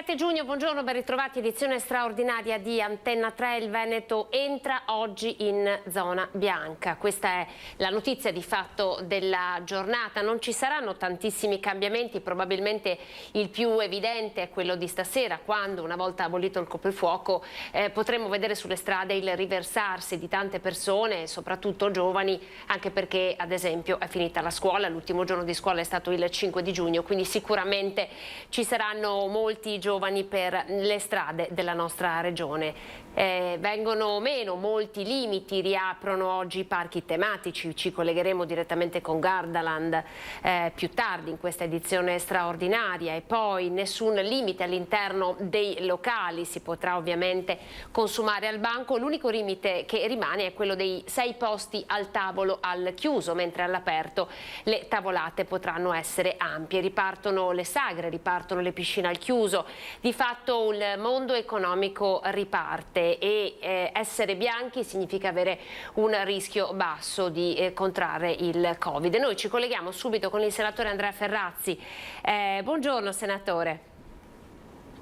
7 giugno, buongiorno, ben ritrovati, edizione straordinaria di Antenna 3. Il Veneto entra oggi in zona bianca. Questa è la notizia di fatto della giornata. Non ci saranno tantissimi cambiamenti, probabilmente il più evidente è quello di stasera, quando, una volta abolito il coprifuoco, potremo vedere sulle strade il riversarsi di tante persone, soprattutto giovani, anche perché ad esempio è finita la scuola, l'ultimo giorno di scuola è stato il 5 di giugno, quindi sicuramente ci saranno molti giovani per le strade della nostra regione. Vengono meno molti limiti, riaprono oggi i parchi tematici, ci collegheremo direttamente con Gardaland più tardi in questa edizione straordinaria, e poi nessun limite all'interno dei locali, si potrà ovviamente consumare al banco. L'unico limite che rimane è quello dei 6 posti al tavolo al chiuso, mentre all'aperto le tavolate potranno essere ampie. Ripartono le sagre, ripartono le piscine al chiuso, di fatto il mondo economico riparte, e essere bianchi significa avere un rischio basso di contrarre il Covid. Noi ci colleghiamo subito con il senatore Andrea Ferrazzi. Buongiorno senatore.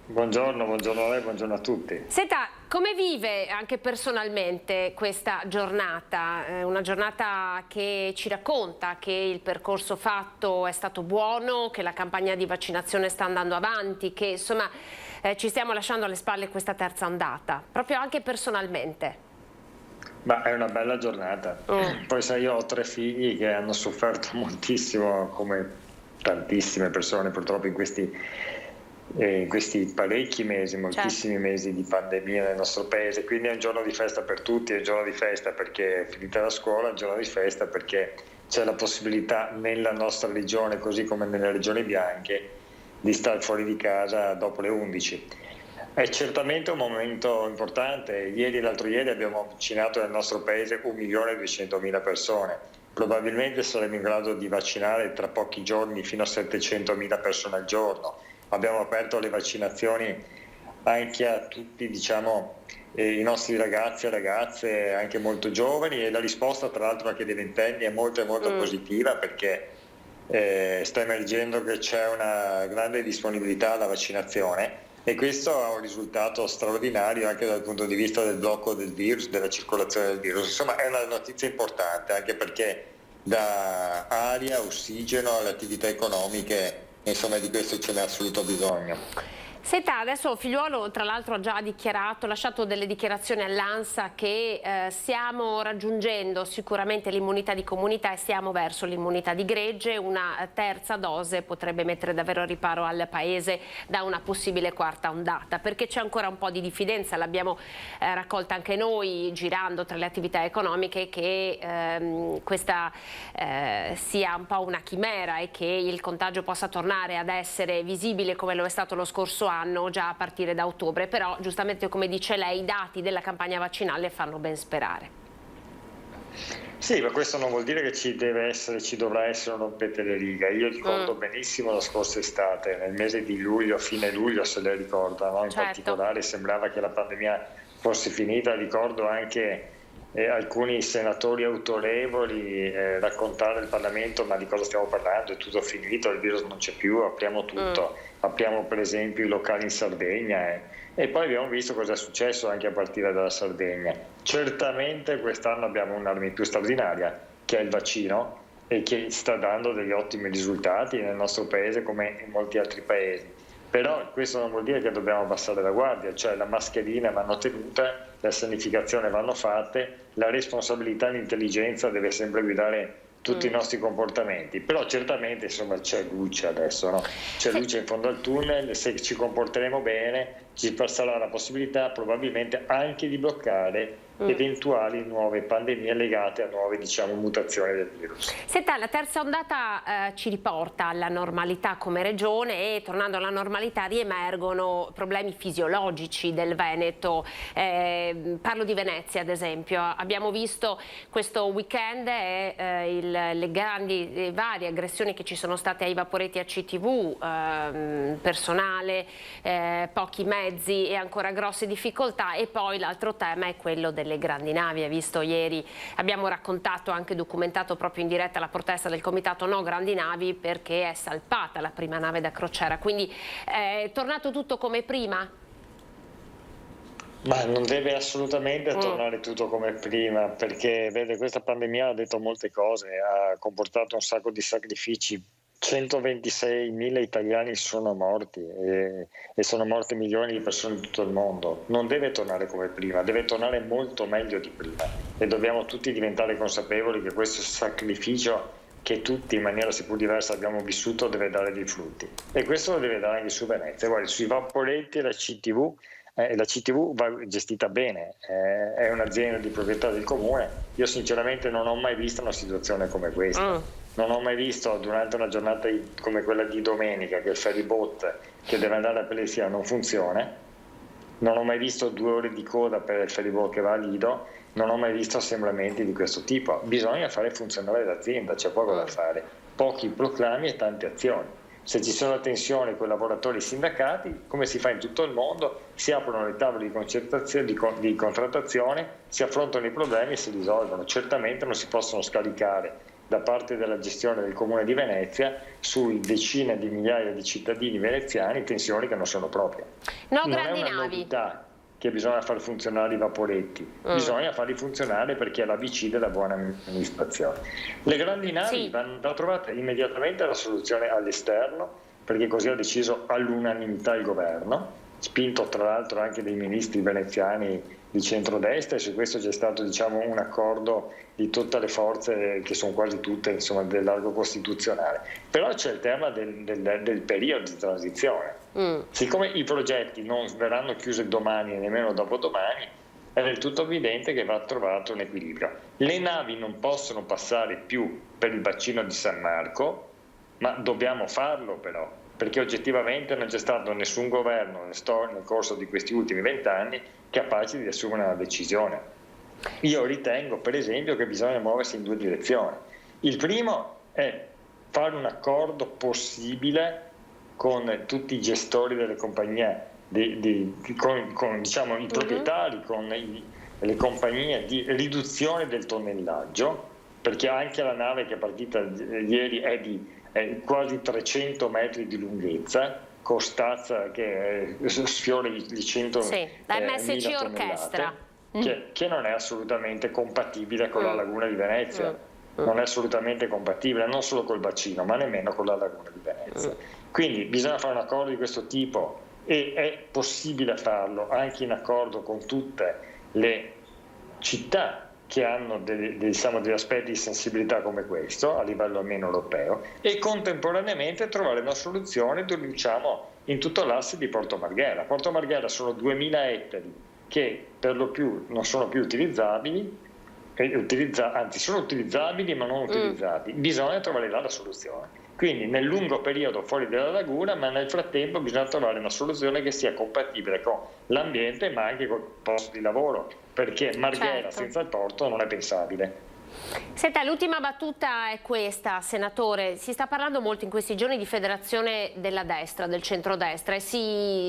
Buongiorno a lei, buongiorno a tutti. Senta, come vive anche personalmente questa giornata? Una giornata che ci racconta che il percorso fatto è stato buono, che la campagna di vaccinazione sta andando avanti, che insomma ci stiamo lasciando alle spalle questa terza ondata, proprio anche personalmente. Ma è una bella giornata. Poi sai, io ho 3 figli che hanno sofferto moltissimo, come tantissime persone purtroppo in questi parecchi mesi, moltissimi mesi di pandemia nel nostro paese, quindi è un giorno di festa per tutti, è un giorno di festa perché è finita la scuola, è un giorno di festa perché c'è la possibilità nella nostra regione, così come nelle regioni bianche, di stare fuori di casa dopo le 11. È certamente un momento importante. Ieri e l'altro ieri abbiamo vaccinato nel nostro paese 1.200.000 persone. Probabilmente saremo in grado di vaccinare tra pochi giorni fino a 700.000 persone al giorno. Abbiamo aperto le vaccinazioni anche a tutti, diciamo, i nostri ragazzi e ragazze, anche molto giovani, e la risposta tra l'altro anche dei ventenni è molto positiva, perché sta emergendo che c'è una grande disponibilità alla vaccinazione, e questo è un risultato straordinario anche dal punto di vista del blocco del virus, della circolazione del virus. Insomma, è una notizia importante anche perché dà aria, ossigeno alle attività economiche. Insomma, di questo ce n'è assoluto bisogno. Senta, adesso Figliuolo tra l'altro ha già dichiarato, lasciato delle dichiarazioni all'ANSA che stiamo raggiungendo sicuramente l'immunità di comunità e stiamo verso l'immunità di gregge. Una terza dose potrebbe mettere davvero a riparo al Paese da una possibile quarta ondata, perché c'è ancora un po' di diffidenza, l'abbiamo raccolta anche noi girando tra le attività economiche, che questa sia un po' una chimera e che il contagio possa tornare ad essere visibile come lo è stato lo scorso anno, già a partire da ottobre. Però giustamente, come dice lei, i dati della campagna vaccinale fanno ben sperare. Sì, ma questo non vuol dire che ci dovrà essere un rompete le righe. Io ricordo benissimo la scorsa estate, nel mese di luglio, fine luglio, se lei ricorda, no? In particolare sembrava che la pandemia fosse finita. Ricordo anche alcuni senatori autorevoli raccontare al Parlamento: ma di cosa stiamo parlando? È tutto finito, il virus non c'è più, apriamo tutto. Apriamo per esempio i locali in Sardegna, e poi abbiamo visto cosa è successo anche a partire dalla Sardegna. Certamente quest'anno abbiamo un'arma in più straordinaria, che è il vaccino, e che sta dando degli ottimi risultati nel nostro paese come in molti altri paesi. Però questo non vuol dire che dobbiamo abbassare la guardia, cioè la mascherina vanno tenute, la sanificazione vanno fatte, la responsabilità e l'intelligenza deve sempre guidare tutti i nostri comportamenti. Però certamente, insomma, c'è luce adesso, no? C'è luce in fondo al tunnel. Se ci comporteremo bene ci sarà la possibilità probabilmente anche di bloccare eventuali nuove pandemie legate a nuove, diciamo, mutazioni del virus. Senta, la terza ondata ci riporta alla normalità come regione, e tornando alla normalità riemergono problemi fisiologici del Veneto. Parlo di Venezia ad esempio. Abbiamo visto questo weekend le varie aggressioni che ci sono state ai vaporetti ACTV, personale, pochi mezzi e ancora grosse difficoltà, e poi l'altro tema è quello del delle grandi navi. Ha visto ieri, abbiamo raccontato, anche documentato proprio in diretta, la protesta del comitato No Grandi Navi, perché è salpata la prima nave da crociera. Quindi è tornato tutto come prima? Ma non deve assolutamente tornare tutto come prima, perché vede, questa pandemia ha detto molte cose, ha comportato un sacco di sacrifici. 126.000 italiani sono morti e sono morte milioni di persone in tutto il mondo. Non deve tornare come prima, deve tornare molto meglio di prima, e dobbiamo tutti diventare consapevoli che questo sacrificio che tutti in maniera seppur diversa abbiamo vissuto deve dare dei frutti, e questo lo deve dare anche su Venezia. Guardi, sui vaporetti la CTV va gestita bene, è un'azienda di proprietà del comune. Io sinceramente non ho mai visto una situazione come questa. Non ho mai visto, durante una giornata come quella di domenica, che il ferryboat che deve andare a Pellissiano non funziona. Non ho mai visto 2 ore di coda per il ferryboat che va a Lido. Non ho mai visto assemblamenti di questo tipo. Bisogna fare funzionare l'azienda, c'è poco da fare. Pochi proclami e tante azioni. Se ci sono tensioni con i lavoratori e i sindacati, come si fa in tutto il mondo, si aprono le tavole di concertazione, di contrattazione, si affrontano i problemi e si risolvono. Certamente non si possono scaricare da parte della gestione del Comune di Venezia su decine di migliaia di cittadini veneziani tensioni che non sono proprie. Non è una novità che bisogna far funzionare i vaporetti, bisogna farli funzionare perché è la BC della buona amministrazione. Le grandi navi vanno trovate immediatamente la soluzione all'esterno, perché così ha deciso all'unanimità il governo, spinto tra l'altro anche dai ministri veneziani di centrodestra, e su questo c'è stato, diciamo, un accordo di tutte le forze, che sono quasi tutte, insomma, del largo costituzionale. Però c'è il tema del periodo di transizione. Siccome i progetti non verranno chiusi domani e nemmeno dopodomani, è del tutto evidente che va trovato un equilibrio. Le navi non possono passare più per il bacino di San Marco, ma dobbiamo farlo però, perché oggettivamente non c'è stato nessun governo nel corso di questi ultimi 20 anni capace di assumere una decisione. Io ritengo, per esempio, che bisogna muoversi in 2 direzioni. Il primo è fare un accordo possibile con tutti i gestori delle compagnie, con diciamo, i proprietari, con le compagnie, di riduzione del tonnellaggio, perché anche la nave che è partita ieri è di quasi 300 metri di lunghezza, con stazza che sfiora i 100 la MSC Orchestra, che non è assolutamente compatibile con la laguna di Venezia. Non è assolutamente compatibile, non solo col bacino, ma nemmeno con la laguna di Venezia. Quindi bisogna fare un accordo di questo tipo, e è possibile farlo anche in accordo con tutte le città che hanno degli aspetti di sensibilità come questo, a livello almeno europeo, e contemporaneamente trovare una soluzione dove diciamo in tutto l'asse di Porto Marghera. Porto Marghera sono 2000 ettari che per lo più non sono più utilizzabili, anzi sono utilizzabili ma non utilizzati. Bisogna trovare là la soluzione. Quindi nel lungo periodo fuori dalla laguna, ma nel frattempo bisogna trovare una soluzione che sia compatibile con l'ambiente ma anche col posto di lavoro, perché Marghera senza il porto non è pensabile. Senta, l'ultima battuta è questa, senatore. Si sta parlando molto in questi giorni di federazione della destra, del centrodestra, e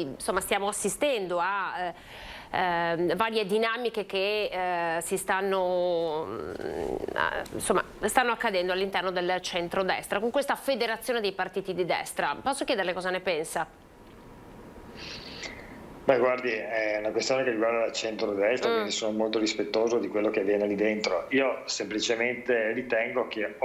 insomma, stiamo assistendo a varie dinamiche che stanno accadendo all'interno del centrodestra con questa federazione dei partiti di destra. Posso chiederle cosa ne pensa? Beh, guardi, è una questione che riguarda il centrodestra, quindi sono molto rispettoso di quello che avviene lì dentro. Io semplicemente ritengo che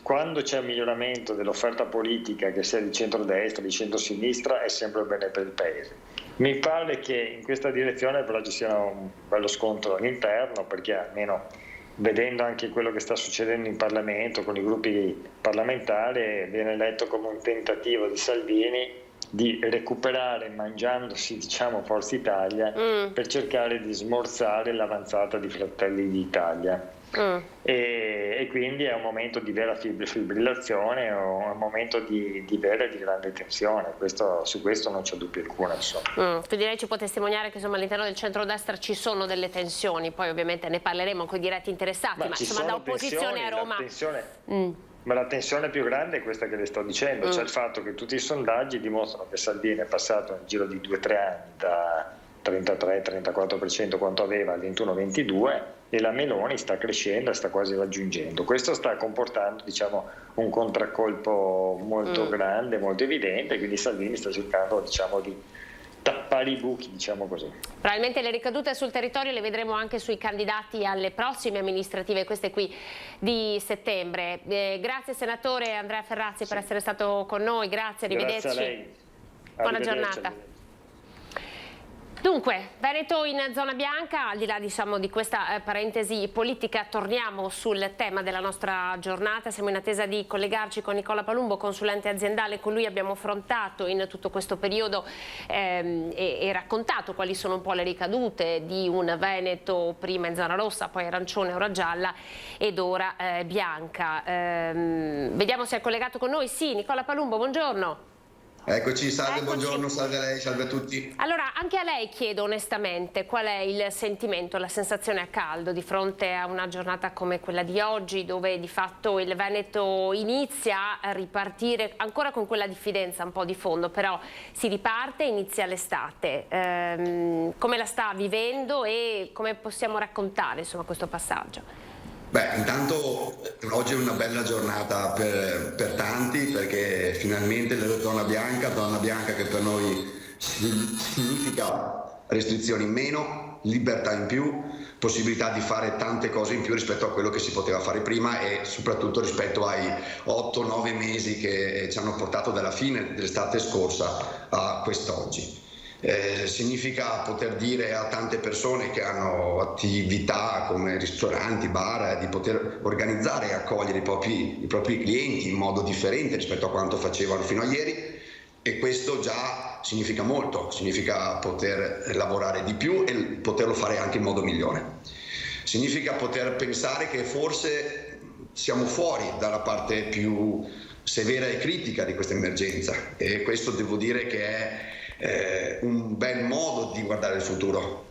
quando c'è un miglioramento dell'offerta politica, che sia di centrodestra, di centrosinistra, è sempre bene per il Paese. Mi pare che in questa direzione però ci sia un bello scontro all'interno, perché almeno vedendo anche quello che sta succedendo in Parlamento con i gruppi parlamentari, viene letto come un tentativo di Salvini di recuperare, mangiandosi, diciamo, Forza Italia, per cercare di smorzare l'avanzata di Fratelli d'Italia. E quindi è un momento di vera fibrillazione, è un momento di vera e di grande tensione. Su questo non c'è dubbio alcuno. Quindi lei ci può testimoniare che all'interno del centrodestra ci sono delle tensioni, poi ovviamente ne parleremo con i diretti interessati, ma insomma da opposizione a Roma... Ma la tensione più grande è questa che le sto dicendo, cioè il fatto che tutti i sondaggi dimostrano che Salvini è passato nel giro di 2 o 3 anni da 33-34% quanto aveva al 21-22, e la Meloni sta crescendo e sta quasi raggiungendo. Questo sta comportando, diciamo, un contraccolpo molto grande, molto evidente, quindi Salvini sta cercando, diciamo, di tappare i buchi, diciamo così. Probabilmente le ricadute sul territorio le vedremo anche sui candidati alle prossime amministrative, queste qui di settembre. Grazie senatore Andrea Ferrazzi per essere stato con noi, grazie, arrivederci. Grazie a lei. Buona giornata. Dunque, Veneto in zona bianca, al di là diciamo di questa parentesi politica, torniamo sul tema della nostra giornata. Siamo in attesa di collegarci con Nicola Palumbo, consulente aziendale. Con lui abbiamo affrontato in tutto questo periodo e raccontato quali sono un po' le ricadute di un Veneto prima in zona rossa, poi arancione, ora gialla ed ora bianca. Vediamo se è collegato con noi. Sì, Nicola Palumbo, buongiorno. Eccoci, salve, buongiorno, salve a lei, salve a tutti. Allora, anche a lei chiedo onestamente qual è il sentimento, la sensazione a caldo di fronte a una giornata come quella di oggi, dove di fatto il Veneto inizia a ripartire ancora con quella diffidenza un po' di fondo, però si riparte, inizia l'estate. Come la sta vivendo e come possiamo raccontare insomma questo passaggio? Beh, intanto oggi è una bella giornata per tanti, perché finalmente la zona bianca che per noi significa restrizioni in meno, libertà in più, possibilità di fare tante cose in più rispetto a quello che si poteva fare prima e soprattutto rispetto ai 8-9 mesi che ci hanno portato dalla fine dell'estate scorsa a quest'oggi. Significa poter dire a tante persone che hanno attività come ristoranti, bar, di poter organizzare e accogliere i propri clienti in modo differente rispetto a quanto facevano fino a ieri, e questo già significa molto, significa poter lavorare di più e poterlo fare anche in modo migliore. Significa poter pensare che forse siamo fuori dalla parte più severa e critica di questa emergenza, e questo devo dire che è un bel modo di guardare il futuro,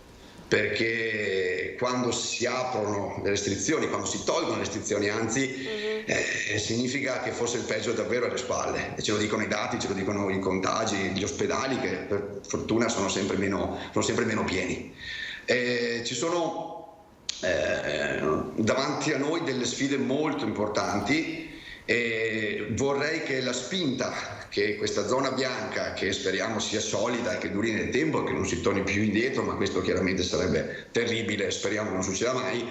perché quando si aprono le restrizioni, quando si tolgono le restrizioni, anzi significa che forse il peggio è davvero alle spalle, e ce lo dicono i dati, ce lo dicono i contagi, gli ospedali che per fortuna sono sempre meno pieni. Ci sono davanti a noi delle sfide molto importanti, e vorrei che la spinta che questa zona bianca, che speriamo sia solida e che duri nel tempo e che non si torni più indietro, ma questo chiaramente sarebbe terribile, speriamo non succeda mai,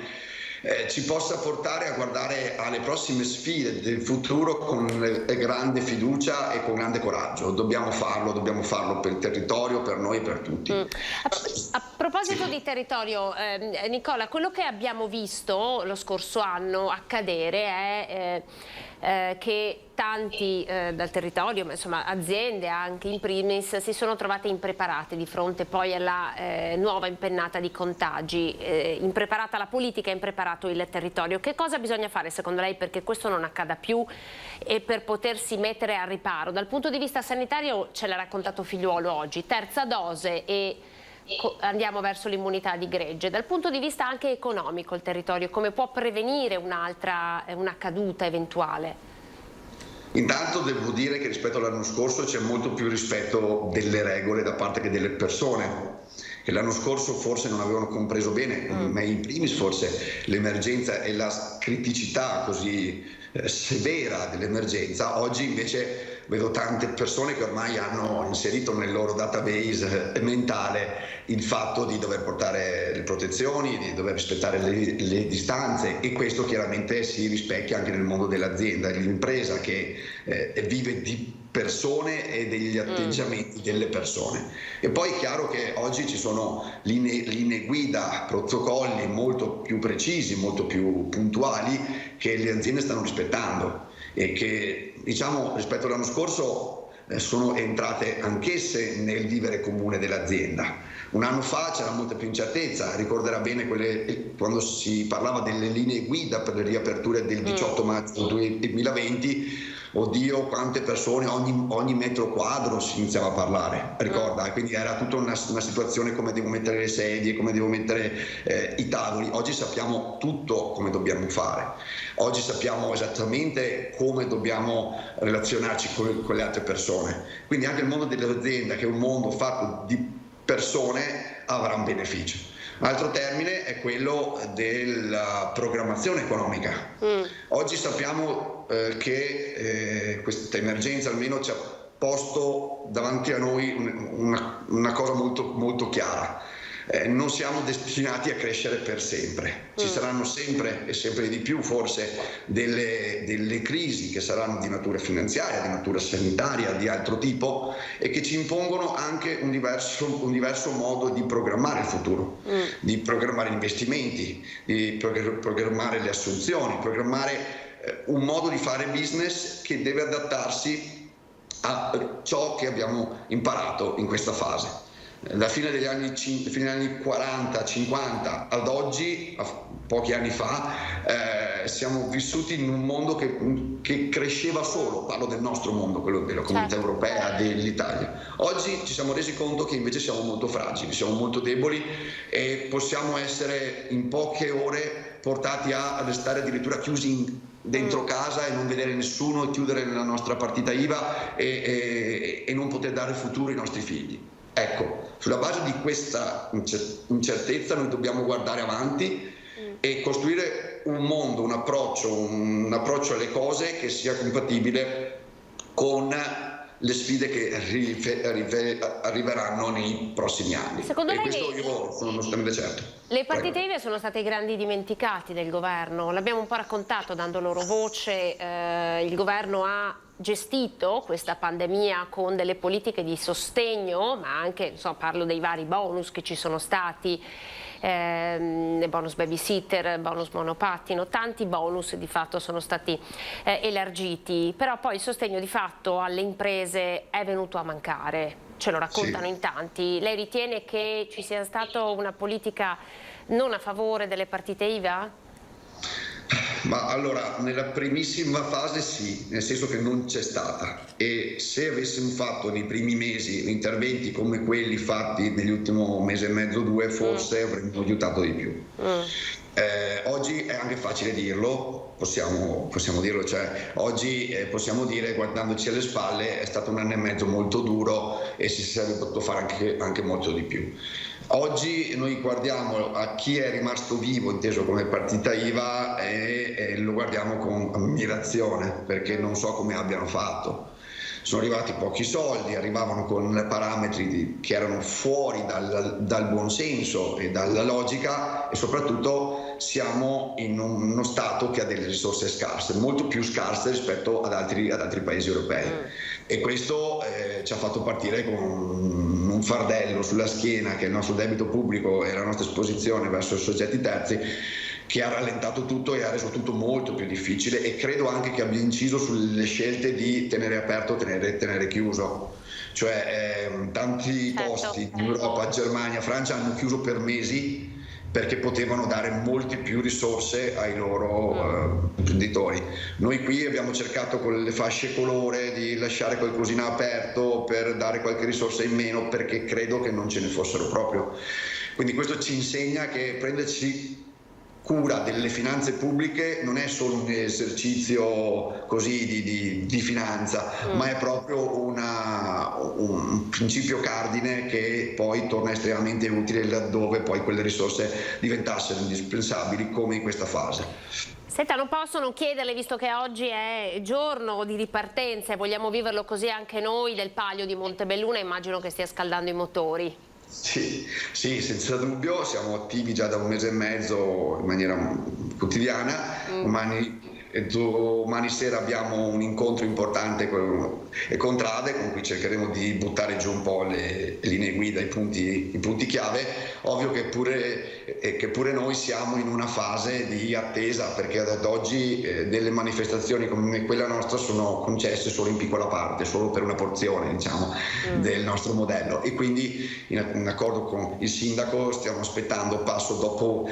ci possa portare a guardare alle prossime sfide del futuro con grande fiducia e con grande coraggio. Dobbiamo farlo per il territorio, per noi e per tutti. A proposito di territorio, Nicola, quello che abbiamo visto lo scorso anno accadere è che tanti dal territorio, ma insomma aziende anche in primis, si sono trovate impreparate di fronte poi alla nuova impennata di contagi, impreparata la politica, impreparato il territorio. Che cosa bisogna fare secondo lei perché questo non accada più e per potersi mettere al riparo? Dal punto di vista sanitario ce l'ha raccontato Figliuolo oggi, terza dose e andiamo verso l'immunità di gregge. Dal punto di vista anche economico il territorio come può prevenire una caduta eventuale? Intanto devo dire che rispetto all'anno scorso c'è molto più rispetto delle regole da parte che delle persone, che l'anno scorso forse non avevano compreso bene, ma in primis forse l'emergenza e la criticità così severa dell'emergenza. Oggi invece vedo tante persone che ormai hanno inserito nel loro database mentale il fatto di dover portare le protezioni, di dover rispettare le distanze, e questo chiaramente si rispecchia anche nel mondo dell'azienda, dell'impresa che vive di persone e degli atteggiamenti delle persone. E poi è chiaro che oggi ci sono linee guida, protocolli molto più precisi, molto più puntuali che le aziende stanno rispettando e che, diciamo, rispetto all'anno scorso sono entrate anch'esse nel vivere comune dell'azienda. Un anno fa c'era molta più incertezza, ricorderà bene quando si parlava delle linee guida per le riaperture del 18 marzo 2020, oddio quante persone, ogni metro quadro si iniziava a parlare, ricorda? Quindi era tutta una situazione, come devo mettere le sedie, come devo mettere i tavoli. Oggi sappiamo tutto come dobbiamo fare, oggi sappiamo esattamente come dobbiamo relazionarci con le altre persone. Quindi anche il mondo dell'azienda, che è un mondo fatto di persone avrà un beneficio. Un altro termine è quello della programmazione economica. Oggi sappiamo che questa emergenza almeno ci ha posto davanti a noi una cosa molto, molto chiara. Non siamo destinati a crescere per sempre, ci saranno sempre e sempre di più forse delle crisi che saranno di natura finanziaria, di natura sanitaria, di altro tipo, e che ci impongono anche un diverso modo di programmare il futuro, di programmare gli investimenti, di programmare le assunzioni, programmare un modo di fare business che deve adattarsi a ciò che abbiamo imparato in questa fase. Da fine degli anni 40-50 ad oggi, pochi anni fa, siamo vissuti in un mondo che cresceva solo, parlo del nostro mondo, quello della comunità europea, dell'Italia. Oggi ci siamo resi conto che invece siamo molto fragili, siamo molto deboli e possiamo essere in poche ore portati a restare addirittura chiusi dentro casa e non vedere nessuno, e chiudere la nostra partita IVA e non poter dare futuro ai nostri figli. Ecco, sulla base di questa incertezza noi dobbiamo guardare avanti e costruire un mondo, un approccio alle cose che sia compatibile con le sfide che arriveranno nei prossimi anni. Secondo lei questo io sono assolutamente certo. Le partite IVA sono state i grandi dimenticati del governo, l'abbiamo un po' raccontato dando loro voce, il governo ha gestito questa pandemia con delle politiche di sostegno, ma anche, parlo dei vari bonus che ci sono stati, bonus babysitter, bonus monopattino, tanti bonus di fatto sono stati elargiti, però poi il sostegno di fatto alle imprese è venuto a mancare, ce lo raccontano in tanti. Lei ritiene che ci sia stata una politica non a favore delle partite IVA? Ma allora, nella primissima fase sì, nel senso che non c'è stata, e se avessimo fatto nei primi mesi interventi come quelli fatti negli ultimi mese e mezzo, 2, forse avremmo aiutato di più. Oggi è anche facile dirlo, possiamo dirlo, cioè oggi possiamo dire, guardandoci alle spalle, è stato un anno e mezzo molto duro e si sarebbe potuto fare anche molto di più. Oggi noi guardiamo a chi è rimasto vivo, inteso come partita IVA, e lo guardiamo con ammirazione, perché non so come abbiano fatto. Sono arrivati pochi soldi, arrivavano con parametri che erano fuori dal buonsenso e dalla logica, e soprattutto siamo in uno Stato che ha delle risorse scarse, molto più scarse rispetto ad altri paesi europei. E questo ci ha fatto partire con un fardello sulla schiena, che è il nostro debito pubblico e la nostra esposizione verso i soggetti terzi, che ha rallentato tutto e ha reso tutto molto più difficile, e credo anche che abbia inciso sulle scelte di tenere aperto o tenere chiuso. Cioè tanti posti in Europa, Germania, Francia hanno chiuso per mesi perché potevano dare molte più risorse ai loro imprenditori. Noi qui abbiamo cercato con le fasce colore di lasciare qualcosina aperto per dare qualche risorsa in meno, perché credo che non ce ne fossero proprio. Quindi questo ci insegna che prenderci cura delle finanze pubbliche non è solo un esercizio così di finanza, ma è proprio un principio cardine che poi torna estremamente utile laddove poi quelle risorse diventassero indispensabili, come in questa fase. Senta, non posso non chiederle, visto che oggi è giorno di ripartenza e vogliamo viverlo così anche noi, del Palio di Montebelluna, immagino che stia scaldando i motori. Sì, senza dubbio, siamo attivi già da un mese e mezzo in maniera quotidiana. Domani sera abbiamo un incontro importante con Trade, con cui cercheremo di buttare giù un po' le linee guida, i punti chiave. Ovvio che pure noi siamo in una fase di attesa, perché ad oggi delle manifestazioni come quella nostra sono concesse solo in piccola parte, solo per una porzione, diciamo, del nostro modello, e quindi in accordo con il sindaco stiamo aspettando passo dopo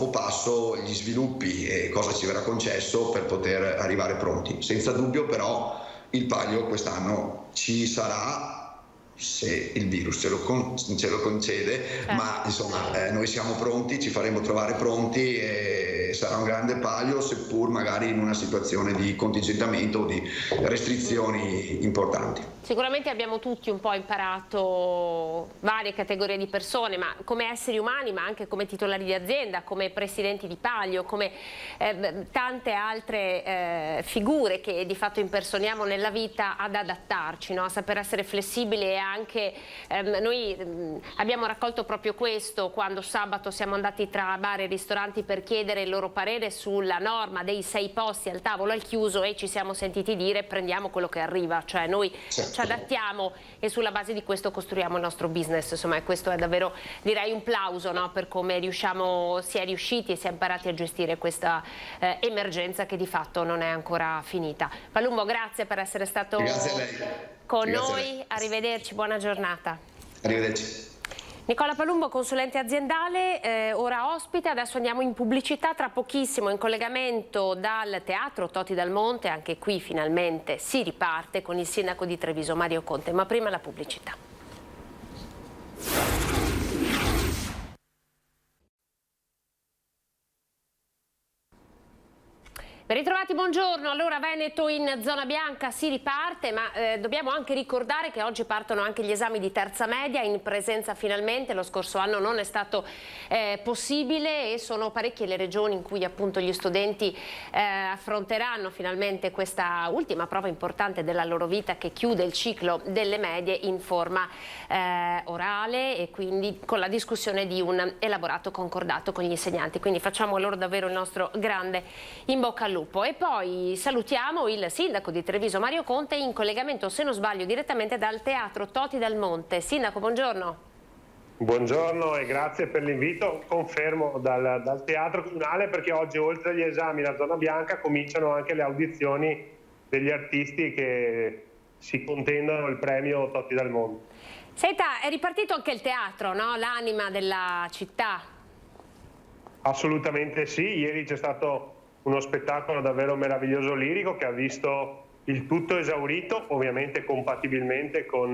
passo gli sviluppi e cosa ci verrà concesso per poter arrivare pronti. Senza dubbio però il Palio quest'anno ci sarà, se il virus ce lo concede, certo. Ma insomma noi siamo pronti, ci faremo trovare pronti e sarà un grande palio, seppur magari in una situazione di contingentamento o di restrizioni importanti. Sicuramente abbiamo tutti un po' imparato varie categorie di persone, ma come esseri umani, ma anche come titolari di azienda, come presidenti di palio, come tante altre figure che di fatto impersoniamo nella vita, ad adattarci, no? A saper essere flessibili. E anche noi abbiamo raccolto proprio questo quando sabato siamo andati tra bar e ristoranti per chiedere il loro parere sulla norma dei 6 posti al tavolo al chiuso, e ci siamo sentiti dire: prendiamo quello che arriva, cioè noi ci adattiamo e sulla base di questo costruiamo il nostro business. Insomma, e questo è davvero, direi, un plauso, no? Per come si è riusciti e si è imparati a gestire questa emergenza che di fatto non è ancora finita. Palumbo, grazie per essere stato con noi, arrivederci, buona giornata. Arrivederci. Nicola Palumbo, consulente aziendale, ora ospite. Adesso andiamo in pubblicità, tra pochissimo in collegamento dal Teatro Toti Dal Monte. Anche qui finalmente si riparte con il sindaco di Treviso Mario Conte, ma prima la pubblicità. Ben ritrovati, buongiorno. Allora, Veneto in zona bianca si riparte, ma dobbiamo anche ricordare che oggi partono anche gli esami di terza media in presenza finalmente. Lo scorso anno non è stato possibile e sono parecchie le regioni in cui appunto gli studenti affronteranno finalmente questa ultima prova importante della loro vita, che chiude il ciclo delle medie in forma orale e quindi con la discussione di un elaborato concordato con gli insegnanti. Quindi facciamo loro davvero il nostro grande in bocca al lupo. E poi salutiamo il sindaco di Treviso Mario Conte in collegamento, se non sbaglio, direttamente dal Teatro Toti Dal Monte. Sindaco, buongiorno. Buongiorno e grazie per l'invito. Confermo dal Teatro Comunale, perché oggi, oltre agli esami da zona bianca, cominciano anche le audizioni degli artisti che si contendono il premio Toti Dal Monte. Senta, è ripartito anche il teatro, no? L'anima della città. Assolutamente sì, ieri c'è stato uno spettacolo davvero meraviglioso lirico che ha visto il tutto esaurito, ovviamente compatibilmente con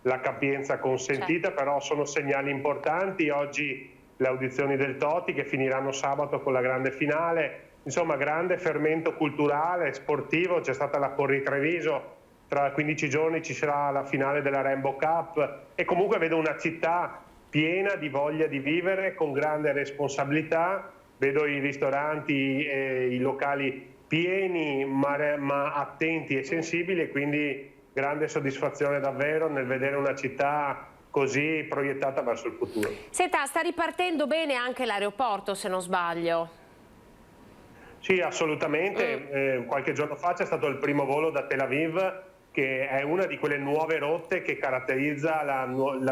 la capienza consentita, però sono segnali importanti. Oggi le audizioni del Toti che finiranno sabato con la grande finale, insomma grande fermento culturale, sportivo. C'è stata la Corri Treviso, tra 15 giorni ci sarà la finale della Rainbow Cup e comunque vedo una città piena di voglia di vivere, con grande responsabilità. Vedo i ristoranti e i locali pieni ma attenti e sensibili, e quindi grande soddisfazione davvero nel vedere una città così proiettata verso il futuro. Senta, sta ripartendo bene anche l'aeroporto, se non sbaglio? Sì, assolutamente. Qualche giorno fa c'è stato il primo volo da Tel Aviv, che è una di quelle nuove rotte che caratterizza la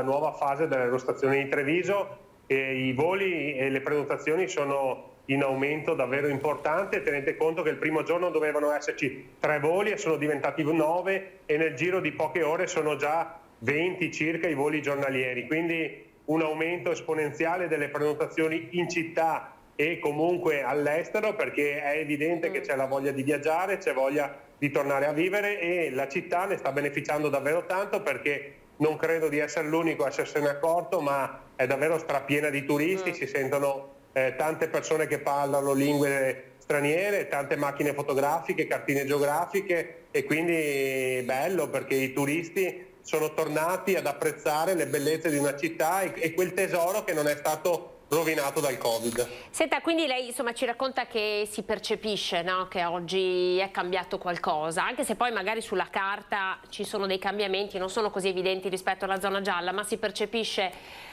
nuova fase dell'aerostazione di Treviso. E i voli e le prenotazioni sono in aumento davvero importante. Tenete conto che il primo giorno dovevano esserci 3 voli e sono diventati 9, e nel giro di poche ore sono già 20 circa i voli giornalieri, quindi un aumento esponenziale delle prenotazioni in città e comunque all'estero, perché è evidente che c'è la voglia di viaggiare, c'è voglia di tornare a vivere, e la città ne sta beneficiando davvero tanto, perché non credo di essere l'unico a essersene accorto, ma è davvero strapiena di turisti. Si sentono tante persone che parlano lingue straniere, tante macchine fotografiche, cartine geografiche, e quindi bello, perché i turisti sono tornati ad apprezzare le bellezze di una città e quel tesoro che non è stato rovinato dal Covid. Senta, quindi lei insomma ci racconta che si percepisce, no? Che oggi è cambiato qualcosa, anche se poi magari sulla carta ci sono dei cambiamenti, non sono così evidenti rispetto alla zona gialla, ma si percepisce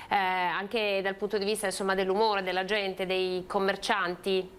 anche dal punto di vista insomma dell'umore della gente, dei commercianti.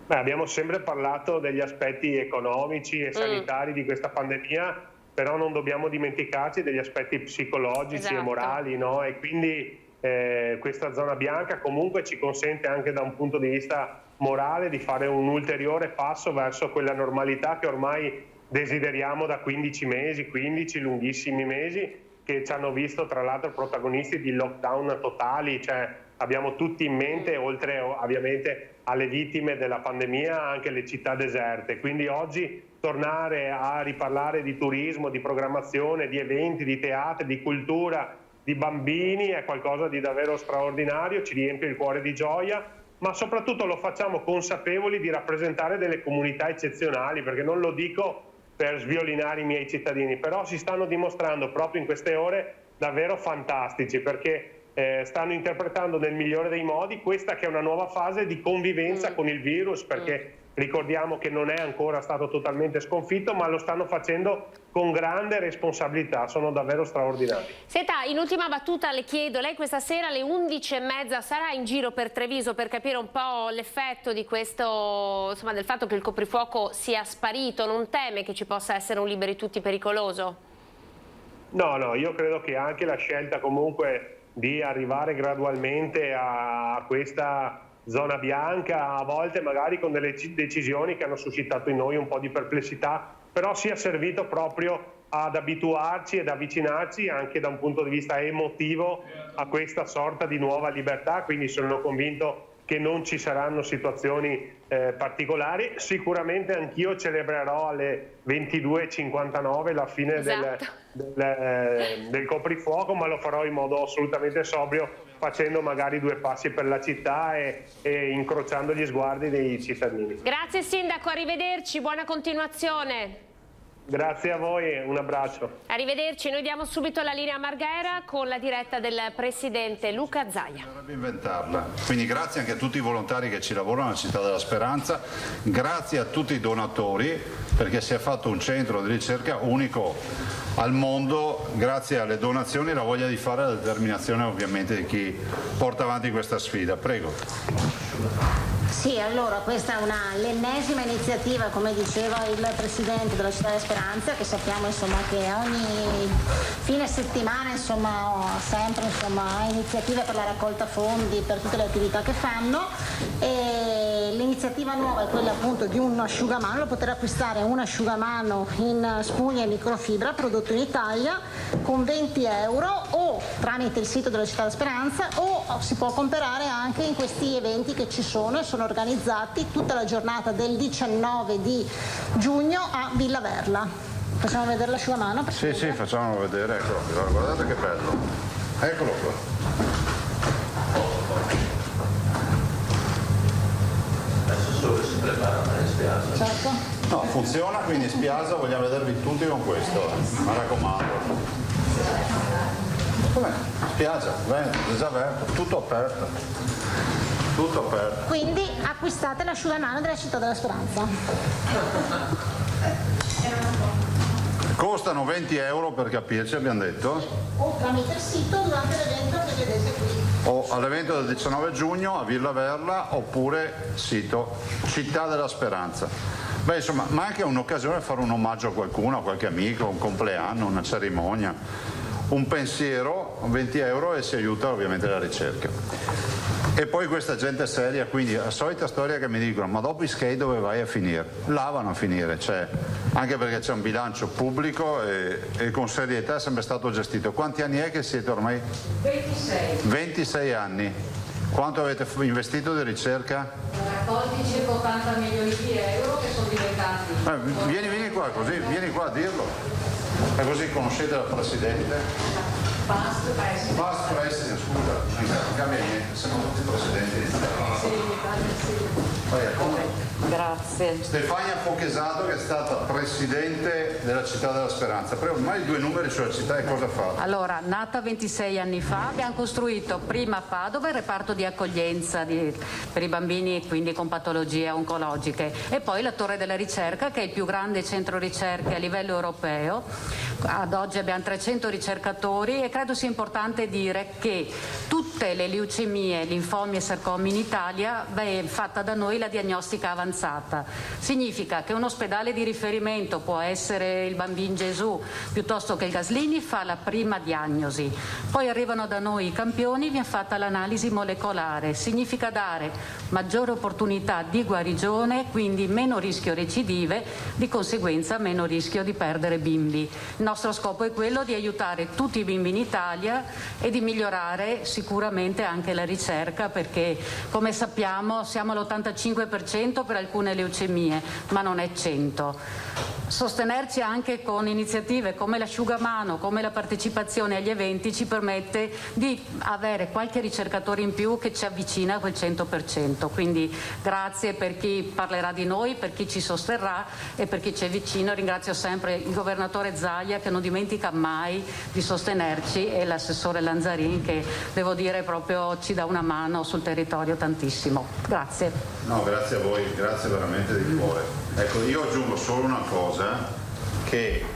Beh, abbiamo sempre parlato degli aspetti economici e sanitari di questa pandemia, però non dobbiamo dimenticarci degli aspetti psicologici e morali, no? E quindi questa zona bianca comunque ci consente anche da un punto di vista morale di fare un ulteriore passo verso quella normalità che ormai desideriamo da 15 mesi, 15 lunghissimi mesi, che ci hanno visto tra l'altro protagonisti di lockdown totali. Cioè abbiamo tutti in mente, oltre ovviamente alle vittime della pandemia, anche le città deserte. Quindi oggi tornare a riparlare di turismo, di programmazione, di eventi, di teatri, di cultura, di bambini, è qualcosa di davvero straordinario, ci riempie il cuore di gioia, ma soprattutto lo facciamo consapevoli di rappresentare delle comunità eccezionali, perché non lo dico per sviolinare i miei cittadini, però si stanno dimostrando proprio in queste ore davvero fantastici, perché stanno interpretando nel migliore dei modi questa che è una nuova fase di convivenza con il virus, perché ricordiamo che non è ancora stato totalmente sconfitto, ma lo stanno facendo con grande responsabilità, sono davvero straordinari. Senta, in ultima battuta le chiedo, lei questa sera alle 11:30 sarà in giro per Treviso per capire un po' l'effetto di questo, insomma, del fatto che il coprifuoco sia sparito, non teme che ci possa essere un liberi tutti pericoloso? No, io credo che anche la scelta comunque di arrivare gradualmente a questa zona bianca, a volte magari con delle decisioni che hanno suscitato in noi un po' di perplessità, però sia servito proprio ad abituarci ed avvicinarci anche da un punto di vista emotivo a questa sorta di nuova libertà, quindi sono convinto che non ci saranno situazioni particolari. Sicuramente anch'io celebrerò alle 22:59 la fine del coprifuoco, ma lo farò in modo assolutamente sobrio, facendo magari 2 passi per la città e incrociando gli sguardi dei cittadini. Grazie Sindaco, arrivederci, buona continuazione. Grazie a voi, un abbraccio. Arrivederci, noi diamo subito la linea a Marghera con la diretta del presidente Luca Zaia. Dovrebbe inventarla. Quindi grazie anche a tutti i volontari che ci lavorano alla Città della Speranza, grazie a tutti i donatori, perché si è fatto un centro di ricerca unico al mondo grazie alle donazioni e la voglia di fare, la determinazione ovviamente di chi porta avanti questa sfida. Prego. Sì, allora questa è l'ennesima iniziativa, come diceva il Presidente della Città della Speranza, che sappiamo insomma, che ogni fine settimana sempre ha iniziative per la raccolta fondi per tutte le attività che fanno, e l'iniziativa nuova è quella appunto di un asciugamano, poter acquistare un asciugamano in spugna e microfibra prodotto in Italia con 20 euro o tramite il sito della Città della Speranza, o si può comprare anche in questi eventi che ci sono e sono organizzati tutta la giornata del 19 di giugno a Villa Verla. Facciamo vedere l'asciugamano? Sì, facciamolo vedere, eccolo qui, guardate che bello. Eccolo qua. Adesso solo si prepara per in spiaggia. Certo. No, funziona, quindi in spiaggia vogliamo vedervi tutti con questo, mi raccomando. Com'è? Spiaggia, è già aperto, tutto aperto. Tutto aperto. Quindi acquistate l'asciugamano della Città della Speranza. Costano 20 euro per capirci, abbiamo detto. O tramite il sito durante l'evento che vedete qui. O all'evento del 19 giugno a Villa Verla, oppure sito Città della Speranza. Beh, insomma, ma anche un'occasione per fare un omaggio a qualcuno, a qualche amico, un compleanno, una cerimonia, un pensiero, 20 euro, e si aiuta ovviamente la ricerca. E poi questa gente seria, quindi la solita storia che mi dicono: ma dopo i skate dove vai a finire? Là vanno a finire, anche perché c'è un bilancio pubblico e con serietà è sempre stato gestito. Quanti anni è che siete ormai? 26. 26 anni. Quanto avete investito di ricerca? Raccolti circa 80 milioni di euro che sono diventati... Vieni qua, così, vieni qua a dirlo. E così conoscete la Presidente? Past President, scusa, non cambia niente, siamo tutti presidenti. Grazie. Stefania Fochesato, che è stata Presidente della Città della Speranza. Prego, ormai 2 numeri sulla città e cosa ha fatto? Allora, nata 26 anni fa, abbiamo costruito prima a Padova il reparto di accoglienza per i bambini quindi con patologie oncologiche, e poi la Torre della Ricerca, che è il più grande centro ricerche a livello europeo. Ad oggi abbiamo 300 ricercatori e credo sia importante dire che tutte le leucemie, linfomi e sarcomi in Italia è fatta da noi la diagnostica avanzata. Significa che un ospedale di riferimento, può essere il Bambin Gesù piuttosto che il Gaslini, fa la prima diagnosi, poi arrivano da noi i campioni, viene fatta l'analisi molecolare. Significa dare maggiore opportunità di guarigione, quindi meno rischio recidive, di conseguenza meno rischio di perdere bimbi. Il nostro scopo è quello di aiutare tutti i bimbi in Italia e di migliorare sicuramente anche la ricerca, perché come sappiamo siamo all'85% per alcune leucemie, ma non è 100%. Sostenerci anche con iniziative come l'asciugamano, come la partecipazione agli eventi ci permette di avere qualche ricercatore in più che ci avvicina a quel 100%. Quindi grazie per chi parlerà di noi, per chi ci sosterrà e per chi ci è vicino. Ringrazio sempre il governatore Zaia, che non dimentica mai di sostenerci, e l'assessore Lanzarin, che devo dire proprio ci dà una mano sul territorio tantissimo. Grazie. No, grazie a voi, grazie veramente di cuore. Ecco, io aggiungo solo una cosa, che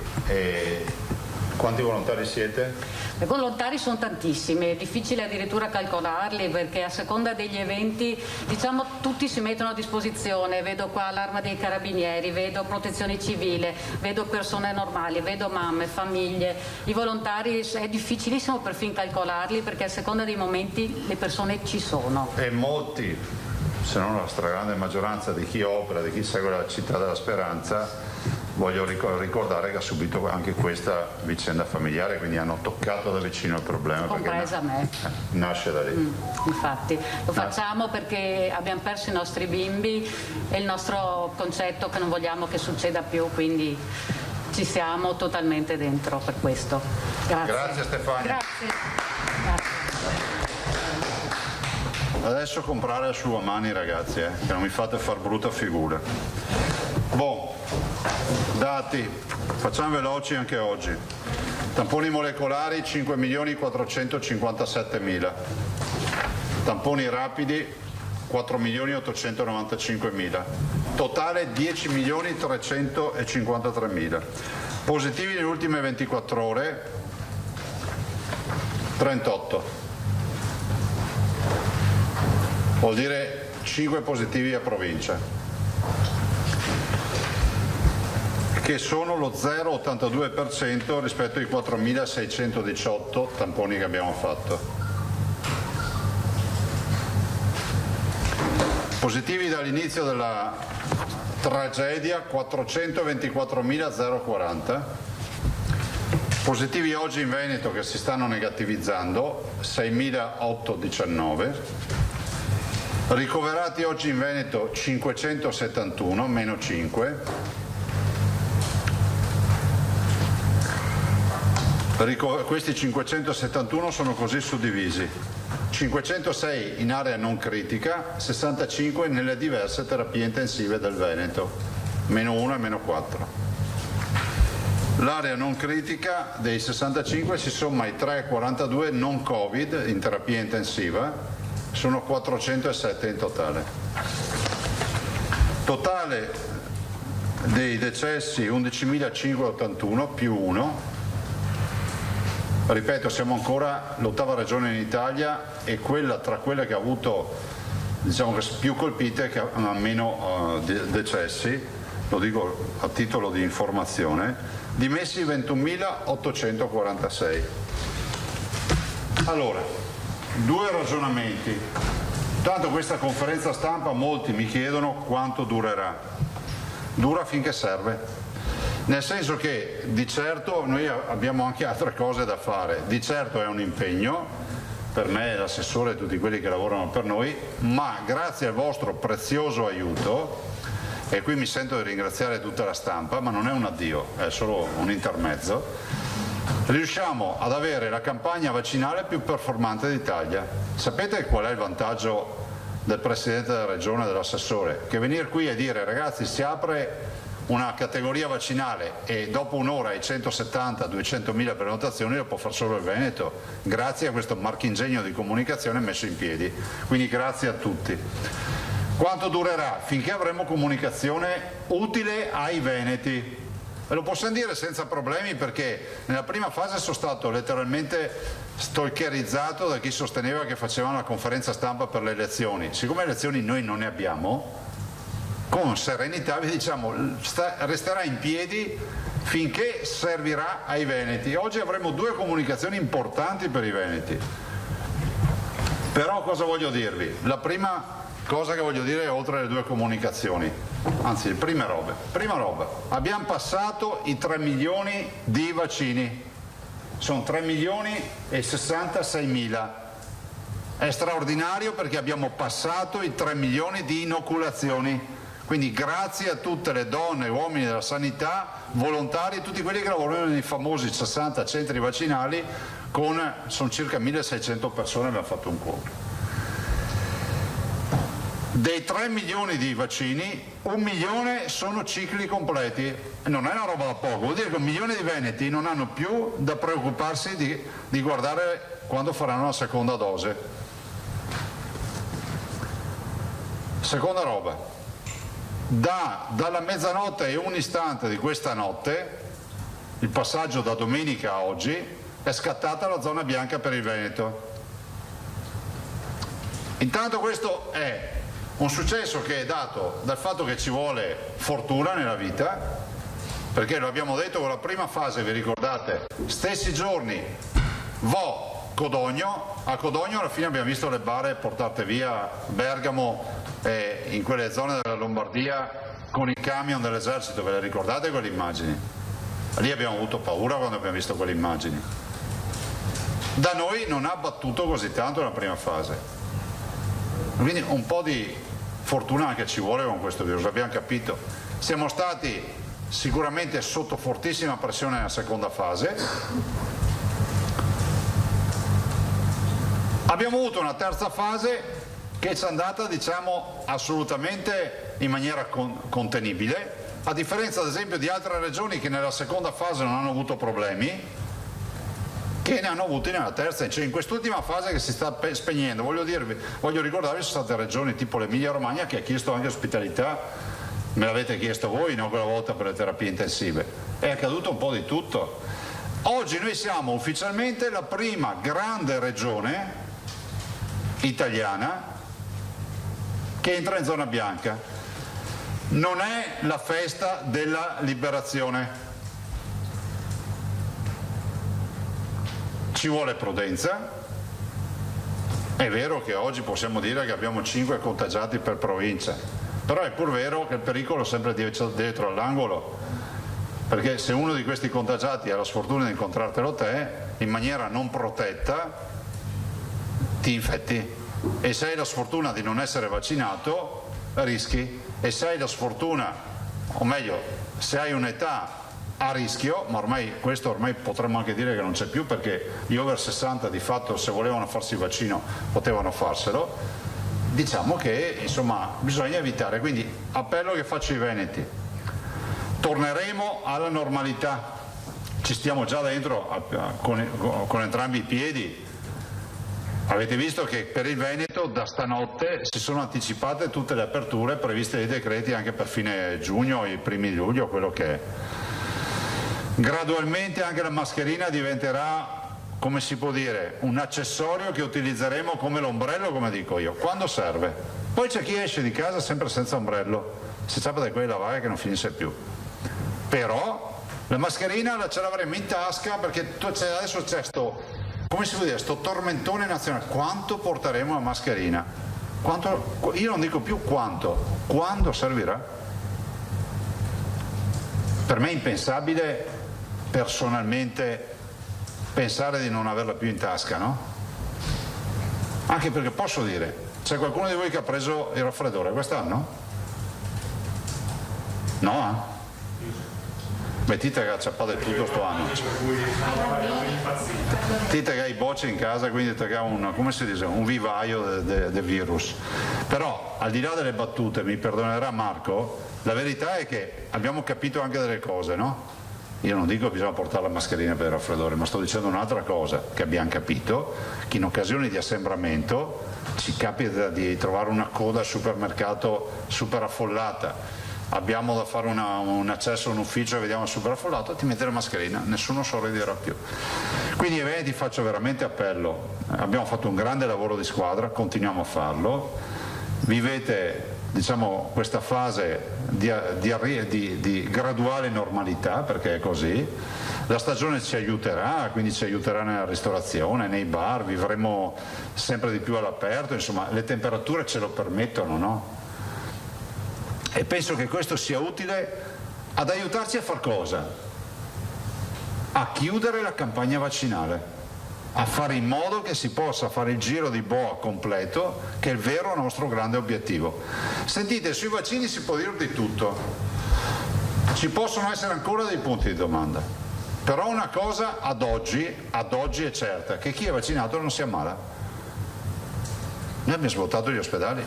quanti volontari siete? I volontari sono tantissimi, è difficile addirittura calcolarli, perché a seconda degli eventi, diciamo, tutti si mettono a disposizione. Vedo qua l'Arma dei Carabinieri, vedo Protezione Civile, vedo persone normali, vedo mamme, famiglie. I volontari è difficilissimo perfino calcolarli, perché a seconda dei momenti le persone ci sono. E molti, se non la stragrande maggioranza di chi opera, di chi segue la Città della Speranza, voglio ricordare che ha subito anche questa vicenda familiare, quindi hanno toccato da vicino il problema. Compresa me. Nasce da lì. Infatti, lo facciamo perché abbiamo perso i nostri bimbi e il nostro concetto che non vogliamo che succeda più, quindi ci siamo totalmente dentro per questo. Grazie. Grazie Stefania. Grazie. Adesso comprare asciugamani, ragazzi, che non mi fate far brutta figura. Dati, facciamo veloci anche oggi. Tamponi molecolari 5.457.000, tamponi rapidi 4.895.000, totale 10.353.000. Positivi nelle ultime 24 ore 38. Vuol dire 5 positivi a provincia, che sono lo 0,82% rispetto ai 4.618 tamponi che abbiamo fatto. Positivi dall'inizio della tragedia 424.040. Positivi oggi in Veneto che si stanno negativizzando 6.819. Ricoverati oggi in Veneto 571, meno 5. Questi 571 sono così suddivisi: 506 in area non critica, 65 nelle diverse terapie intensive del Veneto, meno 1 e meno 4. L'area non critica dei 65 si somma ai 3,42 non Covid in terapia intensiva, sono 407 in totale. Totale dei decessi 11.581 più 1. Ripeto, siamo ancora l'8ª regione in Italia e quella tra quelle che ha avuto, diciamo, che più colpite, che ha meno decessi, lo dico a titolo di informazione. Dimessi 21.846. Allora, due ragionamenti. Tanto questa conferenza stampa molti mi chiedono quanto durerà. Dura finché serve. Nel senso che di certo noi abbiamo anche altre cose da fare, di certo è un impegno per me, l'assessore e tutti quelli che lavorano per noi, ma grazie al vostro prezioso aiuto, e qui mi sento di ringraziare tutta la stampa, ma non è un addio, è solo un intermezzo, riusciamo ad avere la campagna vaccinale più performante d'Italia. Sapete qual è il vantaggio del Presidente della Regione e dell'assessore? Che venire qui e dire ragazzi si apre una categoria vaccinale e dopo un'ora ai 170-200.000 prenotazioni lo può fare solo il Veneto, grazie a questo marchingegno di comunicazione messo in piedi, quindi grazie a tutti. Quanto durerà? Finché avremo comunicazione utile ai veneti. Ve lo possiamo dire senza problemi, perché nella prima fase sono stato letteralmente stalkerizzato da chi sosteneva che facevano la conferenza stampa per le elezioni. Siccome elezioni noi non ne abbiamo, con serenità vi diciamo resterà in piedi finché servirà ai veneti. Oggi avremo due comunicazioni importanti per i veneti. Però cosa voglio dirvi? La prima cosa che voglio dire è, oltre alle due comunicazioni, anzi le prima roba, abbiamo passato i 3 milioni di vaccini, sono 3.066.000. È straordinario perché abbiamo passato i 3 milioni di inoculazioni. Quindi grazie a tutte le donne e uomini della sanità, volontari, tutti quelli che lavorano nei famosi 60 centri vaccinali, sono circa 1600 persone, abbiamo fatto un conto. Dei 3 milioni di vaccini, 1 milione sono cicli completi. Non è una roba da poco, vuol dire che 1 milione di veneti non hanno più da preoccuparsi di guardare quando faranno la seconda dose. Seconda roba, dalla mezzanotte e un istante di questa notte, il passaggio da domenica a oggi, è scattata la zona bianca per il Veneto. Intanto questo è un successo che è dato dal fatto che ci vuole fortuna nella vita, perché lo abbiamo detto con la prima fase, vi ricordate, stessi giorni Codogno, a Codogno alla fine abbiamo visto le bare portate via Bergamo e in quelle zone della Lombardia con i camion dell'esercito, ve le ricordate quelle immagini? Lì abbiamo avuto paura quando abbiamo visto quelle immagini. Da noi non ha battuto così tanto nella prima fase, quindi un po' di fortuna anche ci vuole con questo virus, abbiamo capito. Siamo stati sicuramente sotto fortissima pressione nella seconda fase. Abbiamo avuto una terza fase che ci è andata, diciamo, assolutamente in maniera contenibile, a differenza ad esempio di altre regioni che nella seconda fase non hanno avuto problemi, che ne hanno avuti nella terza, cioè in quest'ultima fase che si sta spegnendo. Voglio ricordarvi, sono state regioni tipo l'Emilia Romagna che ha chiesto anche ospitalità, me l'avete chiesto voi, no, quella volta per le terapie intensive. È accaduto un po' di tutto. Oggi noi siamo ufficialmente la prima grande regione italiana che entra in zona bianca. Non è la festa della liberazione. Ci vuole prudenza. È vero che oggi possiamo dire che abbiamo 5 contagiati per provincia, però è pur vero che il pericolo è sempre dietro all'angolo, perché se uno di questi contagiati ha la sfortuna di incontrartelo te, in maniera non protetta ti infetti, e se hai la sfortuna di non essere vaccinato rischi, e se hai la sfortuna, o meglio, se hai un'età a rischio, ma questo potremmo anche dire che non c'è più, perché gli over 60 di fatto, se volevano farsi il vaccino potevano farselo. Diciamo che insomma bisogna evitare, quindi appello che faccio ai veneti: torneremo alla normalità, ci stiamo già dentro con entrambi i piedi. Avete visto che per il Veneto da stanotte si sono anticipate tutte le aperture previste dai decreti anche per fine giugno e i primi di luglio, quello che è. Gradualmente anche la mascherina diventerà, come si può dire, un accessorio che utilizzeremo come l'ombrello, come dico io, quando serve. Poi c'è chi esce di casa sempre senza ombrello, si sa da quella vaga che non finisce più. Però la mascherina ce l'avremo in tasca, perché adesso c'è sto tormentone nazionale. Quanto porteremo la mascherina? Io non dico più quando servirà? Per me è impensabile personalmente pensare di non averla più in tasca, no? Anche perché posso dire, c'è qualcuno di voi che ha preso il raffreddore quest'anno? No? Mettite che ha acciappato tutto sto anno. Mettite che hai bocce in casa, quindi te che ha un vivaio del virus. Però al di là delle battute, mi perdonerà Marco, la verità è che abbiamo capito anche delle cose, no? Io non dico che bisogna portare la mascherina per il raffreddore, ma sto dicendo un'altra cosa che abbiamo capito, che in occasione di assembramento ci capita di trovare una coda al supermercato super affollata, abbiamo da fare un accesso a un ufficio e vediamo super affollato, ti metti la mascherina, nessuno sorriderà più. Quindi ai veneti faccio veramente appello, abbiamo fatto un grande lavoro di squadra, continuiamo a farlo, vivete, diciamo, questa fase di graduale normalità, perché è così. La stagione ci aiuterà, quindi ci aiuterà nella ristorazione, nei bar, vivremo sempre di più all'aperto, insomma le temperature ce lo permettono, no? E penso che questo sia utile ad aiutarci a far cosa? A chiudere la campagna vaccinale. a fare in modo che si possa fare il giro di boa completo, che è il vero nostro grande obiettivo. Sentite, sui vaccini si può dire di tutto, ci possono essere ancora dei punti di domanda, però una cosa ad oggi è certa, che chi è vaccinato non si ammala. Noi abbiamo svuotato gli ospedali.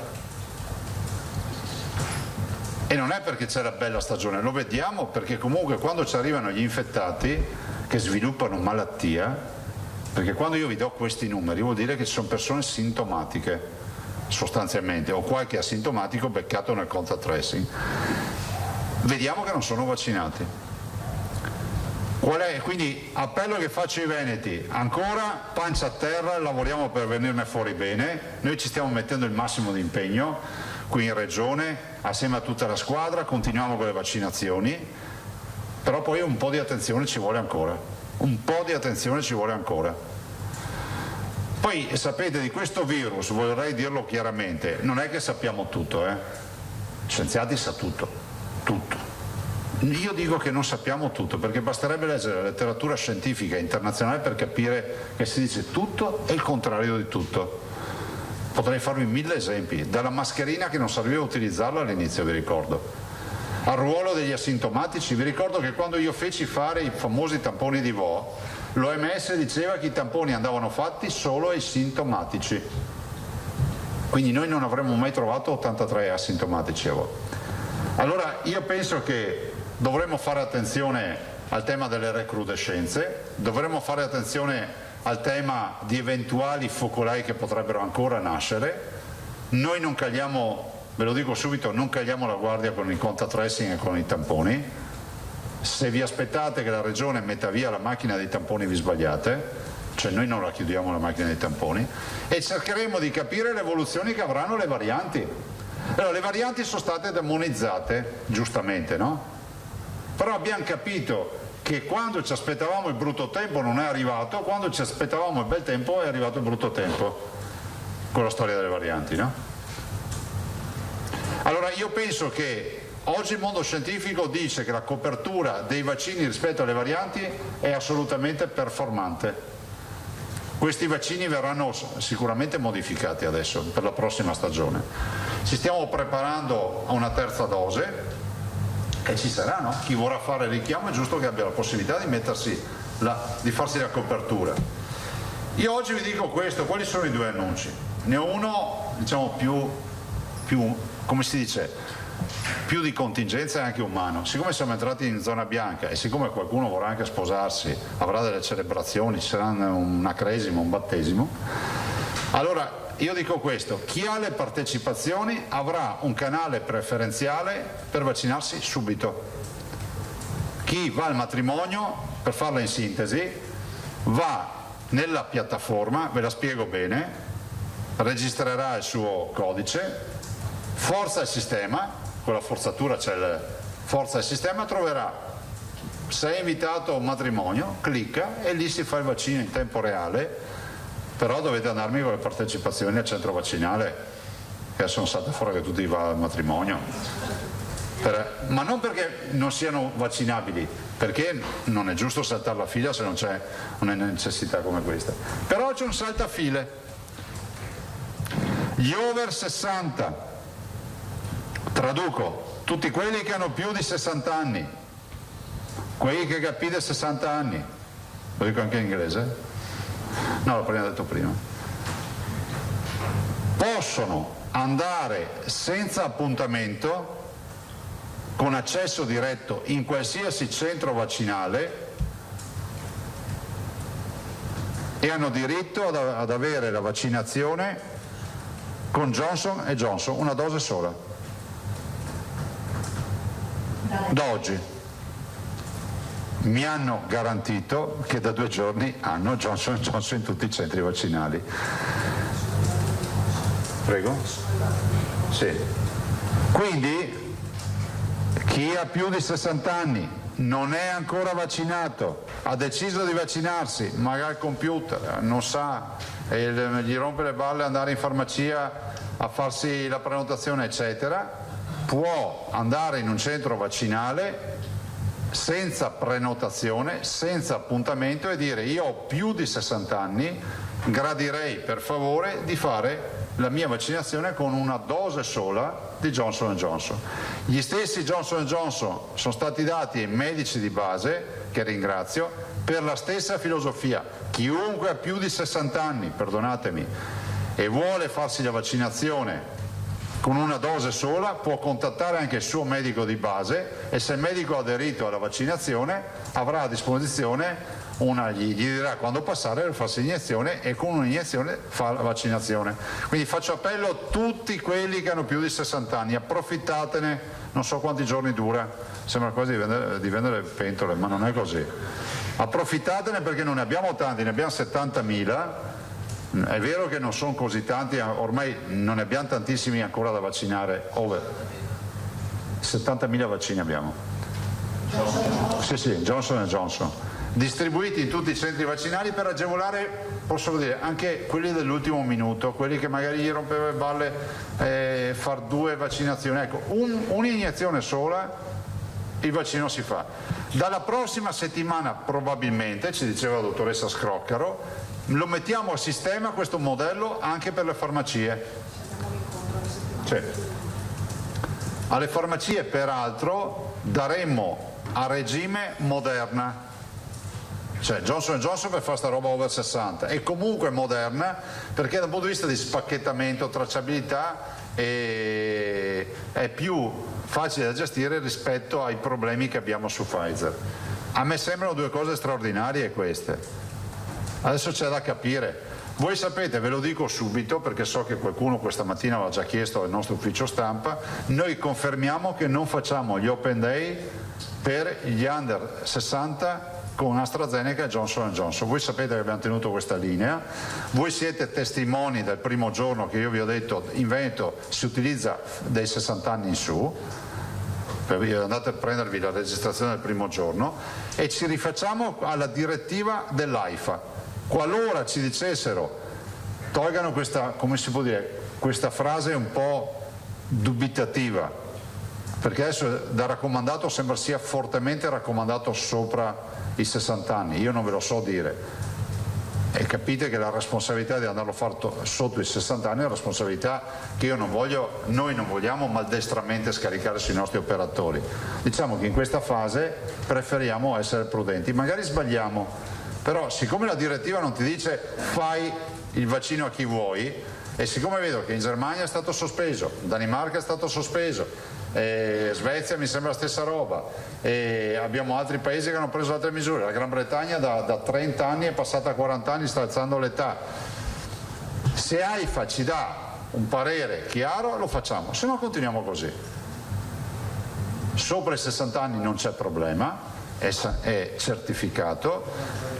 E non è perché c'è la bella stagione, lo vediamo perché comunque quando ci arrivano gli infettati che sviluppano malattia, perché quando io vi do questi numeri vuol dire che ci sono persone sintomatiche sostanzialmente, o qualche asintomatico beccato nel contact tracing, vediamo che non sono vaccinati. Quindi appello che faccio ai veneti, ancora pancia a terra, lavoriamo per venirne fuori bene, noi ci stiamo mettendo il massimo di impegno qui in regione, assieme a tutta la squadra, continuiamo con le vaccinazioni, però poi un po' di attenzione ci vuole ancora, un po' di attenzione ci vuole ancora. Poi sapete, di questo virus, vorrei dirlo chiaramente, non è che sappiamo tutto, Scienziati sa tutto, tutto. Io dico che non sappiamo tutto, perché basterebbe leggere la letteratura scientifica internazionale per capire che si dice tutto e il contrario di tutto. Potrei farvi 1000 esempi, dalla mascherina che non serviva utilizzarla all'inizio, vi ricordo, al ruolo degli asintomatici. Vi ricordo che quando io feci fare i famosi tamponi di Vo, l'OMS diceva che i tamponi andavano fatti solo ai sintomatici, quindi noi non avremmo mai trovato 83 asintomatici a Vo. Allora io penso che dovremmo fare attenzione al tema delle recrudescenze, dovremmo fare attenzione al tema di eventuali focolai che potrebbero ancora nascere. Noi non cagliamo, ve lo dico subito, non cagliamo la guardia con il contact tracing e con i tamponi. Se vi aspettate che la regione metta via la macchina dei tamponi vi sbagliate, cioè noi non la chiudiamo la macchina dei tamponi, e cercheremo di capire le evoluzioni che avranno le varianti. Allora, le varianti sono state demonizzate, giustamente, no? Però abbiamo capito che quando ci aspettavamo il brutto tempo non è arrivato, quando ci aspettavamo il bel tempo è arrivato il brutto tempo, con la storia delle varianti, no? Allora io penso che oggi il mondo scientifico dice che la copertura dei vaccini rispetto alle varianti è assolutamente performante. Questi vaccini verranno sicuramente modificati adesso per la prossima stagione. Ci stiamo preparando a una terza dose e ci sarà, no? Chi vorrà fare il richiamo è giusto che abbia la possibilità di di farsi la copertura. Io oggi vi dico questo, quali sono i due annunci? Ne ho uno, diciamo, più come si dice, più di contingenza e anche umano. Siccome siamo entrati in zona bianca e siccome qualcuno vorrà anche sposarsi, avrà delle celebrazioni, ci sarà una cresima, un battesimo, allora io dico questo: chi ha le partecipazioni avrà un canale preferenziale per vaccinarsi subito. Chi va al matrimonio, per farla in sintesi, va nella piattaforma, ve la spiego bene, registrerà il suo codice, forza il sistema, con la forzatura c'è il forza il sistema, troverà se è invitato a un matrimonio, clicca e lì si fa il vaccino in tempo reale. Però dovete andarmi con le partecipazioni al centro vaccinale, che adesso non salta fuori che tutti vanno al matrimonio, ma non perché non siano vaccinabili, perché non è giusto saltare la fila se non c'è una necessità come questa. Però c'è un saltafile. Gli over 60, traduco, tutti quelli che hanno più di 60 anni, quelli che capite 60 anni, lo dico anche in inglese? No, l'ho detto prima. Possono andare senza appuntamento, con accesso diretto in qualsiasi centro vaccinale, e hanno diritto ad avere la vaccinazione con Johnson & Johnson, una dose sola. Da oggi. Mi hanno garantito che da 2 giorni hanno Johnson & Johnson in tutti i centri vaccinali. Prego? Sì. Quindi chi ha più di 60 anni non è ancora vaccinato, ha deciso di vaccinarsi, magari al computer, non sa, e gli rompe le balle andare in farmacia a farsi la prenotazione eccetera, può andare in un centro vaccinale senza prenotazione, senza appuntamento, e dire: io ho più di 60 anni, gradirei per favore di fare la mia vaccinazione con una dose sola di Johnson & Johnson. Gli stessi Johnson & Johnson sono stati dati ai medici di base, che ringrazio, per la stessa filosofia. Chiunque ha più di 60 anni, perdonatemi, e vuole farsi la vaccinazione con una dose sola, può contattare anche il suo medico di base, e se il medico ha aderito alla vaccinazione avrà a disposizione gli dirà quando passare per farsi l'iniezione, e con un'iniezione fa la vaccinazione. Quindi faccio appello a tutti quelli che hanno più di 60 anni, approfittatene, non so quanti giorni dura, sembra quasi di vendere pentole, ma non è così. Approfittatene, perché non ne abbiamo tanti, ne abbiamo 70.000, è vero che non sono così tanti, ormai non ne abbiamo tantissimi ancora da vaccinare, 70.000 vaccini abbiamo. Sì, Johnson & Johnson, distribuiti in tutti i centri vaccinali per agevolare, posso dire, anche quelli dell'ultimo minuto, quelli che magari gli rompeva le balle far 2 vaccinazioni. Ecco, un'iniezione sola, il vaccino si fa. Dalla prossima settimana probabilmente, ci diceva la dottoressa Scroccaro, lo mettiamo a sistema questo modello anche per le farmacie. Cioè, alle farmacie peraltro daremmo a regime Moderna, cioè Johnson & Johnson per fare sta roba over 60, e comunque Moderna perché dal punto di vista di spacchettamento, tracciabilità è più facile da gestire rispetto ai problemi che abbiamo su Pfizer. A me sembrano 2 cose straordinarie queste. Adesso c'è da capire. Voi sapete, ve lo dico subito perché so che qualcuno questa mattina l'ha già chiesto al nostro ufficio stampa, noi confermiamo che non facciamo gli open day per gli under 60 con AstraZeneca e Johnson & Johnson. Voi sapete che abbiamo tenuto questa linea, voi siete testimoni del primo giorno che io vi ho detto in Veneto si utilizza dai 60 anni in su, andate a prendervi la registrazione del primo giorno, e ci rifacciamo alla direttiva dell'AIFA. Qualora ci dicessero tolgano questa, come si può dire, questa frase un po' dubitativa, perché adesso da raccomandato sembra sia fortemente raccomandato sopra i 60 anni, io non ve lo so dire, e capite che la responsabilità di andarlo a fare sotto i 60 anni è una responsabilità che noi non vogliamo maldestramente scaricare sui nostri operatori. Diciamo che in questa fase preferiamo essere prudenti, magari sbagliamo, però siccome la direttiva non ti dice fai il vaccino a chi vuoi, e siccome vedo che in Germania è stato sospeso, in Danimarca è stato sospeso, Svezia mi sembra la stessa roba, e abbiamo altri paesi che hanno preso altre misure, la Gran Bretagna da 30 anni è passata a 40 anni, sta alzando l'età. Se AIFA ci dà un parere chiaro lo facciamo, se no continuiamo così. Sopra i 60 anni non c'è problema, è certificato,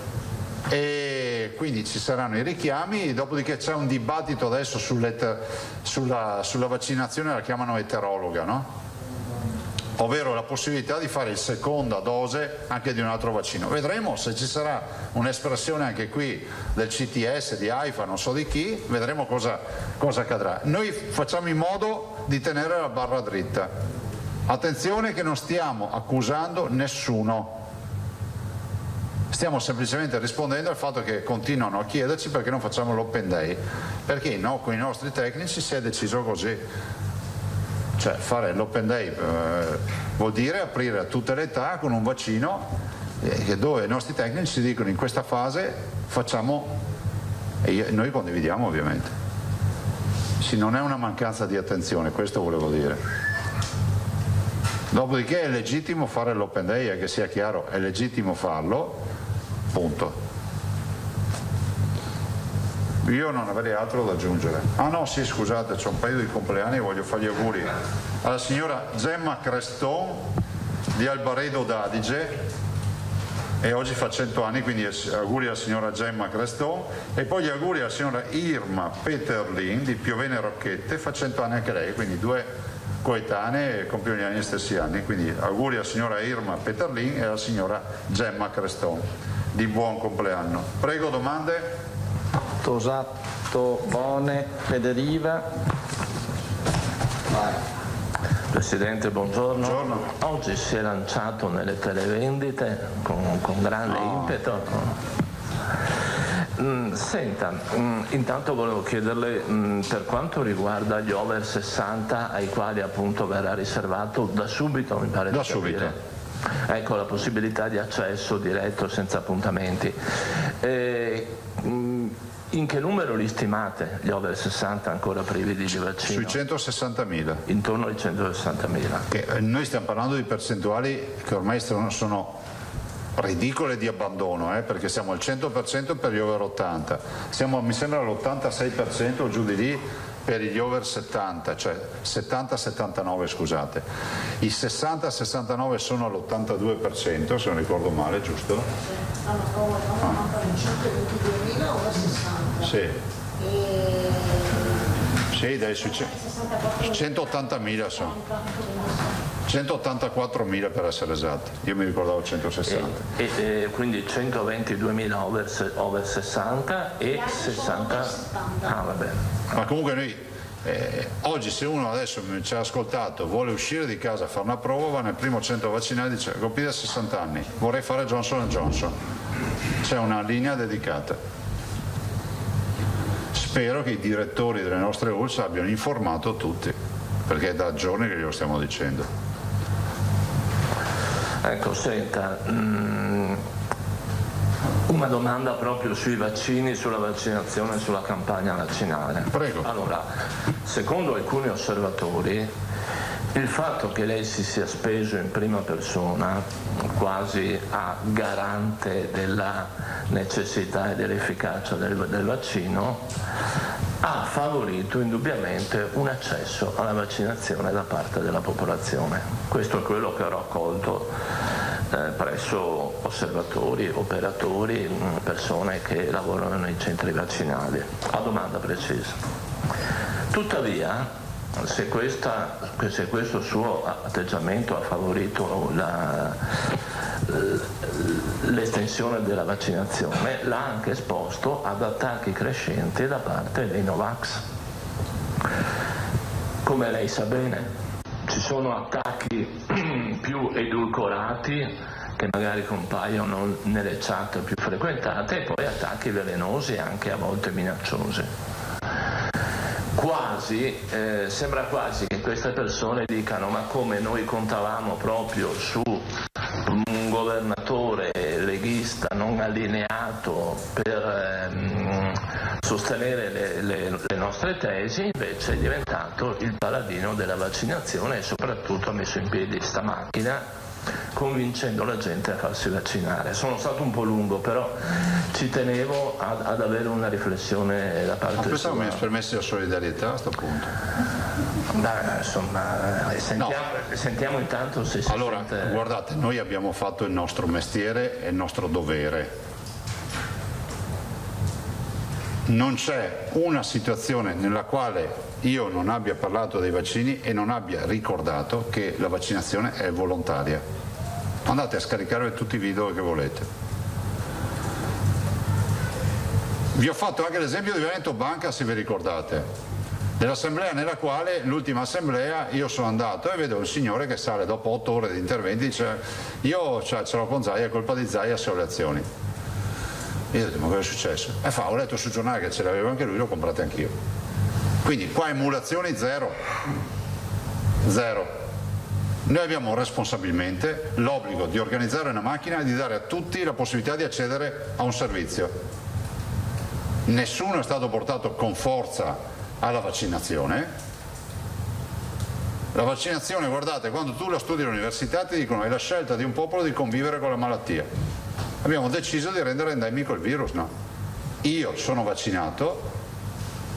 e quindi ci saranno i richiami, dopodiché c'è un dibattito adesso sulla vaccinazione, la chiamano eterologa, no? Ovvero la possibilità di fare il seconda dose anche di un altro vaccino. Vedremo se ci sarà un'espressione anche qui del CTS, di AIFA, non so di chi, vedremo cosa accadrà. Noi facciamo in modo di tenere la barra dritta. Attenzione che non stiamo accusando nessuno. Stiamo semplicemente rispondendo al fatto che continuano a chiederci perché non facciamo l'open day, perché no, con i nostri tecnici si è deciso così, cioè fare l'open day vuol dire aprire a tutte le età con un vaccino dove i nostri tecnici ci dicono in questa fase facciamo, e noi condividiamo ovviamente. Sì, non è una mancanza di attenzione, questo volevo dire. Dopodiché è legittimo fare l'open day, che sia chiaro, è legittimo farlo. Punto. Io non avrei altro da aggiungere. Ah no, sì, scusate, c'è un paio di compleanni e voglio fare gli auguri alla signora Gemma Creston di Albaredo d'Adige, e oggi fa 100 anni, quindi auguri alla signora Gemma Creston, e poi gli auguri alla signora Irma Peterlin di Piovene Rocchette, fa 100 anni anche lei, quindi 2 coetanee e compiono gli stessi anni, quindi auguri alla signora Irma Peterlin e alla signora Gemma Creston. Di buon compleanno. Prego, domande? Tosato, Bone, Federiva. Presidente, buongiorno. Buongiorno. Oggi si è lanciato nelle televendite con grande impeto. Senta, intanto volevo chiederle per quanto riguarda gli over 60 ai quali appunto verrà riservato da subito, mi pare di capire. Ecco, la possibilità di accesso diretto senza appuntamenti. In che numero li stimate gli over 60 ancora privi di vaccino? Sui 160.000. Intorno ai 160.000. Noi stiamo parlando di percentuali che ormai sono ridicole di abbandono, perché siamo al 100% per gli over 80, siamo mi sembra all'86% o giù di lì per gli over 70, cioè 70-79 scusate. I 60-69 sono all'82%, se non ricordo male, giusto? Hanno 122.000 over 60. Sì. Sì, dai, su 180.000 sono. 184.000 per essere esatti, io mi ricordavo 160. Quindi 122.000 over 60 e 60. Ah, va bene. Ma comunque noi oggi se uno adesso ci ha ascoltato, vuole uscire di casa a fare una prova, va nel primo centro vaccinale e dice compite a 60 anni, vorrei fare Johnson & Johnson. C'è una linea dedicata. Spero che i direttori delle nostre ULS abbiano informato tutti, perché è da giorni che glielo stiamo dicendo. Ecco, senta, una domanda proprio sui vaccini, sulla vaccinazione, sulla campagna vaccinale. Prego. Allora, secondo alcuni osservatori, il fatto che lei si sia speso in prima persona, quasi a garante della necessità e dell'efficacia del vaccino, ha favorito indubbiamente un accesso alla vaccinazione da parte della popolazione. Questo è quello che ho raccolto presso osservatori, operatori, persone che lavorano nei centri vaccinali. A domanda precisa. Tuttavia, se questo suo atteggiamento ha favorito l'estensione della vaccinazione, l'ha anche esposto ad attacchi crescenti da parte dei Novax. Come lei sa bene, ci sono attacchi più edulcorati che magari compaiono nelle chat più frequentate e poi attacchi velenosi e anche a volte minacciosi. Sembra quasi che queste persone dicano: ma come noi contavamo proprio su un governatore leghista non allineato per sostenere le nostre tesi, invece è diventato il paladino della vaccinazione e soprattutto ha messo in piedi sta macchina convincendo la gente a farsi vaccinare. Sono stato un po' lungo, però ci tenevo ad avere una riflessione da parte sua. Questo mi ha permesso la solidarietà a questo punto. Beh, insomma, sentiamo intanto se si allora, sente... guardate, noi abbiamo fatto il nostro mestiere e il nostro dovere. Non c'è una situazione nella quale io non abbia parlato dei vaccini e non abbia ricordato che la vaccinazione è volontaria. Andate a scaricare tutti i video che volete. Vi ho fatto anche l'esempio di Veneto Banca, se vi ricordate, dell'assemblea nella quale, l'ultima assemblea, io sono andato e vedo un signore che sale dopo 8 ore di interventi e dice: io ce l'ho con Zaia, è colpa di Zaia se ho le azioni. Io ho detto: ma cosa è successo? Ho letto sul giornale che ce l'aveva anche lui, l'ho comprate anch'io. Quindi qua emulazioni zero. Noi abbiamo responsabilmente l'obbligo di organizzare una macchina e di dare a tutti la possibilità di accedere a un servizio. Nessuno è stato portato con forza alla vaccinazione. La vaccinazione, guardate, quando tu la studi all'università ti dicono: è la scelta di un popolo di convivere con la malattia. Abbiamo deciso di rendere endemico il virus, no? Io sono vaccinato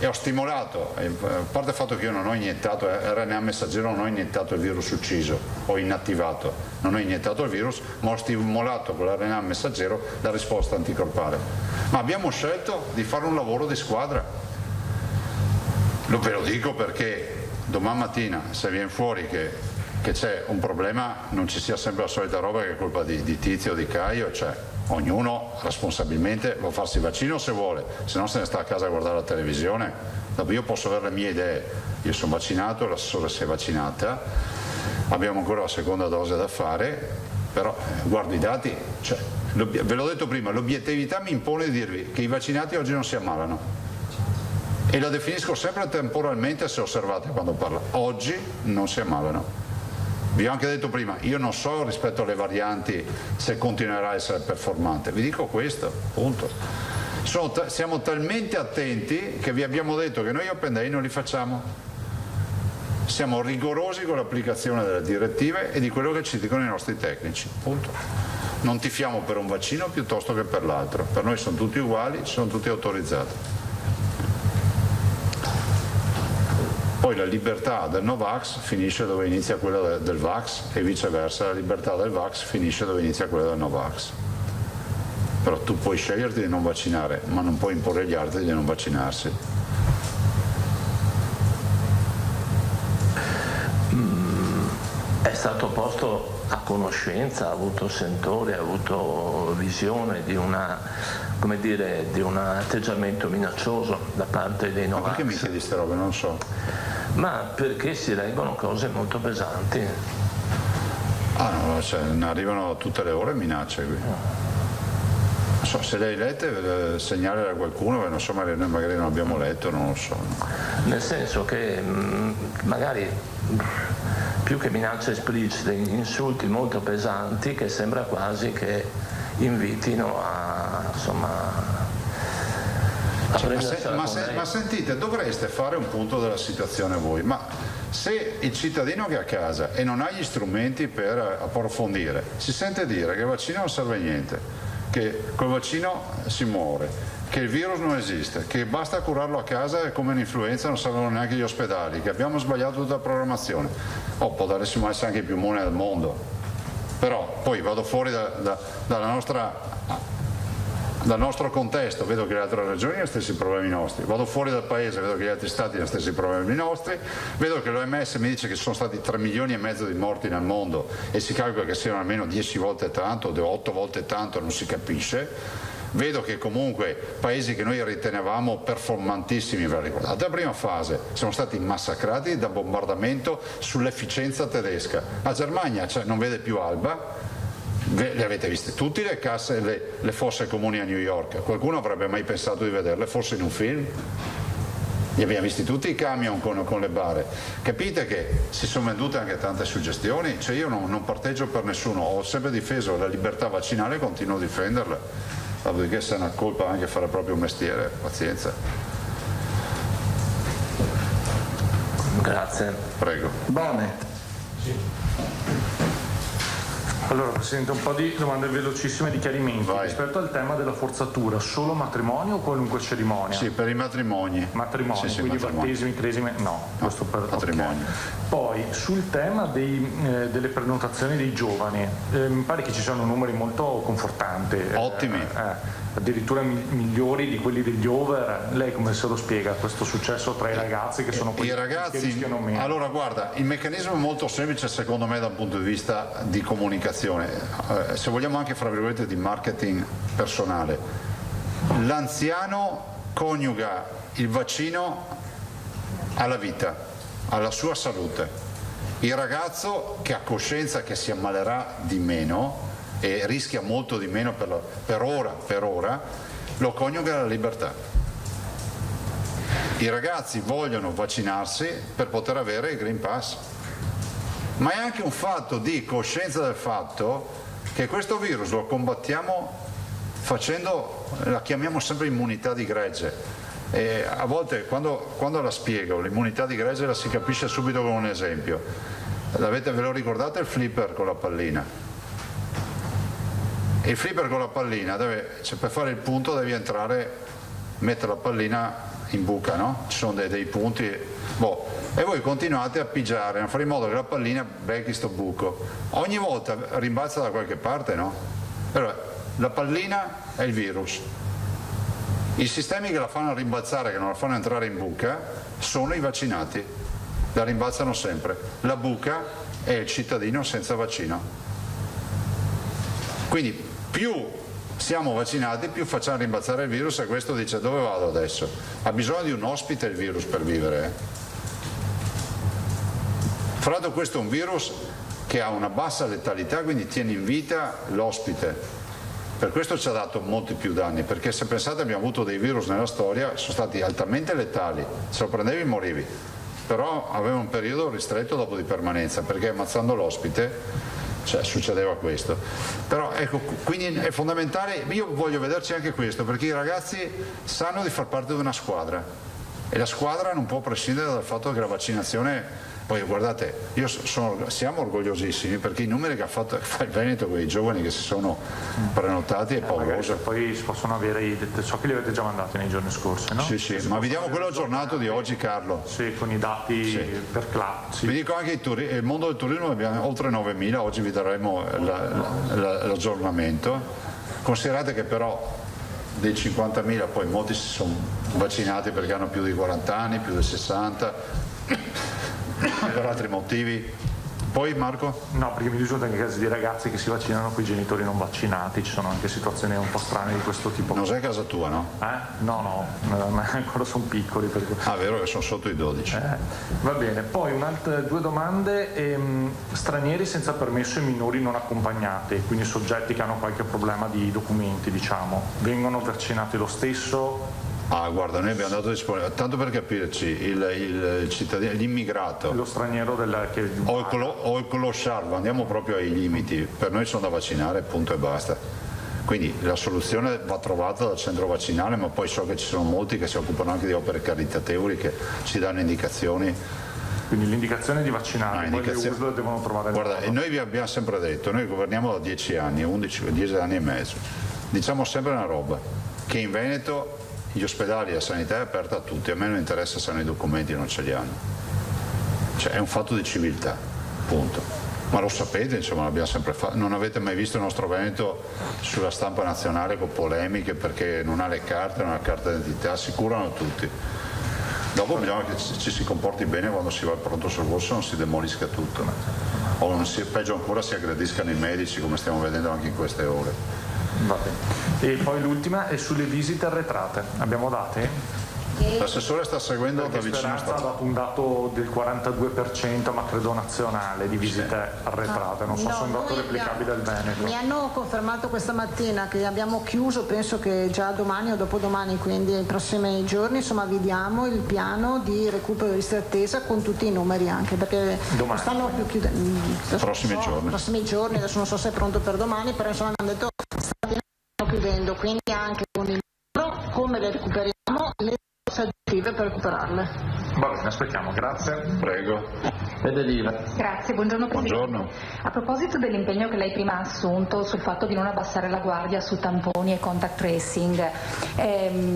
e ho stimolato, a parte il fatto che io non ho iniettato RNA messaggero, non ho iniettato il virus ucciso, ho inattivato, non ho iniettato il virus, ma ho stimolato con l'RNA messaggero la risposta anticorpale. Ma abbiamo scelto di fare un lavoro di squadra. Ve lo dico perché domani mattina, se viene fuori che c'è un problema, non ci sia sempre la solita roba che è colpa di Tizio o di Caio, cioè ognuno responsabilmente può farsi il vaccino se vuole, se no se ne sta a casa a guardare la televisione. Dopo io posso avere le mie idee, io sono vaccinato, l'assessore si è vaccinata, abbiamo ancora la seconda dose da fare, però guardo i dati, cioè, ve l'ho detto prima, l'obiettività mi impone di dirvi che i vaccinati oggi non si ammalano, e la definisco sempre temporalmente, se osservate quando parlo, oggi non si ammalano. Vi ho anche detto prima, io non so rispetto alle varianti se continuerà a essere performante, vi dico questo, punto. Siamo talmente attenti che vi abbiamo detto che noi Open Day non li facciamo. Siamo rigorosi con l'applicazione delle direttive e di quello che ci dicono i nostri tecnici, punto. Non tifiamo per un vaccino piuttosto che per l'altro, per noi sono tutti uguali, sono tutti autorizzati. Poi la libertà del Novax finisce dove inizia quella del Vax e viceversa, la libertà del Vax finisce dove inizia quella del Novax. Però tu puoi sceglierti di non vaccinare, ma non puoi imporre agli altri di non vaccinarsi. È stato posto a conoscenza, ha avuto sentore, ha avuto visione di una, come dire, di un atteggiamento minaccioso da parte dei Novax. Ma perché mi chiedi queste robe? Non so. Ma perché si leggono cose molto pesanti. Ah no, cioè, ne arrivano tutte le ore minacce qui. Non so, se le hai lette, segnale a qualcuno, non so, magari non abbiamo letto, non lo so. Nel senso che magari più che minacce esplicite, insulti molto pesanti che sembra quasi che invitino a, insomma, ma sentite, dovreste fare un punto della situazione voi, ma se il cittadino che è a casa e non ha gli strumenti per approfondire, si sente dire che il vaccino non serve a niente, che col vaccino si muore, che il virus non esiste, che basta curarlo a casa e come un'influenza non servono neanche gli ospedali, che abbiamo sbagliato tutta la programmazione, può darsi essere anche i più immuni del mondo, però poi vado fuori dal nostro contesto, vedo che le altre regioni hanno gli stessi problemi nostri, vado fuori dal paese, vedo che gli altri stati hanno gli stessi problemi nostri, vedo che l'OMS mi dice che ci sono stati 3 milioni e mezzo di morti nel mondo e si calcola che siano almeno 10 volte tanto, 8 volte tanto, non si capisce, vedo che comunque paesi che noi ritenevamo performantissimi, ve la ricordate, la prima fase siamo stati massacrati da bombardamento sull'efficienza tedesca, la Germania non vede più alba. Le avete viste tutti le casse, le fosse comuni a New York? Qualcuno avrebbe mai pensato di vederle forse in un film? Li abbiamo visti tutti i camion con le bare. Capite che si sono vendute anche tante suggestioni? Cioè io non parteggio per nessuno, ho sempre difeso la libertà vaccinale e continuo a difenderla. Dopodiché se è una colpa anche fare proprio un mestiere, pazienza. Grazie. Prego. Bene. Sì. Allora Presidente, un po' di domande velocissime di chiarimenti. Vai. Rispetto al tema della forzatura, solo matrimonio o qualunque cerimonia? Sì, per i matrimoni. Matrimoni, sì, quindi matrimoni. battesimi, cresime, no. Questo per matrimoni. Okay. Poi sul tema delle prenotazioni dei giovani, mi pare che ci siano numeri molto confortanti. Ottimi. Addirittura migliori di quelli degli over. Lei come se lo spiega questo successo tra i ragazzi che sono quelli che rischiano meno? Allora guarda, il meccanismo è molto semplice secondo me da un punto di vista di comunicazione, se vogliamo anche fra virgolette di marketing personale. L'anziano coniuga il vaccino alla vita, alla sua salute. Il ragazzo che ha coscienza che si ammalerà di meno e rischia molto di meno per ora, lo coniuga alla libertà. I ragazzi vogliono vaccinarsi per poter avere il Green Pass, ma è anche un fatto di coscienza del fatto che questo virus lo combattiamo facendo, la chiamiamo sempre immunità di gregge, e a volte quando la spiego l'immunità di gregge la si capisce subito con un esempio. Ve lo ricordate il flipper con la pallina? Il flipper con la pallina per fare il punto devi mettere la pallina in buca, no? Ci sono dei punti, e voi continuate a pigiare, a fare in modo che la pallina becchi sto buco. Ogni volta rimbalza da qualche parte, no? Allora, la pallina è il virus. I sistemi che la fanno rimbalzare, che non la fanno entrare in buca, sono i vaccinati. La rimbalzano sempre. La buca è il cittadino senza vaccino. Quindi più siamo vaccinati, più facciamo rimbalzare il virus, e questo dice: dove vado adesso? Ha bisogno di un ospite il virus per vivere. Fra l'altro questo è un virus che ha una bassa letalità, quindi tiene in vita l'ospite. Per questo ci ha dato molti più danni, perché se pensate abbiamo avuto dei virus nella storia, sono stati altamente letali, se lo prendevi morivi, però aveva un periodo ristretto dopo di permanenza, perché ammazzando l'ospite succedeva questo. Però ecco, quindi è fondamentale, io voglio vederci anche questo, perché i ragazzi sanno di far parte di una squadra e la squadra non può prescindere dal fatto che la vaccinazione. Poi guardate, siamo orgogliosissimi perché i numeri che fa il Veneto con i giovani che si sono prenotati è pauroso. Poi si possono avere, so che li avete già mandati nei giorni scorsi, no? Sì, ma vediamo quello aggiornato di oggi, Carlo. Sì, con i dati per classe. Vi dico anche il mondo del turismo, abbiamo oltre 9.000, oggi vi daremo l'aggiornamento. Considerate che però dei 50.000 poi molti si sono vaccinati perché hanno più di 40 anni, più di 60. Per altri motivi. Poi Marco? No, perché mi risulta anche casi di ragazzi che si vaccinano con i genitori non vaccinati, ci sono anche situazioni un po' strane di questo tipo. Non sei casa tua, no? No, ancora sono piccoli. Perché... Ah, vero che sono sotto i 12. Va bene, poi due domande. Stranieri senza permesso e minori non accompagnati, quindi soggetti che hanno qualche problema di documenti, diciamo, vengono vaccinati lo stesso? Ah, guarda, noi abbiamo dato disponibilità, tanto per capirci, il cittadino, l'immigrato, lo straniero o il clochard, andiamo proprio ai limiti, per noi sono da vaccinare, punto e basta. Quindi la soluzione va trovata dal centro vaccinale, ma poi so che ci sono molti che si occupano anche di opere caritatevoli che ci danno indicazioni. Quindi l'indicazione di vaccinare, poi le USL devono trovare. Guarda, e noi vi abbiamo sempre detto, noi governiamo da 10 anni, 10 anni e mezzo, diciamo sempre una roba, che in Veneto gli ospedali e la sanità è aperta a tutti, a me non interessa se hanno i documenti o non ce li hanno, cioè è un fatto di civiltà, punto. Ma lo sapete, insomma, l'abbiamo sempre fatto. Non avete mai visto il nostro Veneto sulla stampa nazionale con polemiche perché non ha le carte, non ha carta d'identità, si curano tutti. Dopo bisogna che ci si comporti bene quando si va al pronto soccorso, non si demolisca tutto, no? O non peggio ancora si aggrediscano i medici come stiamo vedendo anche in queste ore. Va bene. E poi l'ultima è sulle visite arretrate. Abbiamo date? L'assessore sta seguendo da vicino. Speranza ha dato un dato del 42%, ma credo nazionale, di visite arretrate. Non so se è un dato replicabile al Veneto. Mi hanno confermato questa mattina che abbiamo chiuso, penso che già domani o dopodomani, quindi nei prossimi giorni, insomma, vi diamo il piano di recupero di liste d'attesa con tutti i numeri, anche perché non stanno più chiudendo. Prossimi giorni, adesso non so se è pronto per domani, però insomma hanno detto stanno chiudendo, quindi anche con il numero, come le recuperiamo, le aggiuntive per recuperarle. Va bene, aspettiamo, grazie. Prego. Fedeliva. Grazie, buongiorno Presidente. Buongiorno. A proposito dell'impegno che lei prima ha assunto sul fatto di non abbassare la guardia su tamponi e contact tracing,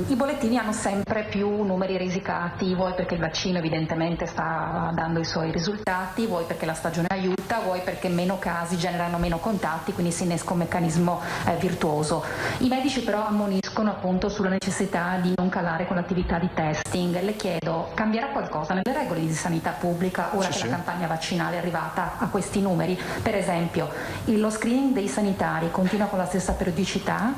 i bollettini hanno sempre più numeri risicati, vuoi perché il vaccino evidentemente sta dando i suoi risultati, vuoi perché la stagione aiuta, vuoi perché meno casi generano meno contatti, quindi si innesca un meccanismo virtuoso. I medici però ammoniscono appunto sulla necessità di non calare con l'attività di testing. Le chiedo, cambierà qualcosa nelle regole di sanità pubblica ora che la campagna vaccinale è arrivata a questi numeri? Per esempio, lo screening dei sanitari continua con la stessa periodicità?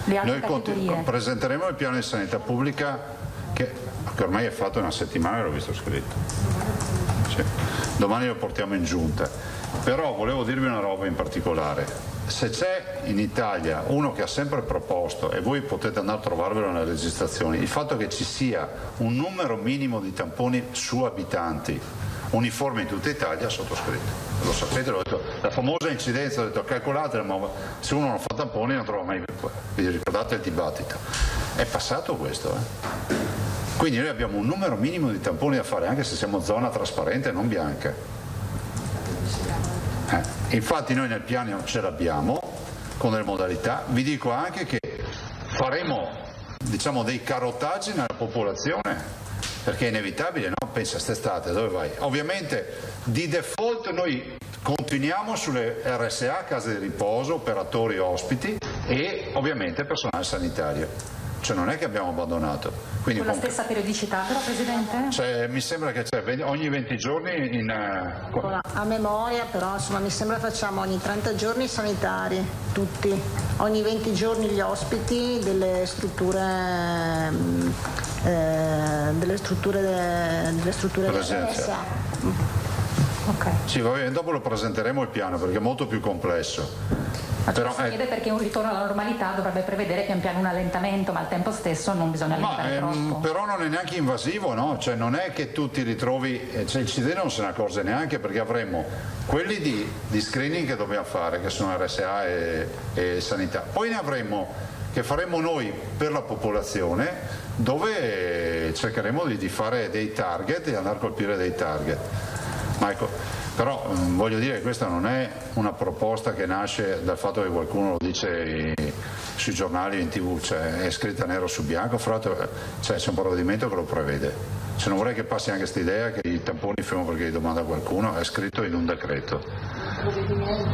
Le altre categorie? Presenteremo il piano di sanità pubblica che ormai è fatto una settimana e l'ho visto scritto. Domani lo portiamo in giunta. Però volevo dirvi una roba in particolare. Se c'è in Italia uno che ha sempre proposto, e voi potete andare a trovarvelo nelle registrazioni, il fatto che ci sia un numero minimo di tamponi su abitanti uniforme in tutta Italia, sottoscritto. Lo sapete, l'ho detto, la famosa incidenza, ho detto calcolatela, ma se uno non fa tamponi non trova mai, vi ricordate il dibattito? È passato questo, Quindi noi abbiamo un numero minimo di tamponi da fare, anche se siamo zona trasparente e non bianca. Infatti noi nel piano ce l'abbiamo con delle modalità, vi dico anche che faremo dei carotaggi nella popolazione perché è inevitabile, no? Pensa quest'estate dove vai? Ovviamente di default noi continuiamo sulle RSA, case di riposo, operatori ospiti e ovviamente personale sanitario. Cioè non è che abbiamo abbandonato. Quindi con la stessa periodicità però, Presidente? Mi sembra che ogni 20 giorni a memoria, però insomma mi sembra facciamo ogni 30 giorni i sanitari, tutti, ogni 20 giorni gli ospiti delle strutture RSA. Okay. Sì, va bene, dopo lo presenteremo il piano perché è molto più complesso. Però si chiede perché un ritorno alla normalità dovrebbe prevedere pian piano un allentamento, ma al tempo stesso non bisogna allentare troppo. Però non è neanche invasivo, no? Cioè non è che tu ti ritrovi, cioè il cittadino non se ne accorge neanche, perché avremo quelli di screening che dobbiamo fare, che sono RSA e sanità. Poi ne avremo che faremo noi per la popolazione, dove cercheremo di fare dei target e andare a colpire dei target. Ma ecco, però voglio dire che questa non è una proposta che nasce dal fatto che qualcuno lo dice sui giornali, in TV, cioè è scritta nero su bianco, fra l'altro c'è un provvedimento che lo prevede. Se non vorrei che passi anche questa idea che i tamponi fermo perché gli domanda qualcuno, è scritto in un decreto.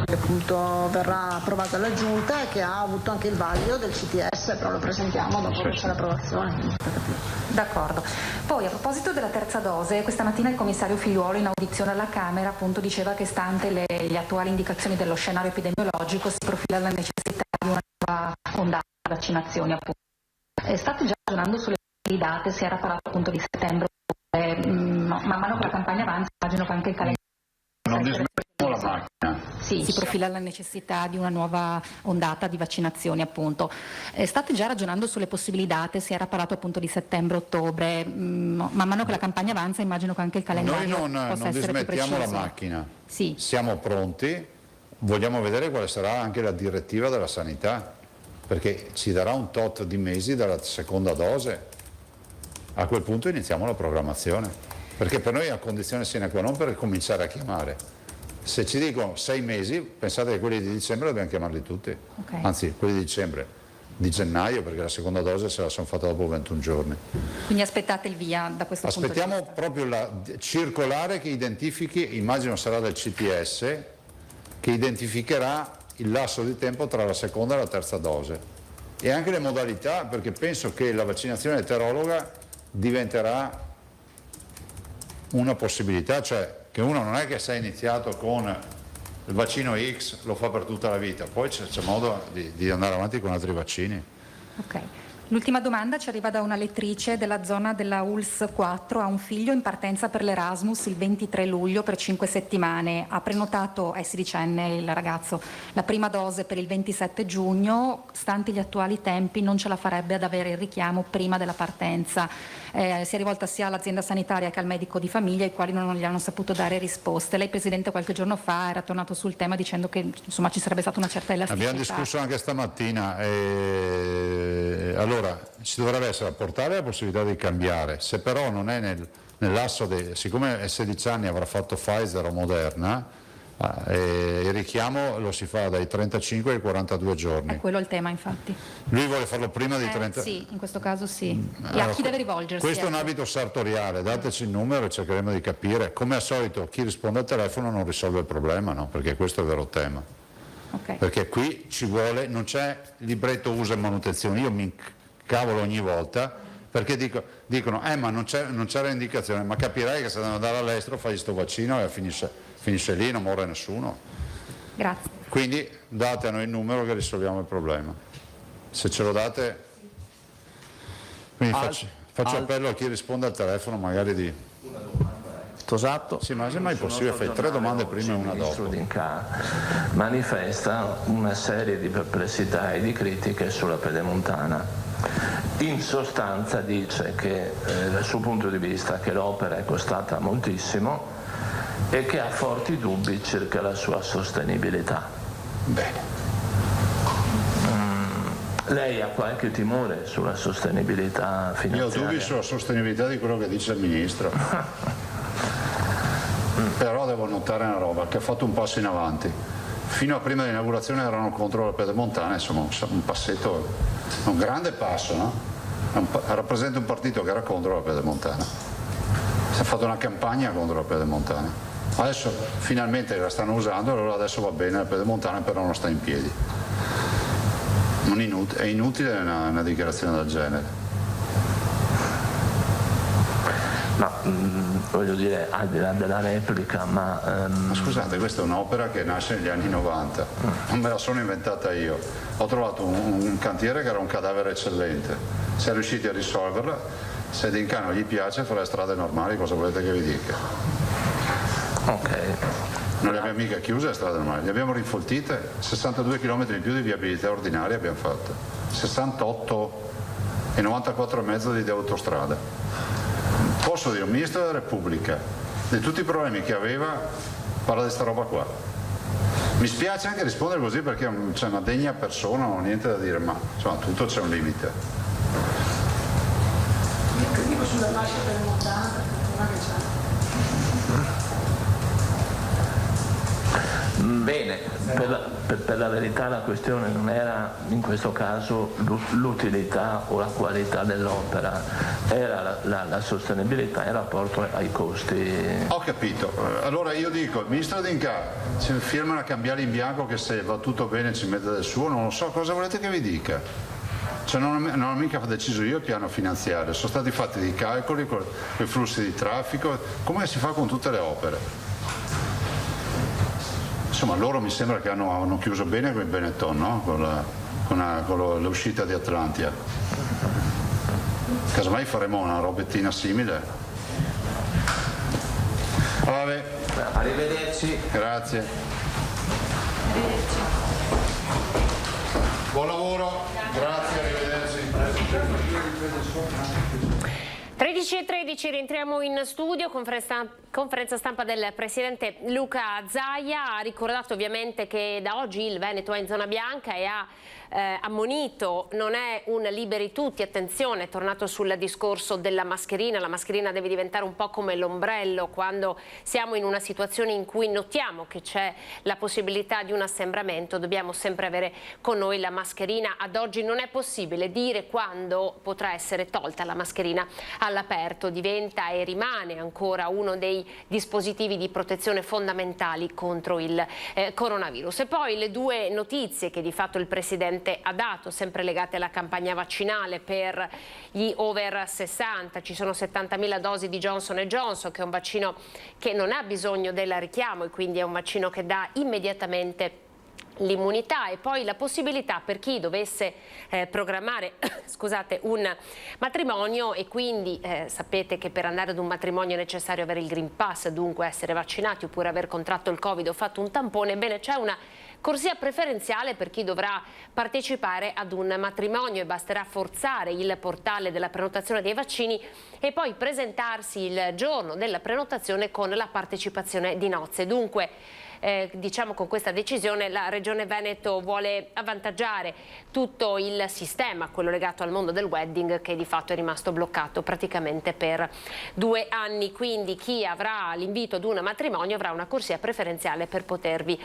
Che appunto verrà approvato dalla Giunta e che ha avuto anche il vaglio del CTS, però lo presentiamo dopo che c'è l'approvazione. D'accordo. Poi a proposito della terza dose, questa mattina il commissario Figliuolo in audizione alla Camera appunto diceva che stante le attuali indicazioni dello scenario epidemiologico si profila la necessità di una nuova ondata di vaccinazioni appunto. State già ragionando sulle date, si era parlato appunto di settembre, man mano che la campagna avanza immagino che anche il calendario. Non dismettiamo la macchina. Sì, si profila la necessità di una nuova ondata di vaccinazioni appunto. State già ragionando sulle possibili date, si era parlato appunto di settembre-ottobre, man mano che la campagna avanza immagino che anche il calendario Noi non dismettiamo la macchina, sì. Siamo pronti, vogliamo vedere quale sarà anche la direttiva della sanità, perché ci darà un tot di mesi dalla seconda dose. A quel punto iniziamo la programmazione, perché per noi è a condizione sine qua non per cominciare a chiamare. Se ci dicono 6 mesi, pensate che quelli di dicembre dobbiamo chiamarli tutti, Okay. Anzi quelli di dicembre, di gennaio, perché la seconda dose se la sono fatta dopo 21 giorni. Quindi aspettate il via da questo punto di vista. Aspettiamo proprio la circolare che identifichi, immagino sarà del CTS, che identificherà il lasso di tempo tra la seconda e la terza dose. E anche le modalità, perché penso che la vaccinazione eterologa diventerà una possibilità, cioè che uno non è che se è iniziato con il vaccino X lo fa per tutta la vita, poi c'è modo di andare avanti con altri vaccini. Ok. L'ultima domanda ci arriva da una lettrice della zona della ULS 4, ha un figlio in partenza per l'Erasmus il 23 luglio per 5 settimane, ha prenotato, è 16enne il ragazzo, la prima dose per il 27 giugno, stanti gli attuali tempi non ce la farebbe ad avere il richiamo prima della partenza. Si è rivolta sia all'azienda sanitaria che al medico di famiglia, i quali non gli hanno saputo dare risposte. Lei, Presidente, qualche giorno fa era tornato sul tema dicendo che insomma ci sarebbe stata una certa elasticità. Abbiamo discusso anche stamattina, allora ci dovrebbe essere a portare la possibilità di cambiare, se però non è nell'asso, siccome è 16 anni avrà fatto Pfizer o Moderna, il richiamo lo si fa dai 35 ai 42 giorni. È quello il tema, infatti. Lui vuole farlo prima di 30. Sì, in questo caso sì. E a chi deve rivolgersi? Questo è un abito sartoriale, dateci il numero e cercheremo di capire. Come al solito chi risponde al telefono non risolve il problema, no? Perché questo è il vero tema. Okay. Perché qui ci vuole, non c'è libretto uso e manutenzione, io mi cavolo ogni volta perché dicono ma non c'era indicazione, ma capirai che se devono andare all'estero fai sto vaccino e finisce lì, non muore nessuno. Grazie. Quindi date a noi il numero che risolviamo il problema. Se ce lo date, quindi faccio appello a chi risponde al telefono magari di... Tosato. Sì, ma se mai possibile fai 3 domande prima e una dopo. D'Inca manifesta una serie di perplessità e di critiche sulla Pedemontana. In sostanza dice che dal suo punto di vista che l'opera è costata moltissimo e che ha forti dubbi circa la sua sostenibilità. Bene. Lei ha qualche timore sulla sostenibilità finanziaria? Io ho dubbi sulla sostenibilità di quello che dice il Ministro. Però devo notare una roba, che ha fatto un passo in avanti. Fino a prima dell'inaugurazione erano contro la Pedemontana, insomma un passetto, un grande passo, no? Rappresenta un partito che era contro la Pedemontana. Si è fatto una campagna contro la Pedemontana. Adesso finalmente la stanno usando, allora adesso va bene la Pedemontana, però non sta in piedi. È inutile una dichiarazione del genere. Ma voglio dire, al di là della replica, ma scusate, questa è un'opera che nasce negli anni 90, non me la sono inventata io. Ho trovato un cantiere che era un cadavere eccellente, siamo riusciti a risolverla. Se D'Inca non gli piace, fa le strade normali, cosa volete che vi dica? Ok. Non le abbiamo mica chiuse le strade normali, le abbiamo rinfoltite, 62 km in più di viabilità ordinaria abbiamo fatto, 68 e 94,5 di autostrada. Posso dire, un Ministro della Repubblica, di tutti i problemi che aveva, parla di sta roba qua. Mi spiace anche rispondere così perché c'è una degna persona, non ho niente da dire, ma insomma tutto c'è un limite. Io critico sulla fascia terremontata, che c'è. Bene, per la verità la questione non era in questo caso l'utilità o la qualità dell'opera, era la sostenibilità in rapporto ai costi. Ho capito, allora io dico, il Ministro D'Incà si firma a cambiare in bianco che se va tutto bene ci mette del suo, non lo so, cosa volete che vi dica? Cioè non ho mica deciso io il piano finanziario, sono stati fatti dei calcoli con i flussi di traffico, come si fa con tutte le opere. Insomma, loro mi sembra che hanno chiuso bene con il Benetton, no? con l'uscita di Atlantia. Casomai faremo una robettina simile. Vabbè. Arrivederci. Grazie. Arrivederci. Buon lavoro. Grazie, arrivederci. 13:13, rientriamo in studio, conferenza stampa del Presidente Luca Zaia. Ha ricordato ovviamente che da oggi il Veneto è in zona bianca e ha ammonito, non è un liberi tutti, attenzione, è tornato sul discorso della mascherina. La mascherina deve diventare un po' come l'ombrello quando siamo in una situazione in cui notiamo che c'è la possibilità di un assembramento, dobbiamo sempre avere con noi la mascherina. Ad oggi non è possibile dire quando potrà essere tolta la mascherina all'aperto, diventa e rimane ancora uno dei dispositivi di protezione fondamentali contro il coronavirus. E poi le due notizie che di fatto il Presidente ha dato, sempre legate alla campagna vaccinale per gli over 60. Ci sono 70.000 dosi di Johnson & Johnson, che è un vaccino che non ha bisogno del richiamo e quindi è un vaccino che dà immediatamente l'immunità, e poi la possibilità per chi dovesse programmare scusate, un matrimonio e quindi sapete che per andare ad un matrimonio è necessario avere il Green Pass, dunque essere vaccinati oppure aver contratto il Covid o fatto un tampone. Bene, c'è una corsia preferenziale per chi dovrà partecipare ad un matrimonio e basterà forzare il portale della prenotazione dei vaccini e poi presentarsi il giorno della prenotazione con la partecipazione di nozze. Dunque diciamo con questa decisione la Regione Veneto vuole avvantaggiare tutto il sistema, quello legato al mondo del wedding, che di fatto è rimasto bloccato praticamente per 2 anni, quindi chi avrà l'invito ad un matrimonio avrà una corsia preferenziale per potervi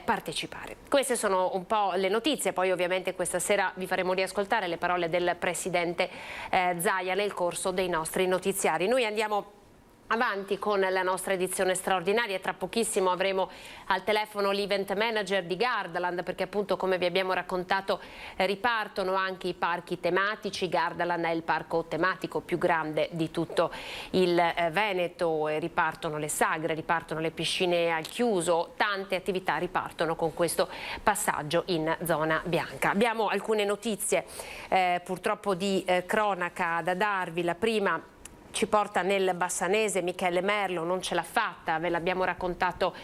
partecipare. Queste sono un po' le notizie, poi ovviamente questa sera vi faremo riascoltare le parole del Presidente Zaia nel corso dei nostri notiziari. Noi andiamo avanti con la nostra edizione straordinaria. Tra pochissimo avremo al telefono l'event manager di Gardaland, perché appunto, come vi abbiamo raccontato, ripartono anche i parchi tematici. Gardaland è il parco tematico più grande di tutto il Veneto, e ripartono le sagre, ripartono le piscine al chiuso, tante attività ripartono con questo passaggio in zona bianca. Abbiamo alcune notizie purtroppo di cronaca da darvi. La prima ci porta nel Bassanese. Michele Merlo non ce l'ha fatta, ve l'abbiamo raccontato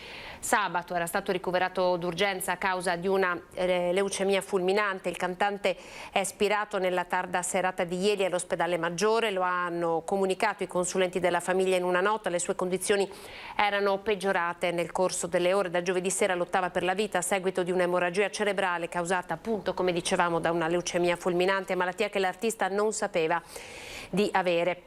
sabato, era stato ricoverato d'urgenza a causa di una leucemia fulminante. Il cantante è spirato nella tarda serata di ieri all'ospedale Maggiore, lo hanno comunicato i consulenti della famiglia in una nota. Le sue condizioni erano peggiorate nel corso delle ore. Da giovedì sera lottava per la vita a seguito di un'emorragia cerebrale causata appunto, come dicevamo, da una leucemia fulminante, malattia che l'artista non sapeva di avere.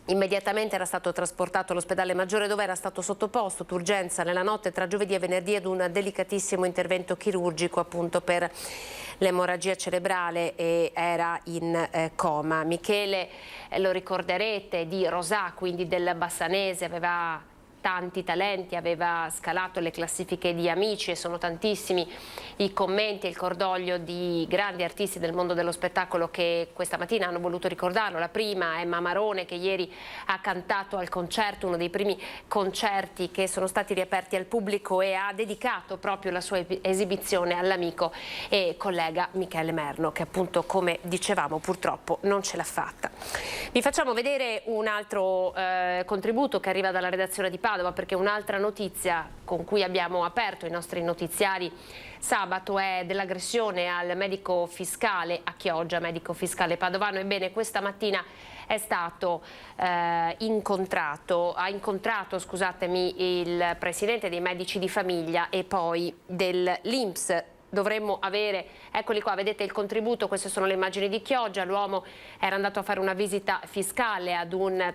Immediatamente era stato trasportato all'ospedale Maggiore, dove era stato sottoposto d'urgenza nella notte tra giovedì e venerdì ad un delicatissimo intervento chirurgico appunto per l'emorragia cerebrale, e era in coma. Michele, lo ricorderete, di Rosà, quindi del Bassanese, aveva tanti talenti, aveva scalato le classifiche di Amici e sono tantissimi i commenti e il cordoglio di grandi artisti del mondo dello spettacolo che questa mattina hanno voluto ricordarlo. La prima è Emma Marrone, che ieri ha cantato al concerto, uno dei primi concerti che sono stati riaperti al pubblico, e ha dedicato proprio la sua esibizione all'amico e collega Michele Merlo, che appunto, come dicevamo, purtroppo non ce l'ha fatta. Vi facciamo vedere un altro contributo che arriva dalla redazione di Padova, perché un'altra notizia con cui abbiamo aperto i nostri notiziari sabato è dell'aggressione al medico fiscale a Chioggia, medico fiscale padovano. Ebbene, questa mattina è stato ha incontrato il presidente dei medici di famiglia e poi dell'INPS. Dovremmo avere, eccoli qua, vedete il contributo, queste sono le immagini di Chioggia. L'uomo era andato a fare una visita fiscale ad un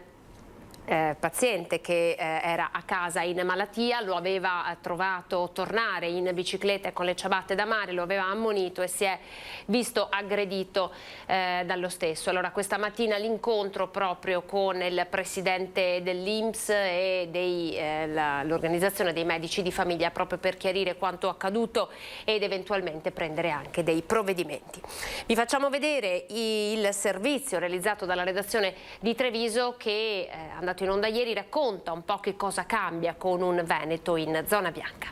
paziente che era a casa in malattia, lo aveva trovato tornare in bicicletta con le ciabatte da mare, lo aveva ammonito e si è visto aggredito dallo stesso. Allora questa mattina l'incontro proprio con il presidente dell'INPS e l'organizzazione dei medici di famiglia, proprio per chiarire quanto accaduto ed eventualmente prendere anche dei provvedimenti. Vi facciamo vedere il servizio realizzato dalla redazione di Treviso che è andato in onda ieri, racconta un po' che cosa cambia con un Veneto in zona bianca.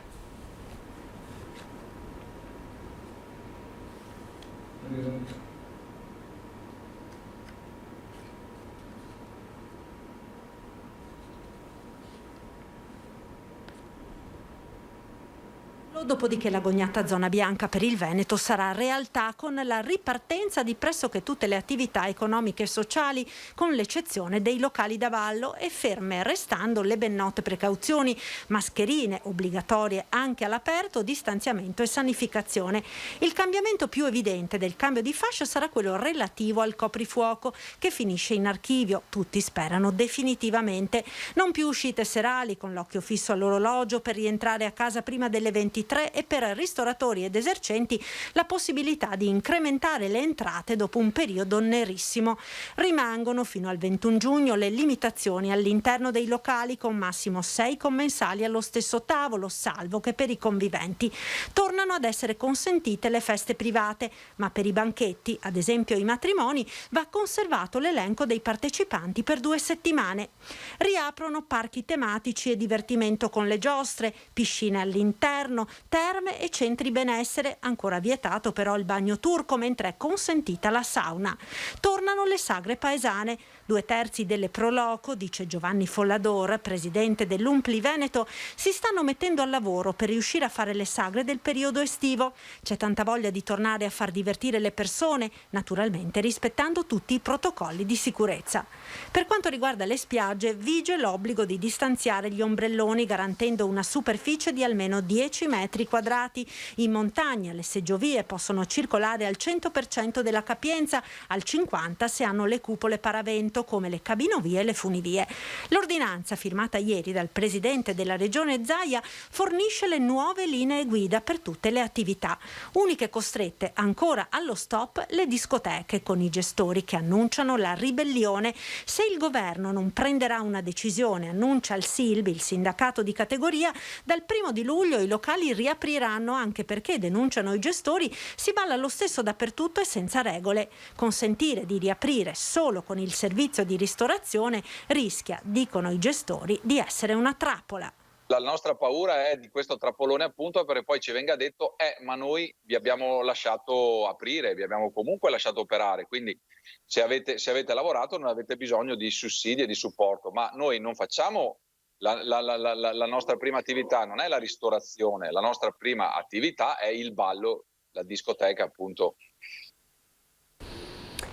Dopodiché l'agognata zona bianca per il Veneto sarà realtà con la ripartenza di pressoché tutte le attività economiche e sociali, con l'eccezione dei locali da ballo, e ferme restando le ben note precauzioni: mascherine obbligatorie anche all'aperto, distanziamento e sanificazione. Il cambiamento più evidente del cambio di fascia sarà quello relativo al coprifuoco, che finisce in archivio, tutti sperano definitivamente. Non più uscite serali con l'occhio fisso all'orologio per rientrare a casa prima delle 23, e per ristoratori ed esercenti la possibilità di incrementare le entrate dopo un periodo nerissimo. Rimangono fino al 21 giugno le limitazioni all'interno dei locali, con massimo 6 commensali allo stesso tavolo, salvo che per i conviventi. Tornano ad essere consentite le feste private, ma per i banchetti, ad esempio i matrimoni, va conservato l'elenco dei partecipanti per 2 settimane. Riaprono parchi tematici e divertimento con le giostre, piscine all'interno, terme e centri benessere, ancora vietato però il bagno turco, mentre è consentita la sauna. Tornano le sagre paesane. 2/3 delle pro loco, dice Giovanni Follador, presidente dell'Umpli Veneto, si stanno mettendo al lavoro per riuscire a fare le sagre del periodo estivo. C'è tanta voglia di tornare a far divertire le persone, naturalmente rispettando tutti i protocolli di sicurezza. Per quanto riguarda le spiagge, vige l'obbligo di distanziare gli ombrelloni, garantendo una superficie di almeno 10 metri quadrati. In montagna le seggiovie possono circolare al 100% della capienza, al 50% se hanno le cupole paravento, come le cabinovie e le funivie. L'ordinanza, firmata ieri dal presidente della regione Zaia, fornisce le nuove linee guida per tutte le attività. Uniche costrette ancora allo stop le discoteche, con i gestori che annunciano la ribellione se il governo non prenderà una decisione, annuncia il SILB, il sindacato di categoria. Dal 1° di luglio i locali riapriranno, anche perché, denunciano i gestori, si balla lo stesso dappertutto e senza regole. Consentire di riaprire solo con il servizio di ristorazione rischia, dicono i gestori, di essere una trappola. La nostra paura è di questo trappolone, appunto, perché poi ci venga detto ma noi vi abbiamo lasciato aprire, vi abbiamo comunque lasciato operare, quindi se avete lavorato non avete bisogno di sussidi e di supporto. Ma noi non facciamo la nostra prima attività, non è la ristorazione, la nostra prima attività è il ballo, la discoteca, appunto.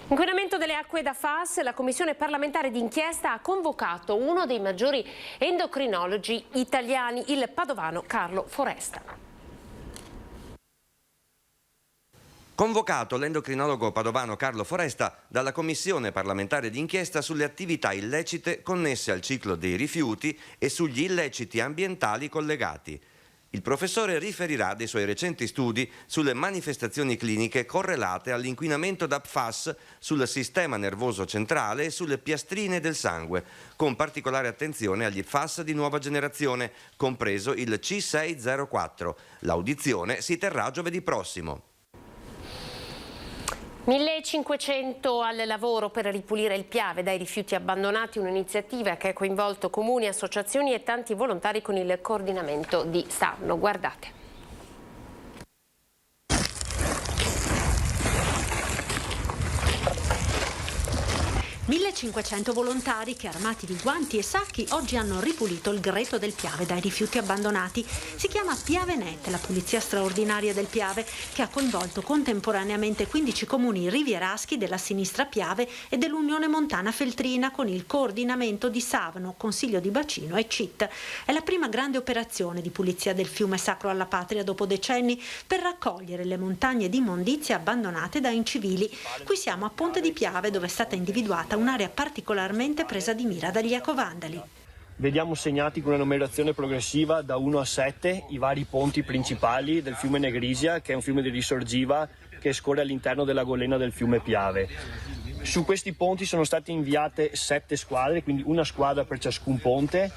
Inquinamento delle acque da FAS. La Commissione parlamentare d'inchiesta ha convocato uno dei maggiori endocrinologi italiani, il padovano Carlo Foresta. Convocato l'endocrinologo padovano Carlo Foresta dalla Commissione parlamentare d'inchiesta sulle attività illecite connesse al ciclo dei rifiuti e sugli illeciti ambientali collegati. Il professore riferirà dei suoi recenti studi sulle manifestazioni cliniche correlate all'inquinamento da PFAS sul sistema nervoso centrale e sulle piastrine del sangue, con particolare attenzione agli PFAS di nuova generazione, compreso il C604. L'audizione si terrà giovedì prossimo. 1500 al lavoro per ripulire il Piave dai rifiuti abbandonati, un'iniziativa che ha coinvolto comuni, associazioni e tanti volontari con il coordinamento di Sarno. Guardate. 1500 volontari che, armati di guanti e sacchi, oggi hanno ripulito il greto del Piave dai rifiuti abbandonati. Si chiama Piavenet, la pulizia straordinaria del Piave, che ha coinvolto contemporaneamente 15 comuni rivieraschi della sinistra Piave e dell'Unione Montana Feltrina, con il coordinamento di Savno, Consiglio di Bacino e CIT. È la prima grande operazione di pulizia del fiume sacro alla patria dopo decenni, per raccogliere le montagne di immondizia abbandonate da incivili. Qui siamo a Ponte di Piave, dove è stata individuata un'area particolarmente presa di mira dagli ecovandali. Vediamo segnati con una numerazione progressiva da 1 a 7 i vari ponti principali del fiume Negrisia, che è un fiume di risorgiva che scorre all'interno della golena del fiume Piave. Su questi ponti sono state inviate 7 squadre, quindi una squadra per ciascun ponte,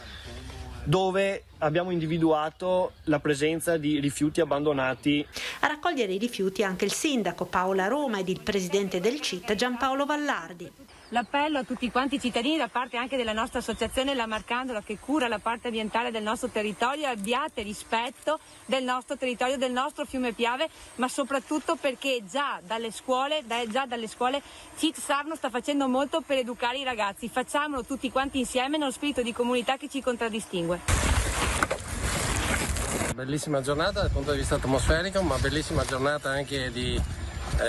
dove abbiamo individuato la presenza di rifiuti abbandonati. A raccogliere i rifiuti anche il sindaco Paola Roma ed il presidente del CIT Giampaolo Vallardi. L'appello a tutti quanti i cittadini, da parte anche della nostra associazione La Marcandola, che cura la parte ambientale del nostro territorio: abbiate rispetto del nostro territorio, del nostro fiume Piave, ma soprattutto perché già dalle scuole CIT Savno sta facendo molto per educare i ragazzi. Facciamolo tutti quanti insieme nello spirito di comunità che ci contraddistingue. Bellissima giornata dal punto di vista atmosferico, ma bellissima giornata anche di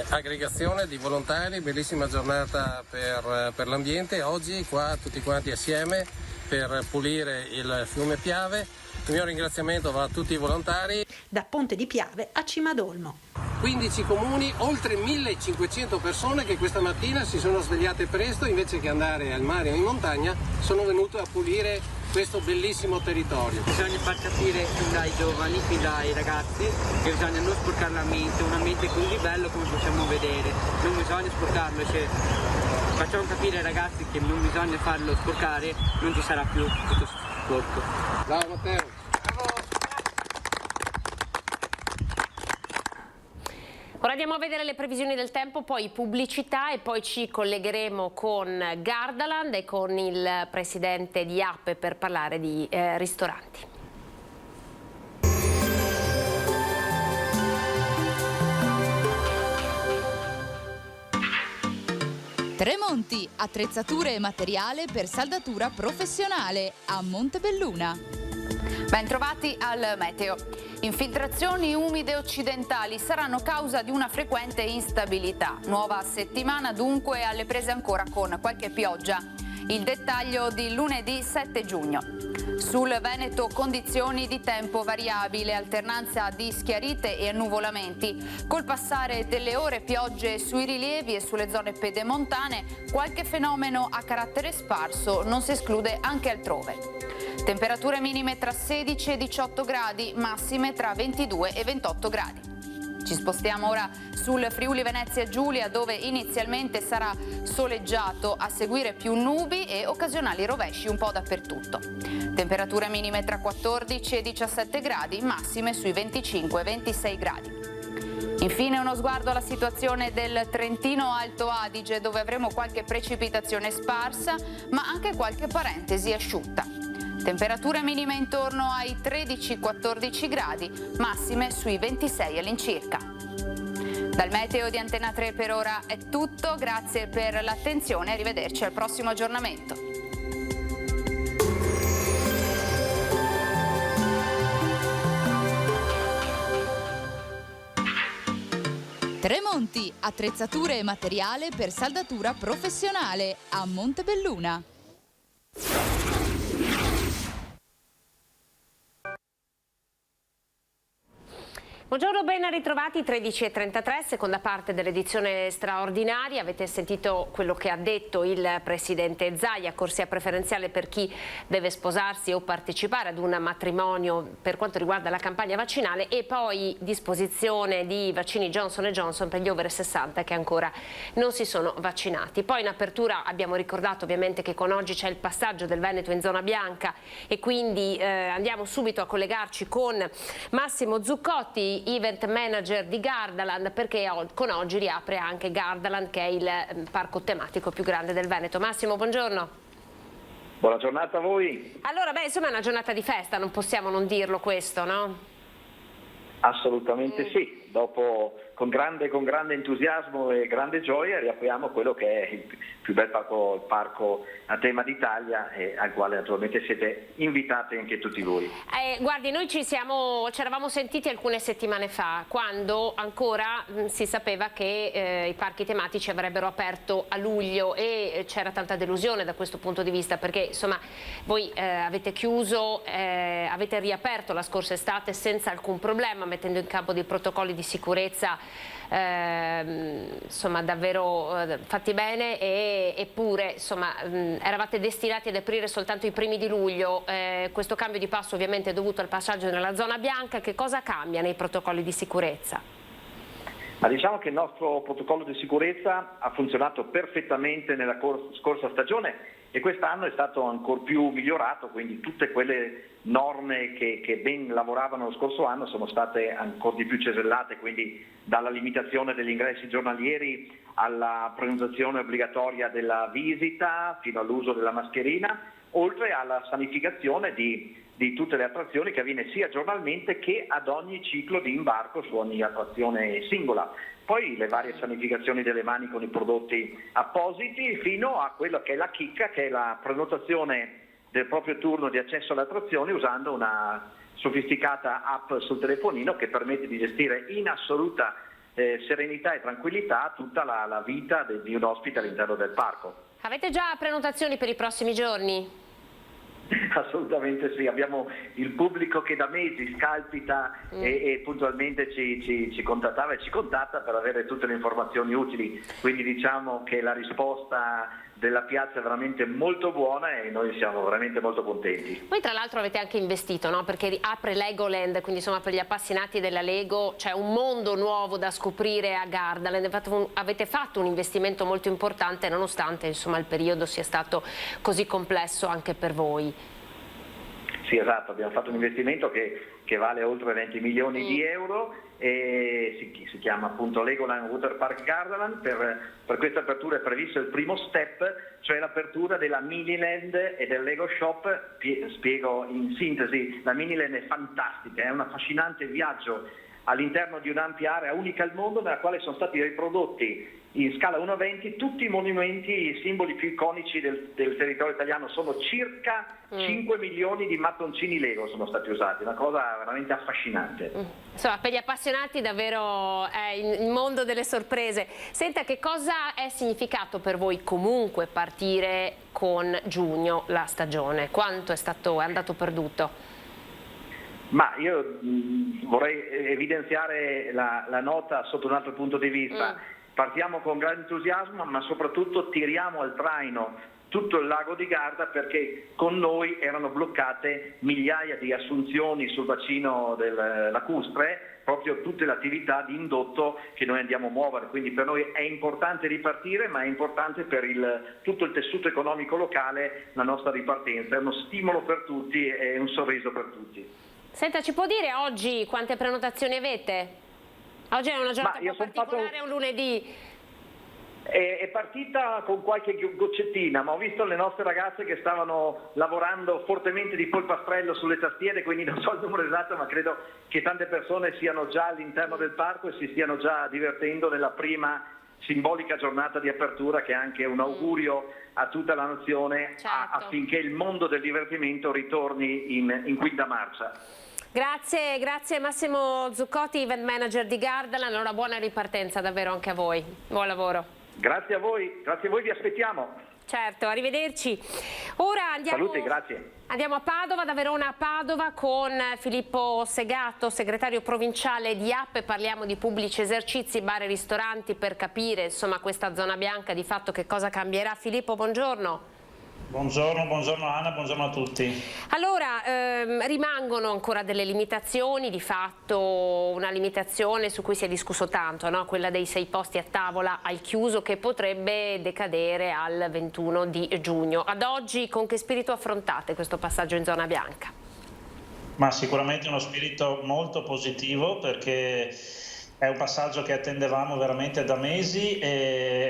aggregazione di volontari, bellissima giornata per l'ambiente. Oggi qua tutti quanti assieme per pulire il fiume Piave. Il mio ringraziamento va a tutti i volontari. Da Ponte di Piave a Cimadolmo. 15 comuni, oltre 1500 persone che questa mattina si sono svegliate presto, invece che andare al mare o in montagna, sono venute a pulire questo bellissimo territorio. Bisogna far capire fin dai giovani, fin dai ragazzi, che bisogna non sporcare la mente, un ambiente così bello come possiamo vedere, non bisogna sporcarlo, cioè, facciamo capire ai ragazzi che non bisogna farlo sporcare, non ci sarà più tutto sporco. Bravo Matteo. Ora andiamo a vedere le previsioni del tempo, poi pubblicità e poi ci collegheremo con Gardaland e con il presidente di Ape per parlare di ristoranti. Tremonti, attrezzature e materiale per saldatura professionale a Montebelluna. Ben trovati al meteo. Infiltrazioni umide occidentali saranno causa di una frequente instabilità. Nuova settimana dunque alle prese ancora con qualche pioggia. Il dettaglio di lunedì 7 giugno. Sul Veneto condizioni di tempo variabile, alternanza di schiarite e annuvolamenti. Col passare delle ore piogge sui rilievi e sulle zone pedemontane, qualche fenomeno a carattere sparso non si esclude anche altrove. Temperature minime tra 16 e 18 gradi, massime tra 22 e 28 gradi. Ci spostiamo ora sul Friuli Venezia Giulia, dove inizialmente sarà soleggiato, a seguire più nubi e occasionali rovesci un po' dappertutto. Temperature minime tra 14 e 17 gradi, massime sui 25 e 26 gradi. Infine uno sguardo alla situazione del Trentino Alto Adige, dove avremo qualche precipitazione sparsa, ma anche qualche parentesi asciutta. Temperature minime intorno ai 13-14 gradi, massime sui 26 all'incirca. Dal meteo di Antena 3 per ora è tutto, grazie per l'attenzione e arrivederci al prossimo aggiornamento. Tremonti, attrezzature e materiale per saldatura professionale a Montebelluna. Buongiorno, ben ritrovati, 13:33, seconda parte dell'edizione straordinaria. Avete sentito quello che ha detto il presidente Zaia: corsia preferenziale per chi deve sposarsi o partecipare ad un matrimonio per quanto riguarda la campagna vaccinale, e poi disposizione di vaccini Johnson & Johnson per gli over 60 che ancora non si sono vaccinati. Poi in apertura abbiamo ricordato ovviamente che con oggi c'è il passaggio del Veneto in zona bianca e quindi andiamo subito a collegarci con Massimo Zuccotti, event manager di Gardaland, perché con oggi riapre anche Gardaland, che è il parco tematico più grande del Veneto. Massimo, buongiorno. Buona giornata a voi. Allora, insomma è una giornata di festa, non possiamo non dirlo questo, no? Assolutamente sì. dopo con grande entusiasmo e grande gioia riapriamo quello che è il più bel parco a tema d'Italia, al quale naturalmente siete invitati anche tutti voi. Guardi, noi ci eravamo sentiti alcune settimane fa, quando ancora si sapeva che i parchi tematici avrebbero aperto a luglio, e c'era tanta delusione da questo punto di vista, perché insomma voi avete chiuso, avete riaperto la scorsa estate senza alcun problema, mettendo in campo dei protocolli di sicurezza insomma davvero fatti bene, eppure insomma eravate destinati ad aprire soltanto i primi di luglio. Questo cambio di passo ovviamente è dovuto al passaggio nella zona bianca. Che cosa cambia nei protocolli di sicurezza? Ma diciamo che il nostro protocollo di sicurezza ha funzionato perfettamente nella scorsa stagione e quest'anno è stato ancora più migliorato, quindi tutte quelle norme che ben lavoravano lo scorso anno sono state ancora di più cesellate, quindi dalla limitazione degli ingressi giornalieri alla prenotazione obbligatoria della visita fino all'uso della mascherina, oltre alla sanificazione di tutte le attrazioni che avviene sia giornalmente che ad ogni ciclo di imbarco su ogni attrazione singola. Poi le varie sanificazioni delle mani con i prodotti appositi, fino a quella che è la chicca, che è la prenotazione del proprio turno di accesso alle attrazioni usando una sofisticata app sul telefonino che permette di gestire in assoluta serenità e tranquillità tutta la vita di un ospite all'interno del parco. Avete già prenotazioni per i prossimi giorni? Assolutamente sì, abbiamo il pubblico che da mesi scalpita e puntualmente ci contattava e ci contatta per avere tutte le informazioni utili, quindi diciamo che la risposta della piazza è veramente molto buona e noi siamo veramente molto contenti. Voi tra l'altro avete anche investito, no? Perché apre Legoland, quindi insomma per gli appassionati della Lego c'è un mondo nuovo da scoprire a Gardaland. Avete fatto un investimento molto importante nonostante insomma il periodo sia stato così complesso anche per voi. Sì, esatto, abbiamo fatto un investimento che vale oltre 20 milioni di euro e si chiama appunto Legoland Water Park Gardaland. Per questa apertura è previsto il primo step, cioè l'apertura della Miniland e del Lego Shop. Spiego in sintesi: la Miniland è fantastica, è un affascinante viaggio all'interno di un'ampia area unica al mondo, nella quale sono stati riprodotti in scala 1:20 tutti i monumenti, i simboli più iconici del territorio italiano. Sono circa 5 milioni di mattoncini Lego sono stati usati, una cosa veramente affascinante. Insomma, per gli appassionati davvero è il mondo delle sorprese. Senta, che cosa è significato per voi comunque partire con giugno la stagione? Quanto è andato perduto? Ma io vorrei evidenziare la nota sotto un altro punto di vista. Partiamo con grande entusiasmo, ma soprattutto tiriamo al traino tutto il lago di Garda, perché con noi erano bloccate migliaia di assunzioni sul bacino del lacustre, proprio tutte le attività di indotto che noi andiamo a muovere. Quindi per noi è importante ripartire, ma è importante per tutto il tessuto economico locale la nostra ripartenza. È uno stimolo per tutti e un sorriso per tutti. Senta, ci può dire oggi quante prenotazioni avete? Oggi è una giornata un po' particolare, è un lunedì. È partita con qualche goccettina, ma ho visto le nostre ragazze che stavano lavorando fortemente di polpastrello sulle tastiere, quindi non so il numero esatto, ma credo che tante persone siano già all'interno del parco e si stiano già divertendo nella prima simbolica giornata di apertura, che è anche un augurio a tutta la nazione, affinché il mondo del divertimento ritorni in quinta marcia. Grazie Massimo Zuccotti, event manager di Gardaland. Allora buona ripartenza davvero anche a voi, buon lavoro. Grazie a voi, vi aspettiamo. Certo, arrivederci. Ora Salute, grazie. Andiamo a Padova, da Verona a Padova, con Filippo Segato, segretario provinciale di APPE. Parliamo di pubblici esercizi, bar e ristoranti, per capire insomma questa zona bianca di fatto che cosa cambierà. Filippo, buongiorno. Buongiorno Anna, buongiorno a tutti. Allora, rimangono ancora delle limitazioni, di fatto una limitazione su cui si è discusso tanto, no? Quella dei 6 posti a tavola al chiuso, che potrebbe decadere al 21 di giugno. Ad oggi con che spirito affrontate questo passaggio in zona bianca? Ma sicuramente uno spirito molto positivo, perché è un passaggio che attendevamo veramente da mesi,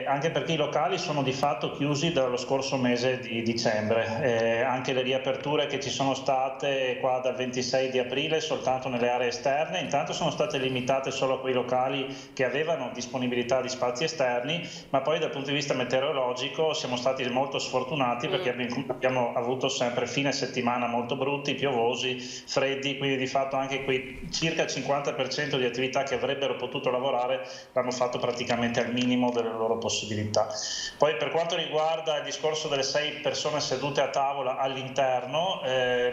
anche perché i locali sono di fatto chiusi dallo scorso mese di dicembre. Anche le riaperture che ci sono state qua dal 26 di aprile soltanto nelle aree esterne, intanto sono state limitate solo a quei locali che avevano disponibilità di spazi esterni, ma poi dal punto di vista meteorologico siamo stati molto sfortunati perché abbiamo avuto sempre fine settimana molto brutti, piovosi, freddi, quindi di fatto anche quei circa 50% di attività che avrebbero potuto lavorare l'hanno fatto praticamente al minimo delle loro possibilità. Poi per quanto riguarda il discorso delle 6 persone sedute a tavola all'interno,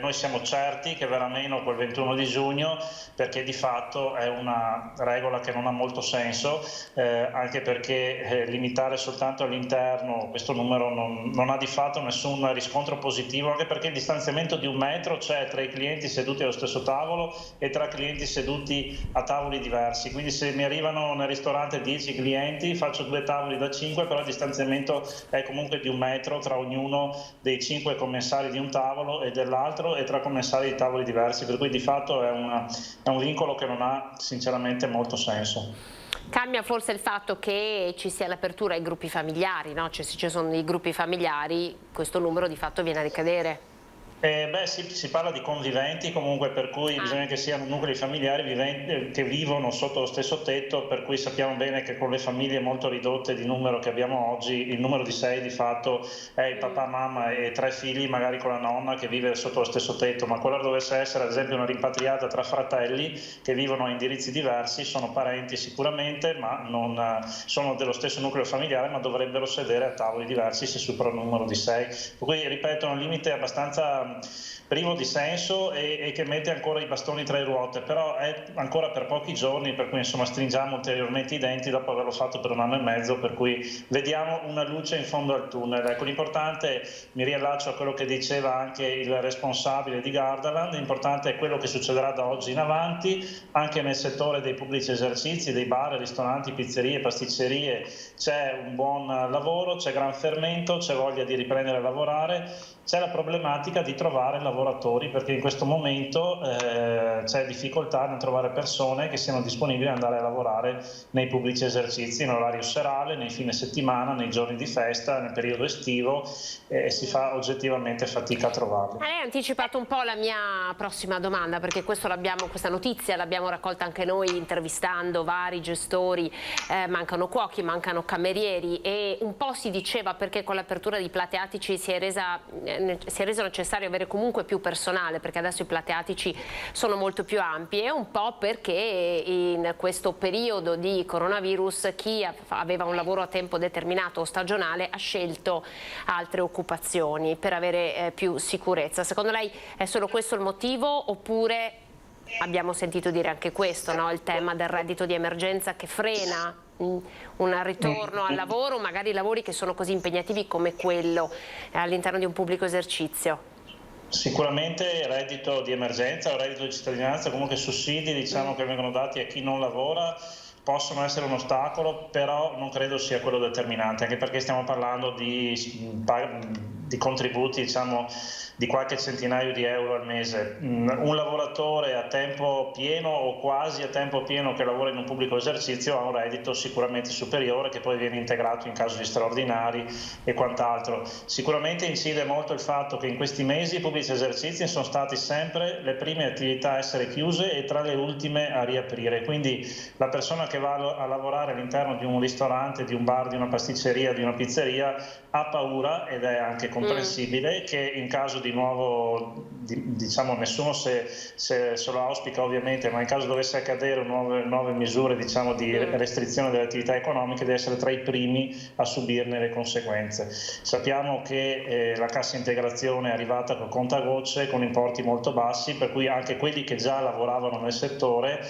noi siamo certi che verrà meno quel 21 di giugno perché di fatto è una regola che non ha molto senso, anche perché limitare soltanto all'interno questo numero non ha di fatto nessun riscontro positivo, anche perché il distanziamento di 1 metro c'è tra i clienti seduti allo stesso tavolo e tra clienti seduti a tavoli diversi, quindi se mi arrivano nel ristorante 10 clienti faccio 2 tavoli da 5, però il distanziamento è comunque di 1 metro tra ognuno dei 5 commensali di un tavolo e dell'altro e tra commensali di tavoli diversi, per cui di fatto è un vincolo che non ha sinceramente molto senso. Cambia forse il fatto che ci sia l'apertura ai gruppi familiari, no? Cioè se ci sono dei gruppi familiari questo numero di fatto viene a ricadere. Si parla di conviventi comunque, per cui bisogna che siano nuclei familiari che vivono sotto lo stesso tetto, per cui sappiamo bene che con le famiglie molto ridotte di numero che abbiamo oggi, il numero di 6 di fatto è il papà, mamma e 3 figli, magari con la nonna che vive sotto lo stesso tetto, ma qualora dovesse essere ad esempio una rimpatriata tra fratelli che vivono a indirizzi diversi, sono parenti sicuramente, ma non sono dello stesso nucleo familiare, ma dovrebbero sedere a tavoli diversi se superano il numero di 6. Per cui ripeto, è un limite abbastanza privo di senso e che mette ancora i bastoni tra le ruote, però è ancora per pochi giorni, per cui insomma stringiamo ulteriormente i denti dopo averlo fatto per 1 anno e mezzo, per cui vediamo una luce in fondo al tunnel. Ecco, l'importante, mi riallaccio a quello che diceva anche il responsabile di Gardaland, l'importante è quello che succederà da oggi in avanti, anche nel settore dei pubblici esercizi, dei bar, ristoranti, pizzerie, pasticcerie, c'è un buon lavoro, c'è gran fermento, c'è voglia di riprendere a lavorare. C'è la problematica di trovare lavoratori, perché in questo momento c'è difficoltà nel trovare persone che siano disponibili ad andare a lavorare nei pubblici esercizi in orario serale, nei fine settimana, nei giorni di festa, nel periodo estivo, e si fa oggettivamente fatica a trovarli. Lei ha anticipato un po' la mia prossima domanda, perché questa notizia l'abbiamo raccolta anche noi intervistando vari gestori, mancano cuochi, mancano camerieri e un po' si diceva perché con l'apertura di Plateatici si è reso necessario avere comunque più personale, perché adesso i Plateatici sono molto più ampi, e un po' perché in questo periodo di coronavirus chi aveva un lavoro a tempo determinato o stagionale ha scelto altre occupazioni per avere più sicurezza. Secondo lei è solo questo il motivo, oppure abbiamo sentito dire anche questo, no? Il tema del reddito di emergenza che frena un ritorno al lavoro, magari lavori che sono così impegnativi come quello all'interno di un pubblico esercizio? Sicuramente il reddito di emergenza o reddito di cittadinanza, comunque sussidi che vengono dati a chi non lavora, possono essere un ostacolo, però non credo sia quello determinante, anche perché stiamo parlando di contributi di qualche centinaio di euro al mese. Un lavoratore a tempo pieno o quasi a tempo pieno che lavora in un pubblico esercizio ha un reddito sicuramente superiore, che poi viene integrato in caso di straordinari e quant'altro. Sicuramente incide molto il fatto che in questi mesi i pubblici esercizi sono stati sempre le prime attività a essere chiuse e tra le ultime a riaprire, quindi la persona che va a lavorare all'interno di un ristorante, di un bar, di una pasticceria, di una pizzeria ha paura, ed è anche comprensibile, che in caso di nuovo, nessuno se lo auspica ovviamente, ma in caso dovesse accadere nuove misure di restrizione delle attività economiche, deve essere tra i primi a subirne le conseguenze. Sappiamo che la cassa integrazione è arrivata col contagocce con importi molto bassi, per cui anche quelli che già lavoravano nel settore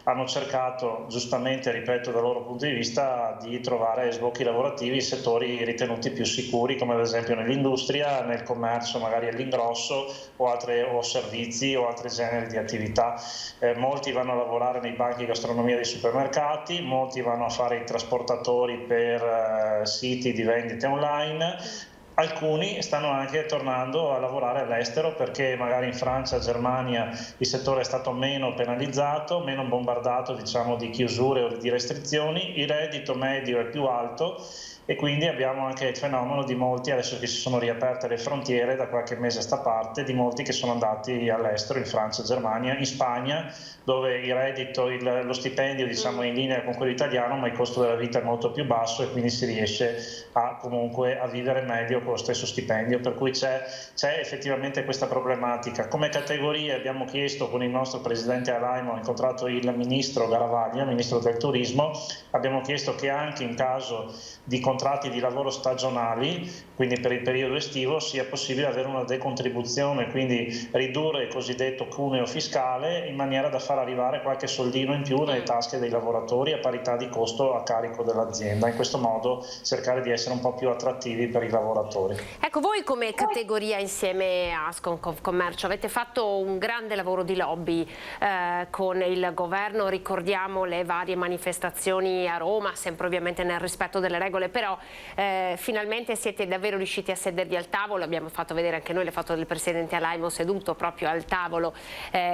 hanno cercato, giustamente, ripeto, dal loro punto di vista, di trovare sbocchi lavorativi in settori ritenuti più sicuri, come ad esempio nell'industria, nel commercio, magari all'ingrosso, o servizi o altri generi di attività. Molti vanno a lavorare nei banchi gastronomia dei supermercati, molti vanno a fare i trasportatori per siti di vendite online, alcuni stanno anche tornando a lavorare all'estero perché magari in Francia, Germania il settore è stato meno penalizzato, meno bombardato diciamo di chiusure o di restrizioni, il reddito medio è più alto e quindi abbiamo anche il fenomeno di molti, adesso che si sono riaperte le frontiere da qualche mese a sta parte, di molti che sono andati all'estero, in Francia, Germania, in Spagna, dove il reddito, lo stipendio diciamo è in linea con quello italiano, ma il costo della vita è molto più basso e quindi si riesce comunque a vivere meglio con lo stesso stipendio, per cui c'è effettivamente questa problematica. Come categorie abbiamo chiesto con il nostro presidente Alaimo, ho incontrato il ministro Garavaglia, ministro del turismo, abbiamo chiesto che anche in caso di contratti di lavoro stagionali, quindi per il periodo estivo, sia possibile avere una decontribuzione, quindi ridurre il cosiddetto cuneo fiscale in maniera da far arrivare qualche soldino in più nelle tasche dei lavoratori a parità di costo a carico dell'azienda, in questo modo cercare di essere un po' più attrattivi per i lavoratori. Ecco, voi come categoria insieme a Asconcommercio avete fatto un grande lavoro di lobby con il governo, ricordiamo le varie manifestazioni a Roma, sempre ovviamente nel rispetto delle regole, però finalmente siete davvero riusciti a sedervi al tavolo, abbiamo fatto vedere anche noi le foto del presidente Alaimo seduto proprio al tavolo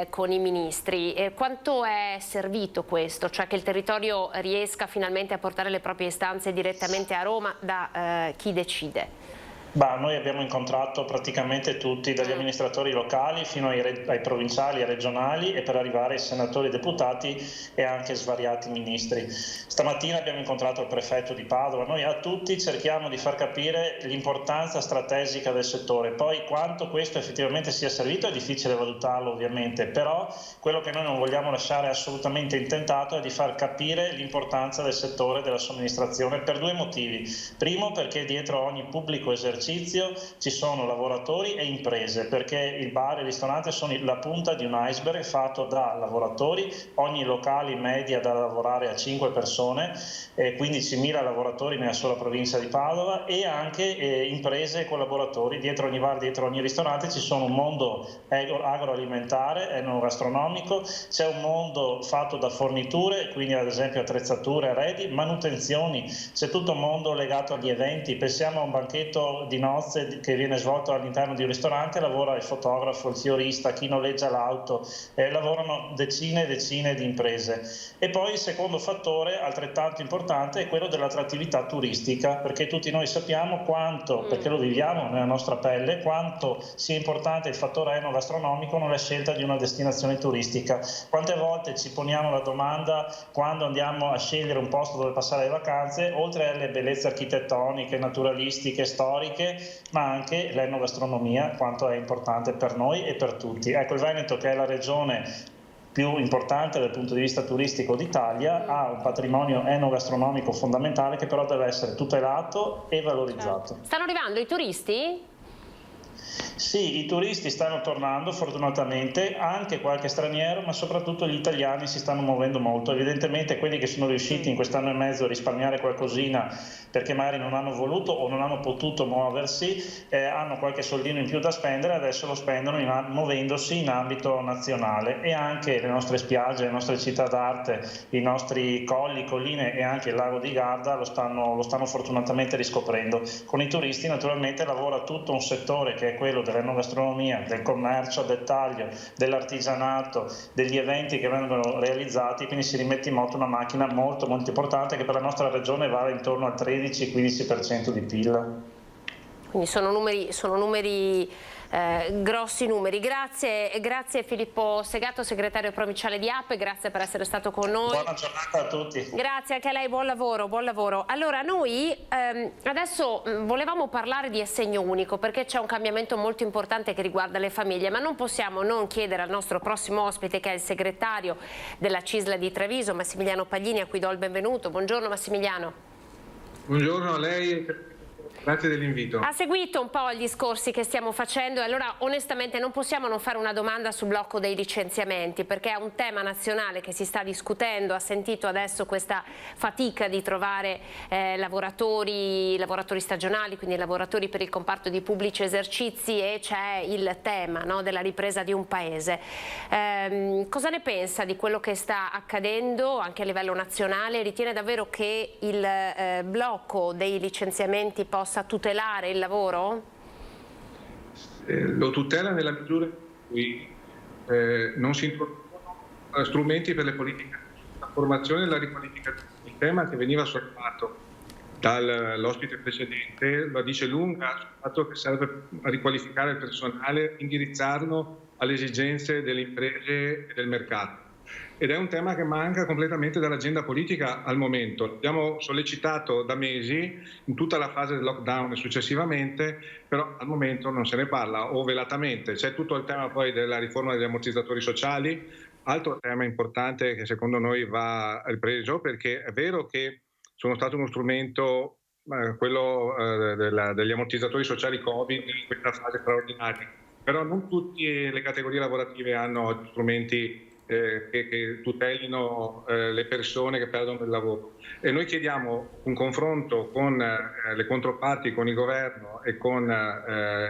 con i ministri. Quanto è servito questo? Cioè che il territorio riesca finalmente a portare le proprie istanze direttamente a Roma da chi decide? Noi abbiamo incontrato praticamente tutti, dagli amministratori locali fino ai provinciali e regionali e per arrivare ai senatori e deputati e anche svariati ministri. Stamattina abbiamo incontrato il prefetto di Padova, noi a tutti cerchiamo di far capire l'importanza strategica del settore, poi quanto questo effettivamente sia servito è difficile valutarlo ovviamente, però quello che noi non vogliamo lasciare assolutamente intentato è di far capire l'importanza del settore della somministrazione per due motivi. Primo, perché dietro ogni pubblico esercizio ci sono lavoratori e imprese, perché il bar e il ristorante sono la punta di un iceberg fatto da lavoratori, ogni locale media da lavorare a 5 persone, 15.000 lavoratori nella sola provincia di Padova e anche imprese e collaboratori. Dietro ogni bar, dietro ogni ristorante ci sono un mondo agroalimentare, enogastronomico, c'è un mondo fatto da forniture, quindi ad esempio attrezzature, arredi, manutenzioni, c'è tutto un mondo legato agli eventi, pensiamo a un banchetto di nozze che viene svolto all'interno di un ristorante, lavora il fotografo, il fiorista, chi noleggia l'auto, lavorano decine e decine di imprese. E poi il secondo fattore altrettanto importante è quello dell'attrattività turistica, perché tutti noi sappiamo quanto, perché lo viviamo nella nostra pelle, quanto sia importante il fattore enogastronomico nella scelta di una destinazione turistica. Quante volte ci poniamo la domanda quando andiamo a scegliere un posto dove passare le vacanze, oltre alle bellezze architettoniche, naturalistiche, storiche, ma anche l'enogastronomia, quanto è importante per noi e per tutti. Ecco, il Veneto, che è la regione più importante dal punto di vista turistico d'Italia, ha un patrimonio enogastronomico fondamentale che però deve essere tutelato e valorizzato. Stanno arrivando i turisti? Sì, i turisti stanno tornando fortunatamente, anche qualche straniero, ma soprattutto gli italiani si stanno muovendo molto. Evidentemente quelli che sono riusciti in quest'anno e mezzo a risparmiare qualcosina perché magari non hanno voluto o non hanno potuto muoversi, hanno qualche soldino in più da spendere, adesso lo spendono muovendosi in ambito nazionale, e anche le nostre spiagge, le nostre città d'arte, i nostri colli, colline e anche il lago di Garda lo stanno fortunatamente riscoprendo. Con i turisti naturalmente lavora tutto un settore che è quello dell'enogastronomia, del commercio a dettaglio, dell'artigianato, degli eventi che vengono realizzati, quindi si rimette in moto una macchina molto molto importante che per la nostra regione vale intorno al 13-15% di PIL. Quindi sono numeri grossi numeri. Grazie Filippo Segato, segretario provinciale di APE, grazie per essere stato con noi. Buona giornata a tutti. Grazie anche a lei, buon lavoro, buon lavoro. Allora noi adesso volevamo parlare di assegno unico perché c'è un cambiamento molto importante che riguarda le famiglie, ma non possiamo non chiedere al nostro prossimo ospite, che è il segretario della CISL di Treviso, Massimiliano Paglini, a cui do il benvenuto. Buongiorno Massimiliano. Buongiorno a lei. Grazie dell'invito. Ha seguito un po' gli discorsi che stiamo facendo e allora onestamente non possiamo non fare una domanda sul blocco dei licenziamenti, perché è un tema nazionale che si sta discutendo. Ha sentito adesso questa fatica di trovare lavoratori stagionali, quindi lavoratori per il comparto di pubblici esercizi, e c'è il tema, no, della ripresa di un paese. Cosa ne pensa di quello che sta accadendo anche a livello nazionale? Ritiene davvero che il blocco dei licenziamenti possa possa tutelare il lavoro? Lo tutela nella misura in cui non si introducono strumenti per le politiche. La formazione e la riqualificazione. Il tema che veniva sollevato dall'ospite precedente la dice lunga sul fatto che serve a riqualificare il personale, indirizzarlo alle esigenze delle imprese e del mercato. Ed è un tema che manca completamente dall'agenda politica al momento. L'abbiamo sollecitato da mesi in tutta la fase del lockdown e successivamente, però al momento non se ne parla o velatamente. C'è tutto il tema poi della riforma degli ammortizzatori sociali, altro tema importante che secondo noi va ripreso, perché è vero che sono stato uno strumento, quello degli ammortizzatori sociali Covid in questa fase straordinaria, però non tutte le categorie lavorative hanno strumenti che tutelino le persone che perdono il lavoro. E noi chiediamo un confronto con le controparti, con il governo e con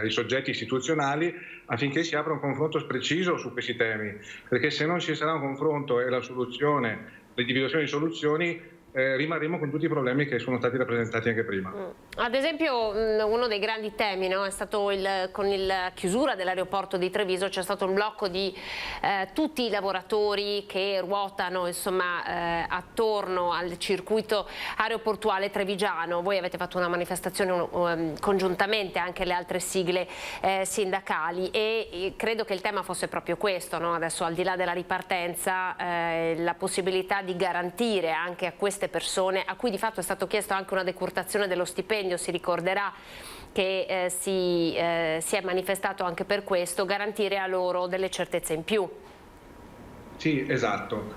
i soggetti istituzionali affinché si apra un confronto preciso su questi temi, perché se non ci sarà un confronto e la soluzione, l'individuazione di soluzioni, rimarremo con tutti i problemi che sono stati rappresentati anche prima. Ad esempio uno dei grandi temi, no, è stato con la chiusura dell'aeroporto di Treviso c'è stato un blocco di tutti i lavoratori che ruotano attorno al circuito aeroportuale trevigiano. Voi avete fatto una manifestazione congiuntamente anche le altre sigle sindacali e credo che il tema fosse proprio questo, no? Adesso al di là della ripartenza la possibilità di garantire anche a queste persone a cui di fatto è stato chiesto anche una decurtazione dello stipendio, si ricorderà che si è manifestato anche per questo, garantire a loro delle certezze in più. Sì, esatto.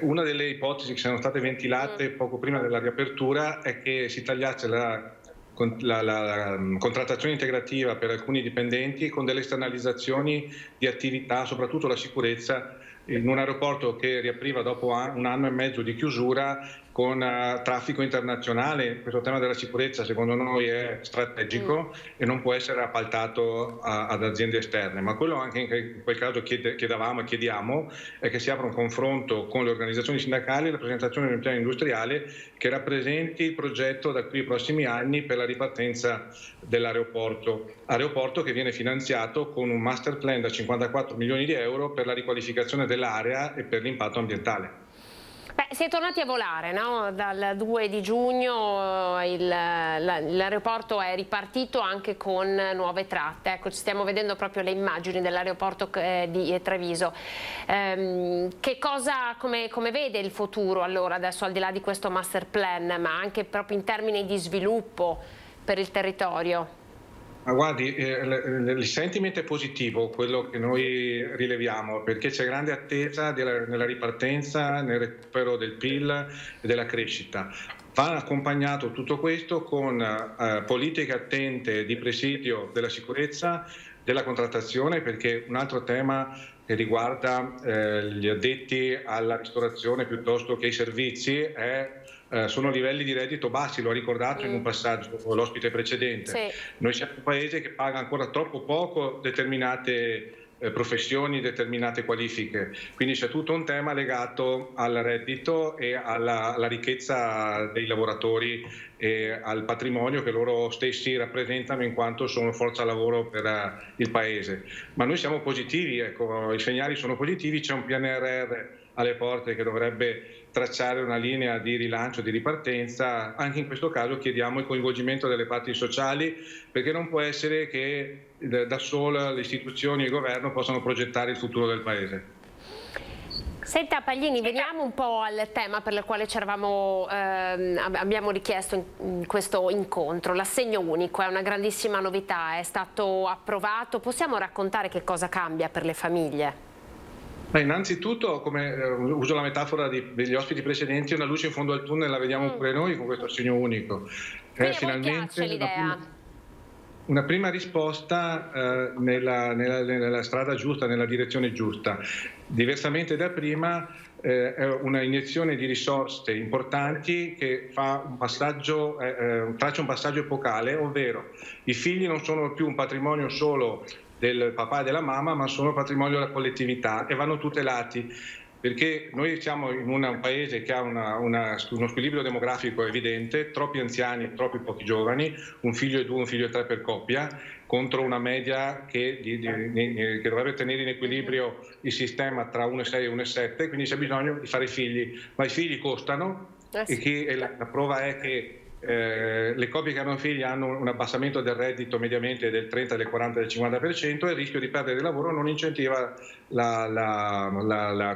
Una delle ipotesi che sono state ventilate poco prima della riapertura è che si tagliasse la contrattazione integrativa per alcuni dipendenti con delle esternalizzazioni di attività, soprattutto la sicurezza, in un aeroporto che riapriva dopo un anno e mezzo di chiusura con traffico internazionale. Questo tema della sicurezza secondo noi è strategico e non può essere appaltato ad aziende esterne, ma quello anche in quel caso chiedevamo e chiediamo è che si apra un confronto con le organizzazioni sindacali e la presentazione di un piano industriale che rappresenti il progetto da qui ai prossimi anni per la ripartenza dell'aeroporto che viene finanziato con un master plan da 54 milioni di euro per la riqualificazione dell'area e per l'impatto ambientale. Si è tornati a volare, no? Dal 2 di giugno l'aeroporto è ripartito anche con nuove tratte. Ecco, stiamo vedendo proprio le immagini dell'aeroporto di Treviso. Che cosa, come vede il futuro allora adesso, al di là di questo master plan, ma anche proprio in termini di sviluppo per il territorio? Ma guardi, il sentimento è positivo, quello che noi rileviamo, perché c'è grande attesa nella ripartenza, nel recupero del PIL e della crescita. Va accompagnato tutto questo con politiche attente di presidio della sicurezza, della contrattazione, perché un altro tema che riguarda gli addetti alla ristorazione piuttosto che ai servizi sono livelli di reddito bassi, lo ha ricordato in un passaggio l'ospite precedente. Sì. Noi siamo un paese che paga ancora troppo poco determinate professioni, determinate qualifiche, quindi c'è tutto un tema legato al reddito e alla ricchezza dei lavoratori e al patrimonio che loro stessi rappresentano in quanto sono forza lavoro per il paese. Ma noi siamo positivi, ecco, i segnali sono positivi, c'è un PNRR alle porte che dovrebbe tracciare una linea di rilancio, di ripartenza. Anche in questo caso chiediamo il coinvolgimento delle parti sociali, perché non può essere che da sola le istituzioni e il governo possano progettare il futuro del Paese. Senta Paglini, veniamo un po' al tema per il quale abbiamo richiesto in questo incontro. L'assegno unico è una grandissima novità, è stato approvato. Possiamo raccontare che cosa cambia per le famiglie? Innanzitutto, come uso la metafora degli ospiti precedenti, una luce in fondo al tunnel la vediamo pure noi con questo assegno unico. Finalmente una prima risposta nella strada giusta, nella direzione giusta. Diversamente da prima è una iniezione di risorse importanti che fa traccia un passaggio epocale, ovvero i figli non sono più un patrimonio solo del papà e della mamma, ma sono patrimonio della collettività e vanno tutelati. perché noi siamo in un paese che ha uno squilibrio demografico evidente, troppi anziani e troppi pochi giovani, un figlio e 2, un figlio e 3 per coppia, contro una media che dovrebbe tenere in equilibrio il sistema tra 1,6 e 1,7, quindi c'è bisogno di fare figli, ma i figli costano e la prova è che le coppie che hanno figli hanno un abbassamento del reddito mediamente del 30, del 40, del 50% e il rischio di perdere il lavoro non incentiva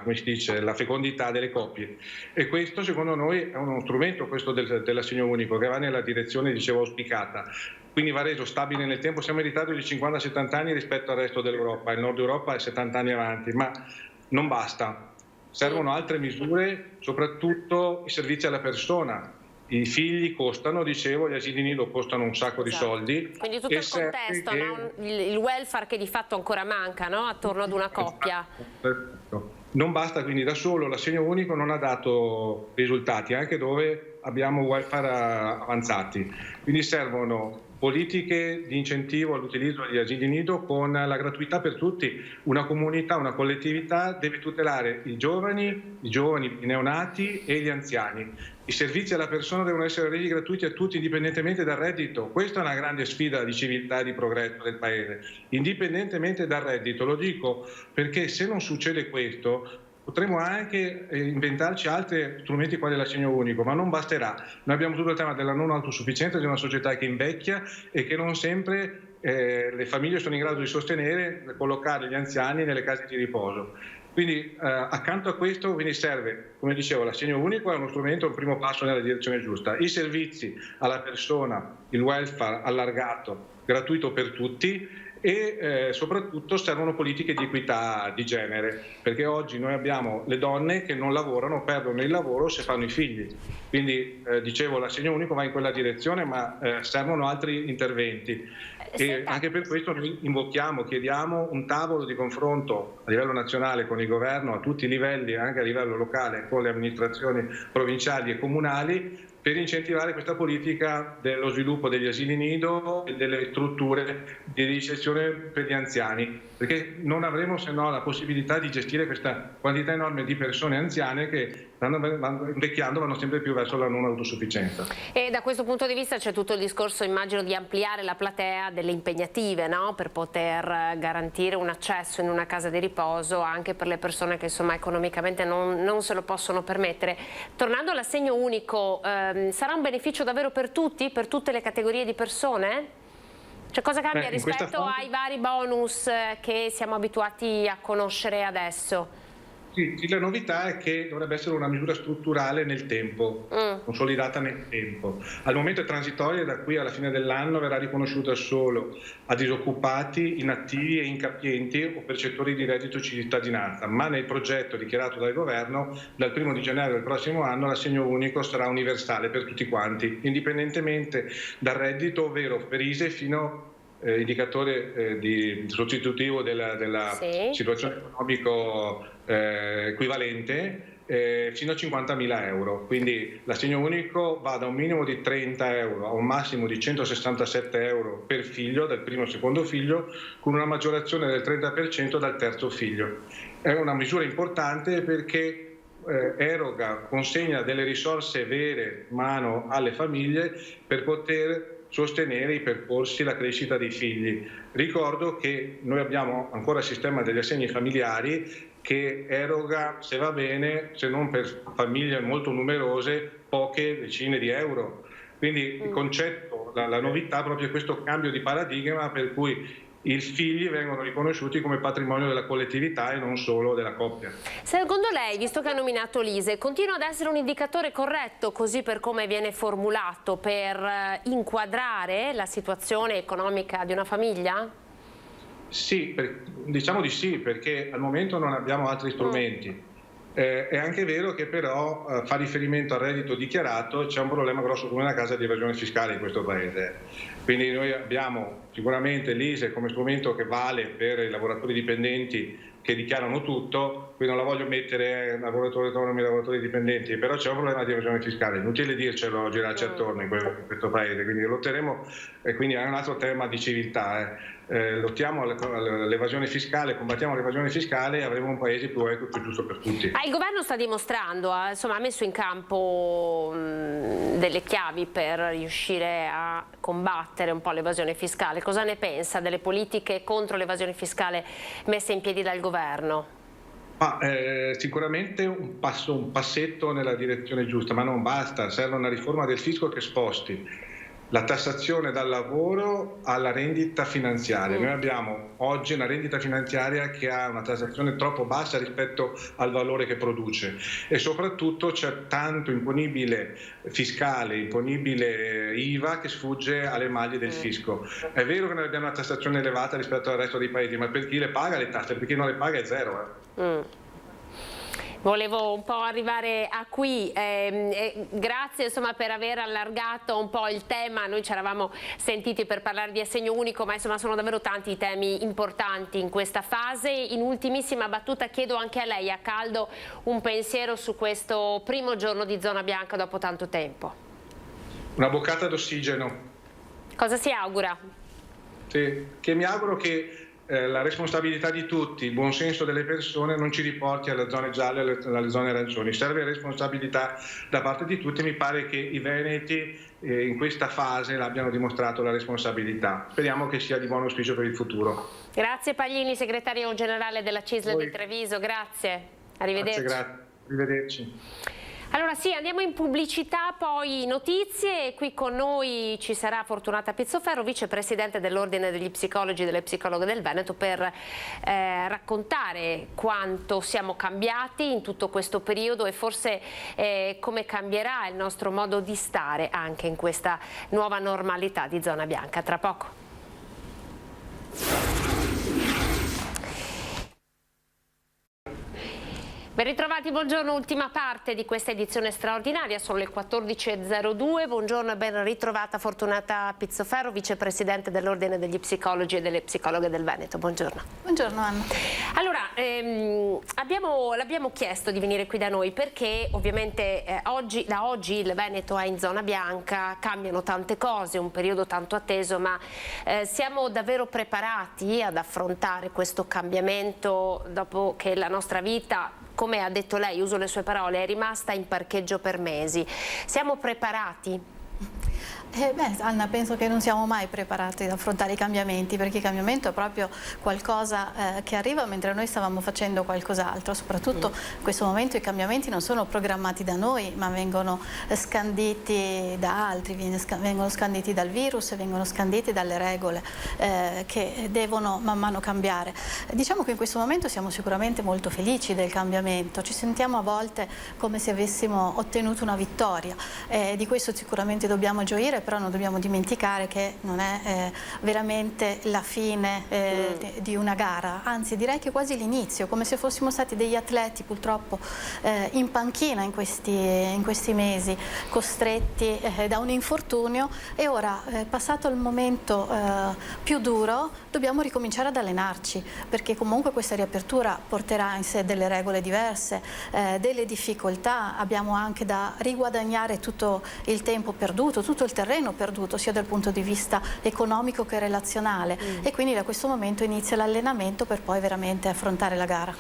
come si dice, la fecondità delle coppie. E questo secondo noi è uno strumento, questo dell'assegno unico, che va nella direzione, dicevo, auspicata. Quindi va reso stabile nel tempo. Siamo in ritardo di 50-70 anni rispetto al resto dell'Europa, il nord Europa è 70 anni avanti, ma non basta. Servono altre misure, soprattutto i servizi alla persona. I figli costano, dicevo, gli asili nido costano un sacco di soldi. Quindi tutto il contesto, no? Il welfare che di fatto ancora manca, no? Attorno ad una coppia. Perfetto. Non basta quindi da solo, l'assegno unico non ha dato risultati, anche dove abbiamo welfare avanzati. Quindi servono politiche di incentivo all'utilizzo degli asili nido con la gratuità per tutti. Una comunità, una collettività deve tutelare i giovani, i neonati e gli anziani. I servizi alla persona devono essere resi gratuiti a tutti indipendentemente dal reddito. Questa è una grande sfida di civiltà e di progresso del Paese, indipendentemente dal reddito. Lo dico perché se non succede questo potremo anche inventarci altri strumenti quali l'assegno unico, ma non basterà. Noi abbiamo tutto il tema della non autosufficienza di una società che invecchia e che non sempre le famiglie sono in grado di sostenere, collocare gli anziani nelle case di riposo. Quindi accanto a questo quindi serve, come dicevo, l'assegno unico è uno strumento, un primo passo nella direzione giusta. I servizi alla persona, il welfare allargato, gratuito per tutti, e soprattutto servono politiche di equità di genere, perché oggi noi abbiamo le donne che non lavorano, perdono il lavoro se fanno i figli. Quindi dicevo, l'assegno unico va in quella direzione, ma servono altri interventi. E anche per questo noi chiediamo un tavolo di confronto a livello nazionale con il governo a tutti i livelli, anche a livello locale con le amministrazioni provinciali e comunali, per incentivare questa politica dello sviluppo degli asili nido e delle strutture di ricezione per gli anziani, perché non avremo se no la possibilità di gestire questa quantità enorme di persone anziane che invecchiando vanno sempre più verso la non autosufficienza. E da questo punto di vista c'è tutto il discorso, immagino, di ampliare la platea delle impegnative, no? Per poter garantire un accesso in una casa di riposo anche per le persone che insomma economicamente non se lo possono permettere. Tornando all'assegno unico, sarà un beneficio davvero per tutti, per tutte le categorie di persone? Cioè, cosa cambia rispetto ai vari bonus che siamo abituati a conoscere adesso? Sì, la novità è che dovrebbe essere una misura strutturale nel tempo, consolidata nel tempo. Al momento è transitoria e da qui alla fine dell'anno verrà riconosciuta solo a disoccupati, inattivi e incapienti o percettori di reddito cittadinanza, ma nel progetto dichiarato dal governo dal 1° di gennaio del prossimo anno l'assegno unico sarà universale per tutti quanti, indipendentemente dal reddito, ovvero per ISEE fino indicatore sostitutivo della situazione economico equivalente fino a 50.000 euro. Quindi l'assegno unico va da un minimo di 30 euro a un massimo di 167 euro per figlio, dal primo e secondo figlio, con una maggiorazione del 30% dal terzo figlio. È una misura importante perché consegna delle risorse vere in mano alle famiglie per poter sostenere i percorsi, la crescita dei figli. Ricordo che noi abbiamo ancora il sistema degli assegni familiari che eroga, se va bene, se non per famiglie molto numerose, poche decine di euro. Quindi il concetto, la novità è proprio questo cambio di paradigma per cui i figli vengono riconosciuti come patrimonio della collettività e non solo della coppia. Secondo lei, visto che ha nominato l'ISEE, continua ad essere un indicatore corretto, così per come viene formulato, per inquadrare la situazione economica di una famiglia? Sì, diciamo di sì, perché al momento non abbiamo altri strumenti. È anche vero che però fa riferimento al reddito dichiarato, c'è un problema grosso come una casa di evasione fiscale in questo Paese. Quindi noi abbiamo sicuramente l'ISEE come strumento che vale per i lavoratori dipendenti che dichiarano tutto, quindi non la voglio mettere lavoratori autonomi e lavoratori dipendenti, però c'è un problema di evasione fiscale, inutile dircelo, girarci attorno in questo Paese, quindi lotteremo, e quindi è un altro tema di civiltà. lottiamo all'evasione fiscale, combattiamo l'evasione fiscale, avremo un paese più equo e più giusto per tutti. Il governo sta dimostrando, insomma, ha messo in campo delle chiavi per riuscire a combattere un po' l'evasione fiscale. Cosa ne pensa delle politiche contro l'evasione fiscale messe in piedi dal governo? Sicuramente un passetto nella direzione giusta, ma non basta, serve una riforma del fisco che sposti la tassazione dal lavoro alla rendita finanziaria. Noi abbiamo oggi una rendita finanziaria che ha una tassazione troppo bassa rispetto al valore che produce e soprattutto c'è tanto imponibile fiscale, imponibile IVA che sfugge alle maglie del fisco. È vero che noi abbiamo una tassazione elevata rispetto al resto dei paesi, ma per chi le paga le tasse, per chi non le paga è zero. Volevo un po' arrivare a qui, grazie insomma per aver allargato un po' il tema. Noi ci eravamo sentiti per parlare di assegno unico, ma insomma sono davvero tanti i temi importanti in questa fase. In ultimissima battuta chiedo anche a lei, a caldo, un pensiero su questo primo giorno di zona bianca dopo tanto tempo. Una boccata d'ossigeno. Cosa si augura? Sì, che mi auguro che la responsabilità di tutti, il buon senso delle persone non ci riporti alle zone gialle e alle zone arancioni. Serve responsabilità da parte di tutti, mi pare che i veneti in questa fase l'abbiano dimostrato la responsabilità. Speriamo che sia di buon auspicio per il futuro. Grazie Paglini, segretario generale della CISL di Treviso, grazie. Arrivederci. Grazie. Arrivederci. Allora sì, andiamo in pubblicità, poi notizie. Qui con noi ci sarà Fortunata Pizzoferro, vicepresidente dell'Ordine degli Psicologi e delle Psicologhe del Veneto, per raccontare quanto siamo cambiati in tutto questo periodo e forse come cambierà il nostro modo di stare anche in questa nuova normalità di zona bianca. Tra poco. Ben ritrovati, buongiorno, ultima parte di questa edizione straordinaria, sono le 14.02, buongiorno e ben ritrovata Fortunata Pizzoferro, vicepresidente dell'Ordine degli Psicologi e delle Psicologhe del Veneto, buongiorno. Buongiorno Anna. Allora, l'abbiamo chiesto di venire qui da noi perché ovviamente da oggi il Veneto è in zona bianca, cambiano tante cose, un periodo tanto atteso, ma siamo davvero preparati ad affrontare questo cambiamento dopo che la nostra vita, come ha detto lei, uso le sue parole, è rimasta in parcheggio per mesi. Siamo preparati? Anna, penso che non siamo mai preparati ad affrontare i cambiamenti, perché il cambiamento è proprio qualcosa che arriva mentre noi stavamo facendo qualcos'altro. Soprattutto in questo momento i cambiamenti non sono programmati da noi, ma vengono scanditi da altri, vengono scanditi dal virus, vengono scanditi dalle regole che devono man mano cambiare. Diciamo che in questo momento siamo sicuramente molto felici del cambiamento, ci sentiamo a volte come se avessimo ottenuto una vittoria, di questo sicuramente dobbiamo gioire, però non dobbiamo dimenticare che non è veramente la fine di una gara, anzi direi che quasi l'inizio, come se fossimo stati degli atleti purtroppo in panchina in questi mesi, costretti da un infortunio, e ora passato il momento più duro dobbiamo ricominciare ad allenarci, perché comunque questa riapertura porterà in sé delle regole diverse, delle difficoltà, abbiamo anche da riguadagnare tutto il tempo perduto, tutto il terreno perduto sia dal punto di vista economico che relazionale, e quindi da questo momento inizia l'allenamento per poi veramente affrontare la gara.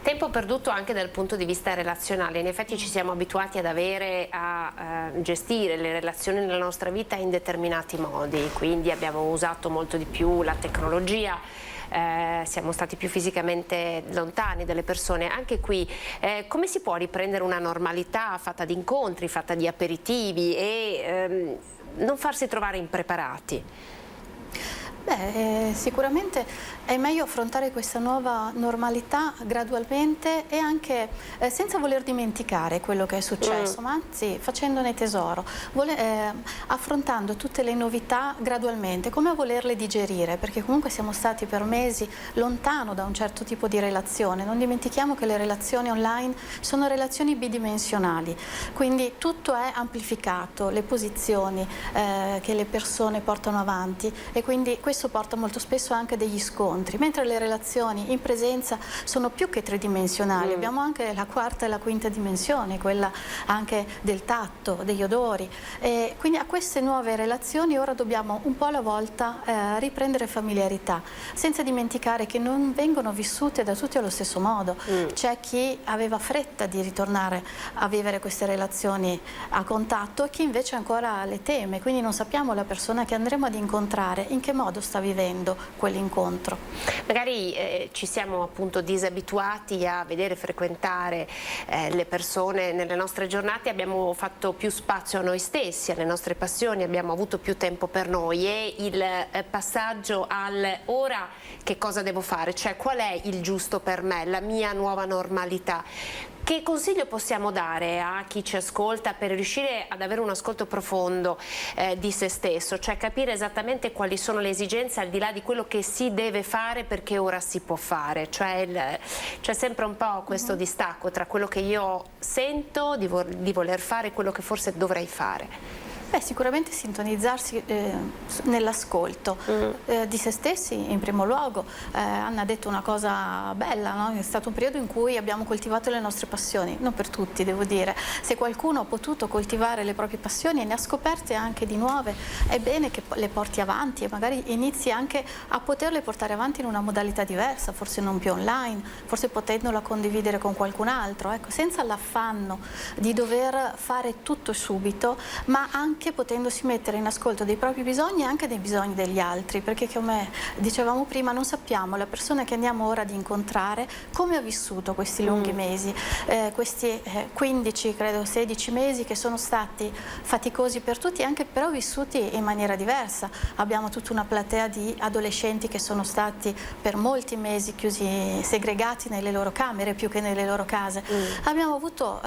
Tempo perduto anche dal punto di vista relazionale, in effetti ci siamo abituati ad avere a gestire le relazioni nella nostra vita in determinati modi, quindi abbiamo usato molto di più la tecnologia, siamo stati più fisicamente lontani dalle persone. Anche qui come si può riprendere una normalità fatta di incontri, fatta di aperitivi e non farsi trovare impreparati? Sicuramente è meglio affrontare questa nuova normalità gradualmente e anche senza voler dimenticare quello che è successo, ma anzi facendone tesoro, affrontando tutte le novità gradualmente, come a volerle digerire, perché comunque siamo stati per mesi lontano da un certo tipo di relazione. Non dimentichiamo che le relazioni online sono relazioni bidimensionali, quindi tutto è amplificato, le posizioni che le persone portano avanti, e quindi questo questo porta molto spesso anche degli scontri, mentre le relazioni in presenza sono più che tridimensionali, abbiamo anche la quarta e la quinta dimensione, quella anche del tatto, degli odori, e quindi a queste nuove relazioni ora dobbiamo un po' alla volta riprendere familiarità, senza dimenticare che non vengono vissute da tutti allo stesso modo. C'è chi aveva fretta di ritornare a vivere queste relazioni a contatto e chi invece ancora le teme, quindi non sappiamo la persona che andremo ad incontrare in che modo sta vivendo quell'incontro. Magari ci siamo appunto disabituati a vedere, frequentare le persone nelle nostre giornate, abbiamo fatto più spazio a noi stessi, alle nostre passioni, abbiamo avuto più tempo per noi, e il passaggio al ora che cosa devo fare, cioè qual è il giusto per me, la mia nuova normalità. Che consiglio possiamo dare a chi ci ascolta per riuscire ad avere un ascolto profondo di se stesso, cioè capire esattamente quali sono le esigenze al di là di quello che si deve fare perché ora si può fare, cioè c'è sempre un po' questo distacco tra quello che io sento di voler fare e quello che forse dovrei fare. Sicuramente sintonizzarsi nell'ascolto di se stessi in primo luogo. Anna ha detto una cosa bella, no? È stato un periodo in cui abbiamo coltivato le nostre passioni, non per tutti devo dire. Se qualcuno ha potuto coltivare le proprie passioni e ne ha scoperte anche di nuove, è bene che le porti avanti e magari inizi anche a poterle portare avanti in una modalità diversa, forse non più online, forse potendola condividere con qualcun altro, ecco, senza l'affanno di dover fare tutto subito, ma anche potendosi mettere in ascolto dei propri bisogni e anche dei bisogni degli altri, perché come dicevamo prima non sappiamo la persona che andiamo ora ad incontrare come ha vissuto questi lunghi mesi, questi 15, credo 16 mesi che sono stati faticosi per tutti, anche però vissuti in maniera diversa. Abbiamo tutta una platea di adolescenti che sono stati per molti mesi chiusi, segregati nelle loro camere più che nelle loro case. Abbiamo avuto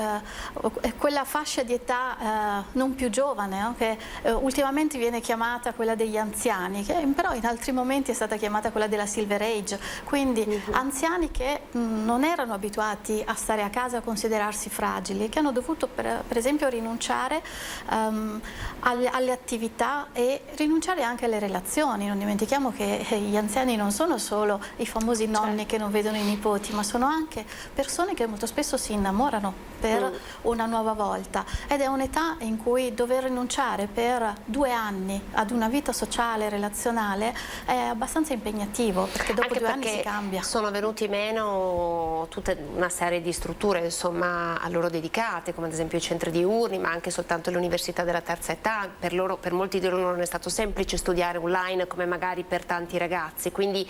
quella fascia di età non più giovane, che ultimamente viene chiamata quella degli anziani, che però in altri momenti è stata chiamata quella della Silver Age, quindi anziani che non erano abituati a stare a casa, a considerarsi fragili, che hanno dovuto per esempio rinunciare alle attività e rinunciare anche alle relazioni. Non dimentichiamo che gli anziani non sono solo i famosi nonni che non vedono i nipoti, ma sono anche persone che molto spesso si innamorano per una nuova volta, ed è un'età in cui dover rinunciare per 2 anni ad una vita sociale, relazionale, è abbastanza impegnativo, perché dopo anche 2 anni si cambia. Sono venuti meno tutta una serie di strutture, insomma, a loro dedicate, come ad esempio i centri diurni, ma anche soltanto l'università della terza età. Per molti di loro non è stato semplice studiare online come magari per tanti ragazzi, quindi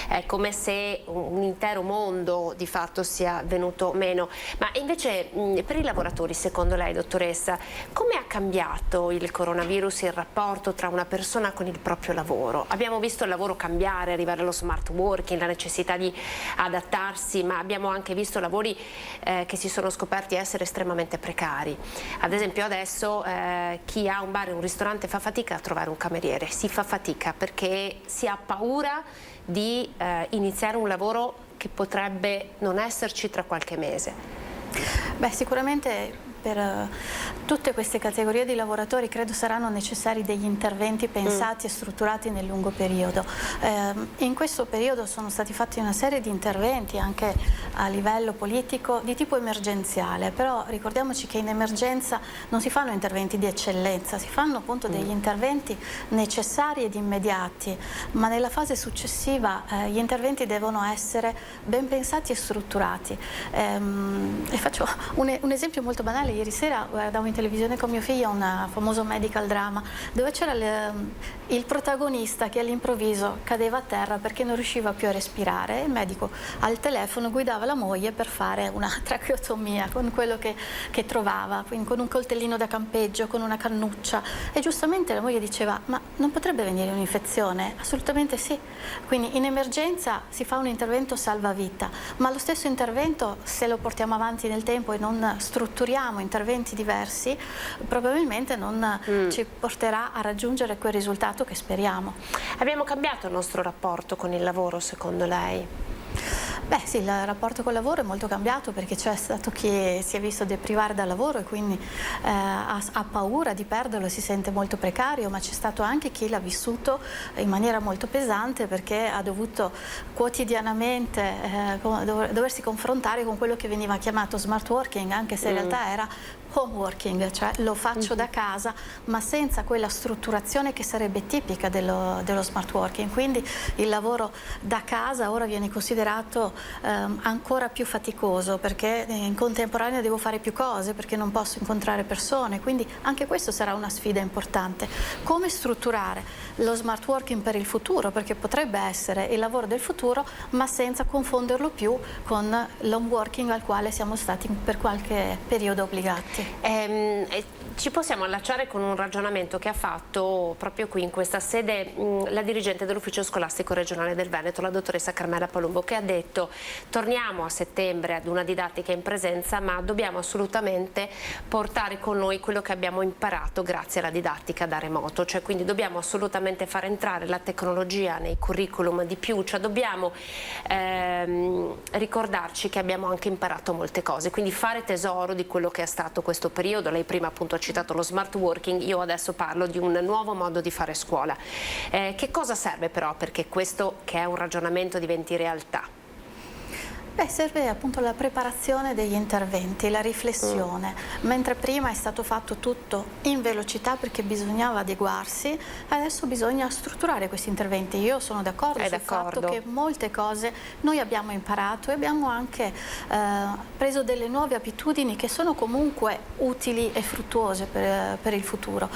è come se un intero mondo di fatto sia venuto meno. Ma invece per i lavoratori, secondo lei, dottoressa, come ha cambiato il coronavirus il rapporto tra una persona con il proprio lavoro? Abbiamo visto il lavoro cambiare, arrivare allo smart working, la necessità di adattarsi, ma abbiamo anche visto lavori che si sono scoperti essere estremamente precari. Ad esempio adesso chi ha un bar e un ristorante fa fatica a trovare un cameriere, si fa fatica perché si ha paura di iniziare un lavoro che potrebbe non esserci tra qualche mese. Sicuramente per tutte queste categorie di lavoratori credo saranno necessari degli interventi pensati e strutturati nel lungo periodo. In questo periodo sono stati fatti una serie di interventi anche a livello politico di tipo emergenziale, però ricordiamoci che in emergenza non si fanno interventi di eccellenza, si fanno appunto degli interventi necessari ed immediati, ma nella fase successiva gli interventi devono essere ben pensati e strutturati. E faccio un esempio molto banale. Ieri sera guardavo in televisione con mio figlio un famoso medical drama dove c'era il protagonista che all'improvviso cadeva a terra perché non riusciva più a respirare, e il medico al telefono guidava la moglie per fare una tracheotomia con quello che trovava, quindi con un coltellino da campeggio, con una cannuccia, e giustamente la moglie diceva: ma non potrebbe venire un'infezione? Assolutamente sì. Quindi in emergenza si fa un intervento salvavita, ma lo stesso intervento, se lo portiamo avanti nel tempo e non strutturiamo interventi diversi, probabilmente non ci porterà a raggiungere quel risultato che speriamo. Abbiamo cambiato il nostro rapporto con il lavoro, secondo lei? Beh sì, il rapporto col lavoro è molto cambiato, perché c'è stato chi si è visto deprivare dal lavoro e quindi ha paura di perderlo, si sente molto precario, ma c'è stato anche chi l'ha vissuto in maniera molto pesante, perché ha dovuto quotidianamente doversi confrontare con quello che veniva chiamato smart working, anche se in realtà era home working, cioè lo faccio da casa, ma senza quella strutturazione che sarebbe tipica dello smart working. Quindi il lavoro da casa ora viene considerato ancora più faticoso, perché in contemporanea devo fare più cose, perché non posso incontrare persone, quindi anche questo sarà una sfida importante. Come strutturare lo smart working per il futuro, perché potrebbe essere il lavoro del futuro, ma senza confonderlo più con l'home working al quale siamo stati per qualche periodo obbligati. Ci possiamo allacciare con un ragionamento che ha fatto proprio qui in questa sede la dirigente dell'ufficio scolastico regionale del Veneto, la dottoressa Carmela Palumbo, che ha detto: torniamo a settembre ad una didattica in presenza, ma dobbiamo assolutamente portare con noi quello che abbiamo imparato grazie alla didattica da remoto, cioè quindi dobbiamo assolutamente far entrare la tecnologia nei curriculum di più, cioè dobbiamo ricordarci che abbiamo anche imparato molte cose, quindi fare tesoro di quello che è stato questo periodo. Lei prima appunto ha citato lo smart working, io adesso parlo di un nuovo modo di fare scuola. Che cosa serve però perché questo, che è un ragionamento, diventi realtà? Beh, serve appunto la preparazione degli interventi, la riflessione, mentre prima è stato fatto tutto in velocità perché bisognava adeguarsi, adesso bisogna strutturare questi interventi. Io sono d'accordo sul fatto che molte cose noi abbiamo imparato e abbiamo anche preso delle nuove abitudini che sono comunque utili e fruttuose per il futuro.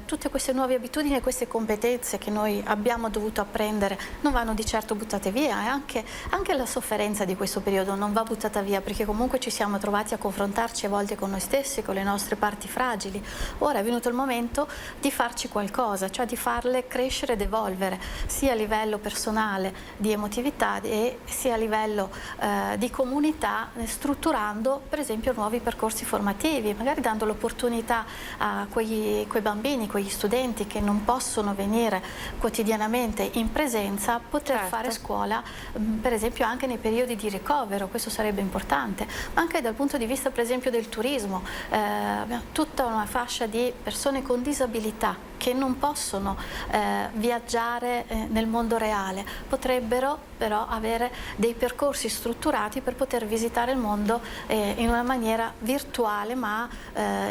Tutte queste nuove abitudini e queste competenze che noi abbiamo dovuto apprendere non vanno di certo buttate via, e anche la sofferenza di questo periodo non va buttata via, perché comunque ci siamo trovati a confrontarci a volte con noi stessi, con le nostre parti fragili. Ora è venuto il momento di farci qualcosa, cioè di farle crescere ed evolvere, sia a livello personale di emotività e sia a livello di comunità, strutturando per esempio nuovi percorsi formativi, magari dando l'opportunità a quei bambini, quegli studenti che non possono venire quotidianamente in presenza, poter fare scuola per esempio anche nei periodi di ricovero. Questo sarebbe importante, ma anche dal punto di vista per esempio del turismo. Abbiamo tutta una fascia di persone con disabilità che non possono viaggiare nel mondo reale, potrebbero però avere dei percorsi strutturati per poter visitare il mondo in una maniera virtuale, ma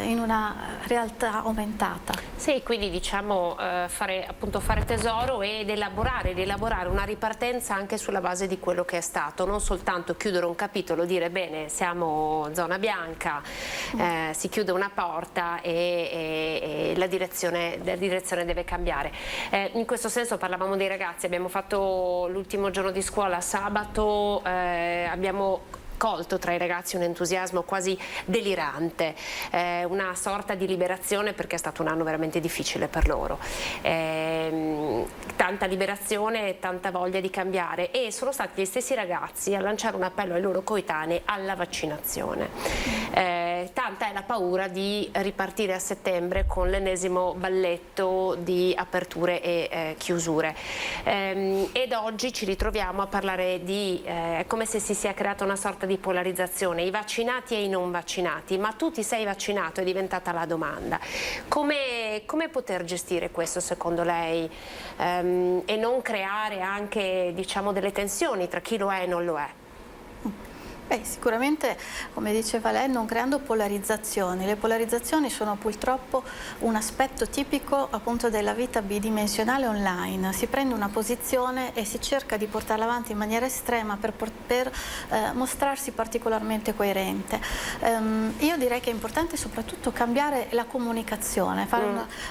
in una realtà aumentata. Sì, quindi diciamo fare tesoro ed elaborare una ripartenza anche sulla base di quello che è stato, non soltanto chiudere un capitolo, dire bene siamo zona bianca, si chiude una porta e la direzione deve cambiare. In questo senso parlavamo dei ragazzi, abbiamo fatto l'ultimo giorno di scuola sabato, abbiamo colto tra i ragazzi un entusiasmo quasi delirante, una sorta di liberazione, perché è stato un anno veramente difficile per loro, tanta liberazione e tanta voglia di cambiare, e sono stati gli stessi ragazzi a lanciare un appello ai loro coetanei alla vaccinazione. Tanta è la paura di ripartire a settembre con l'ennesimo balletto di aperture e chiusure, ed oggi ci ritroviamo a parlare di è come se si sia creata una sorta di polarizzazione, i vaccinati e i non vaccinati, ma tu ti sei vaccinato, è diventata la domanda. Come poter gestire questo secondo lei, e non creare anche diciamo delle tensioni tra chi lo è e non lo è? Beh, sicuramente, come diceva lei, non creando polarizzazioni. Le polarizzazioni sono purtroppo un aspetto tipico appunto della vita bidimensionale online. Si prende una posizione e si cerca di portarla avanti in maniera estrema per mostrarsi particolarmente coerente. Io direi che è importante soprattutto cambiare la comunicazione, fare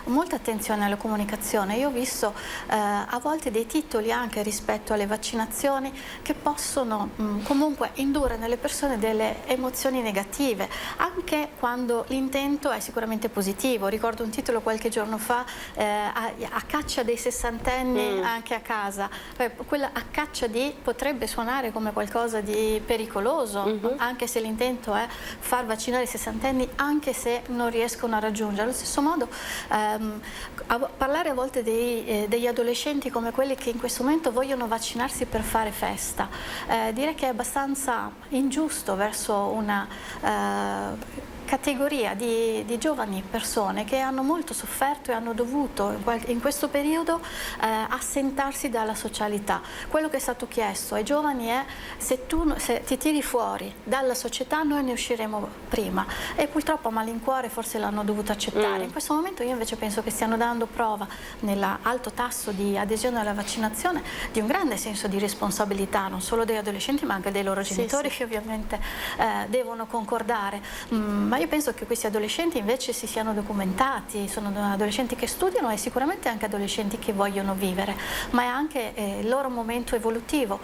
molta attenzione alla comunicazione. Io ho visto a volte dei titoli anche rispetto alle vaccinazioni che possono comunque indurre nelle persone delle emozioni negative, anche quando l'intento è sicuramente positivo. Ricordo un titolo qualche giorno fa, a caccia dei sessantenni anche a casa. Quella a caccia di potrebbe suonare come qualcosa di pericoloso, anche se l'intento è far vaccinare i sessantenni, anche se non riescono a raggiungere. Allo stesso modo, parlare a volte degli adolescenti come quelli che in questo momento vogliono vaccinarsi per fare festa, dire che è abbastanza ingiusto verso una categoria di giovani persone che hanno molto sofferto e hanno dovuto in questo periodo assentarsi dalla socialità. Quello che è stato chiesto ai giovani è: se ti tiri fuori dalla società noi ne usciremo prima, e purtroppo a malincuore forse l'hanno dovuto accettare. In questo momento io invece penso che stiano dando prova, nell'alto tasso di adesione alla vaccinazione, di un grande senso di responsabilità, non solo degli adolescenti ma anche dei loro genitori, che ovviamente devono concordare. Ma io penso che questi adolescenti invece si siano documentati, sono adolescenti che studiano e sicuramente anche adolescenti che vogliono vivere, ma è anche il loro momento evolutivo,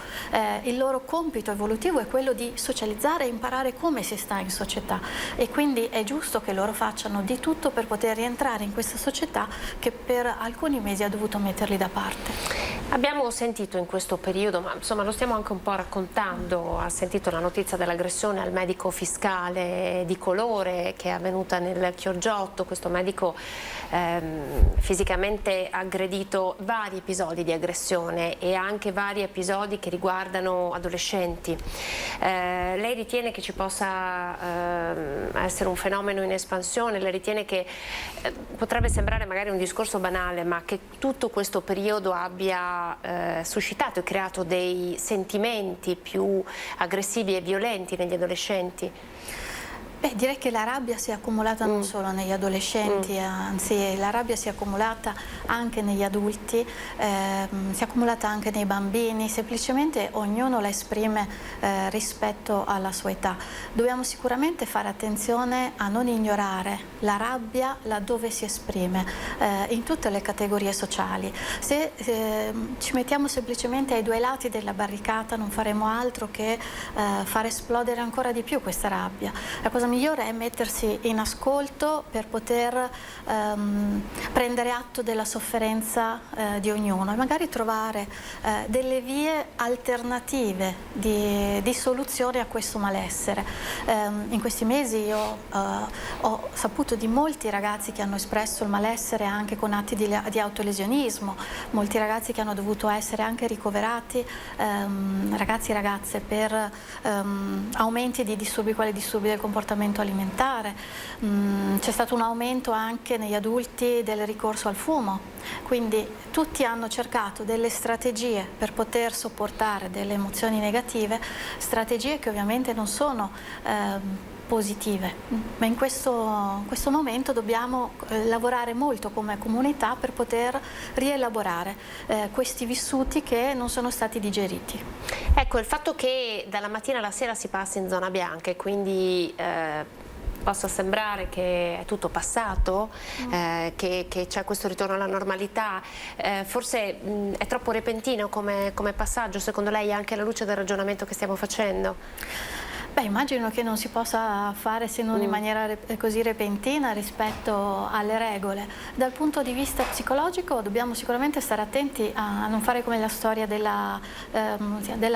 il loro compito evolutivo è quello di socializzare e imparare come si sta in società, e quindi è giusto che loro facciano di tutto per poter rientrare in questa società che per alcuni mesi ha dovuto metterli da parte. Abbiamo sentito in questo periodo, ma insomma lo stiamo anche un po' raccontando, ha sentito la notizia dell'aggressione al medico fiscale di colore che è avvenuta nel Chioggiotto. Questo medico fisicamente aggredito, vari episodi di aggressione e anche vari episodi che riguardano adolescenti. Lei ritiene che ci possa essere un fenomeno in espansione? Lei ritiene che potrebbe sembrare magari un discorso banale, ma che tutto questo periodo abbia suscitato e creato dei sentimenti più aggressivi e violenti negli adolescenti? Direi che la rabbia si è accumulata non solo negli adolescenti, anzi la rabbia si è accumulata anche negli adulti, si è accumulata anche nei bambini, semplicemente ognuno la esprime rispetto alla sua età. Dobbiamo sicuramente fare attenzione a non ignorare la rabbia laddove si esprime, in tutte le categorie sociali. Se ci mettiamo semplicemente ai due lati della barricata non faremo altro che far esplodere ancora di più questa rabbia. La cosa migliore è mettersi in ascolto per poter prendere atto della sofferenza di ognuno e magari trovare delle vie alternative di soluzione a questo malessere. In questi mesi io ho saputo di molti ragazzi che hanno espresso il malessere anche con atti di autolesionismo, molti ragazzi che hanno dovuto essere anche ricoverati, ragazzi e ragazze, per aumenti di disturbi quali disturbi del comportamento alimentare. C'è stato un aumento anche negli adulti del ricorso al fumo, quindi tutti hanno cercato delle strategie per poter sopportare delle emozioni negative, strategie che ovviamente non sono positive, ma in questo momento dobbiamo lavorare molto come comunità per poter rielaborare questi vissuti che non sono stati digeriti. Ecco, il fatto che dalla mattina alla sera si passi in zona bianca e quindi possa sembrare che è tutto passato, che c'è questo ritorno alla normalità, forse è troppo repentino come passaggio, secondo lei, anche alla luce del ragionamento che stiamo facendo? Immagino che non si possa fare se non in maniera così repentina rispetto alle regole. Dal punto di vista psicologico dobbiamo sicuramente stare attenti a non fare come la storia della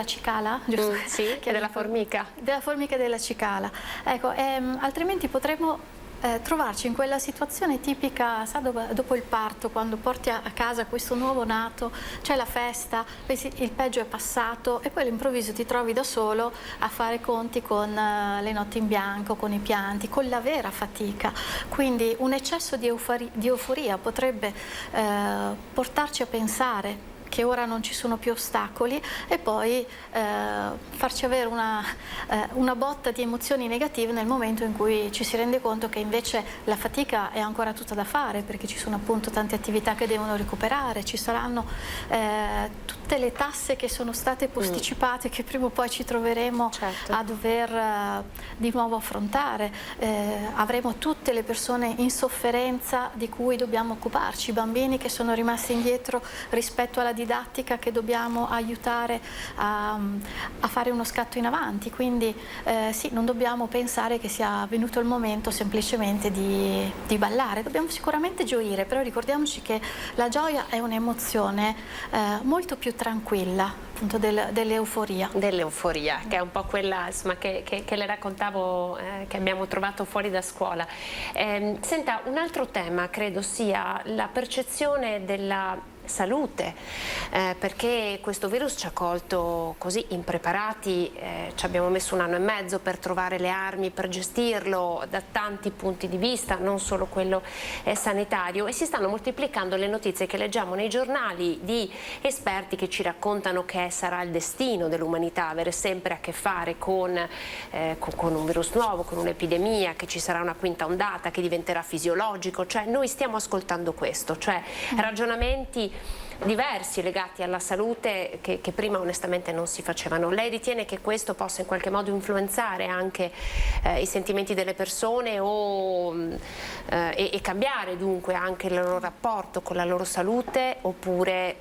cicala, giusto? Sì, che della formica. Della formica e della cicala. Ecco, altrimenti potremmo trovarci in quella situazione tipica, sa, dopo il parto, quando porti a casa questo nuovo nato, c'è la festa, pensi il peggio è passato e poi all'improvviso ti trovi da solo a fare conti con le notti in bianco, con i pianti, con la vera fatica. Quindi un eccesso di euforia potrebbe portarci a pensare che ora non ci sono più ostacoli e poi farci avere una botta di emozioni negative nel momento in cui ci si rende conto che invece la fatica è ancora tutta da fare, perché ci sono appunto tante attività che devono recuperare, ci saranno tutte le tasse che sono state posticipate che prima o poi ci troveremo a dover di nuovo affrontare, avremo tutte le persone in sofferenza di cui dobbiamo occuparci, i bambini che sono rimasti indietro rispetto alla didattica che dobbiamo aiutare a fare uno scatto in avanti, quindi sì, non dobbiamo pensare che sia venuto il momento semplicemente di ballare, dobbiamo sicuramente gioire, però ricordiamoci che la gioia è un'emozione molto più tranquilla, appunto dell'euforia. Dell'euforia, che è un po' quella, insomma, che le raccontavo, che abbiamo trovato fuori da scuola. Senta, un altro tema credo sia la percezione della salute, perché questo virus ci ha colto così impreparati, ci abbiamo messo 1 anno e mezzo per trovare le armi, per gestirlo da tanti punti di vista, non solo quello sanitario, e si stanno moltiplicando le notizie che leggiamo nei giornali di esperti che ci raccontano che sarà il destino dell'umanità avere sempre a che fare con un virus nuovo, con un'epidemia, che ci sarà una quinta ondata, che diventerà fisiologico, cioè noi stiamo ascoltando questo, cioè ragionamenti diversi legati alla salute che prima onestamente non si facevano. Lei ritiene che questo possa in qualche modo influenzare anche i sentimenti delle persone e cambiare dunque anche il loro rapporto con la loro salute, oppure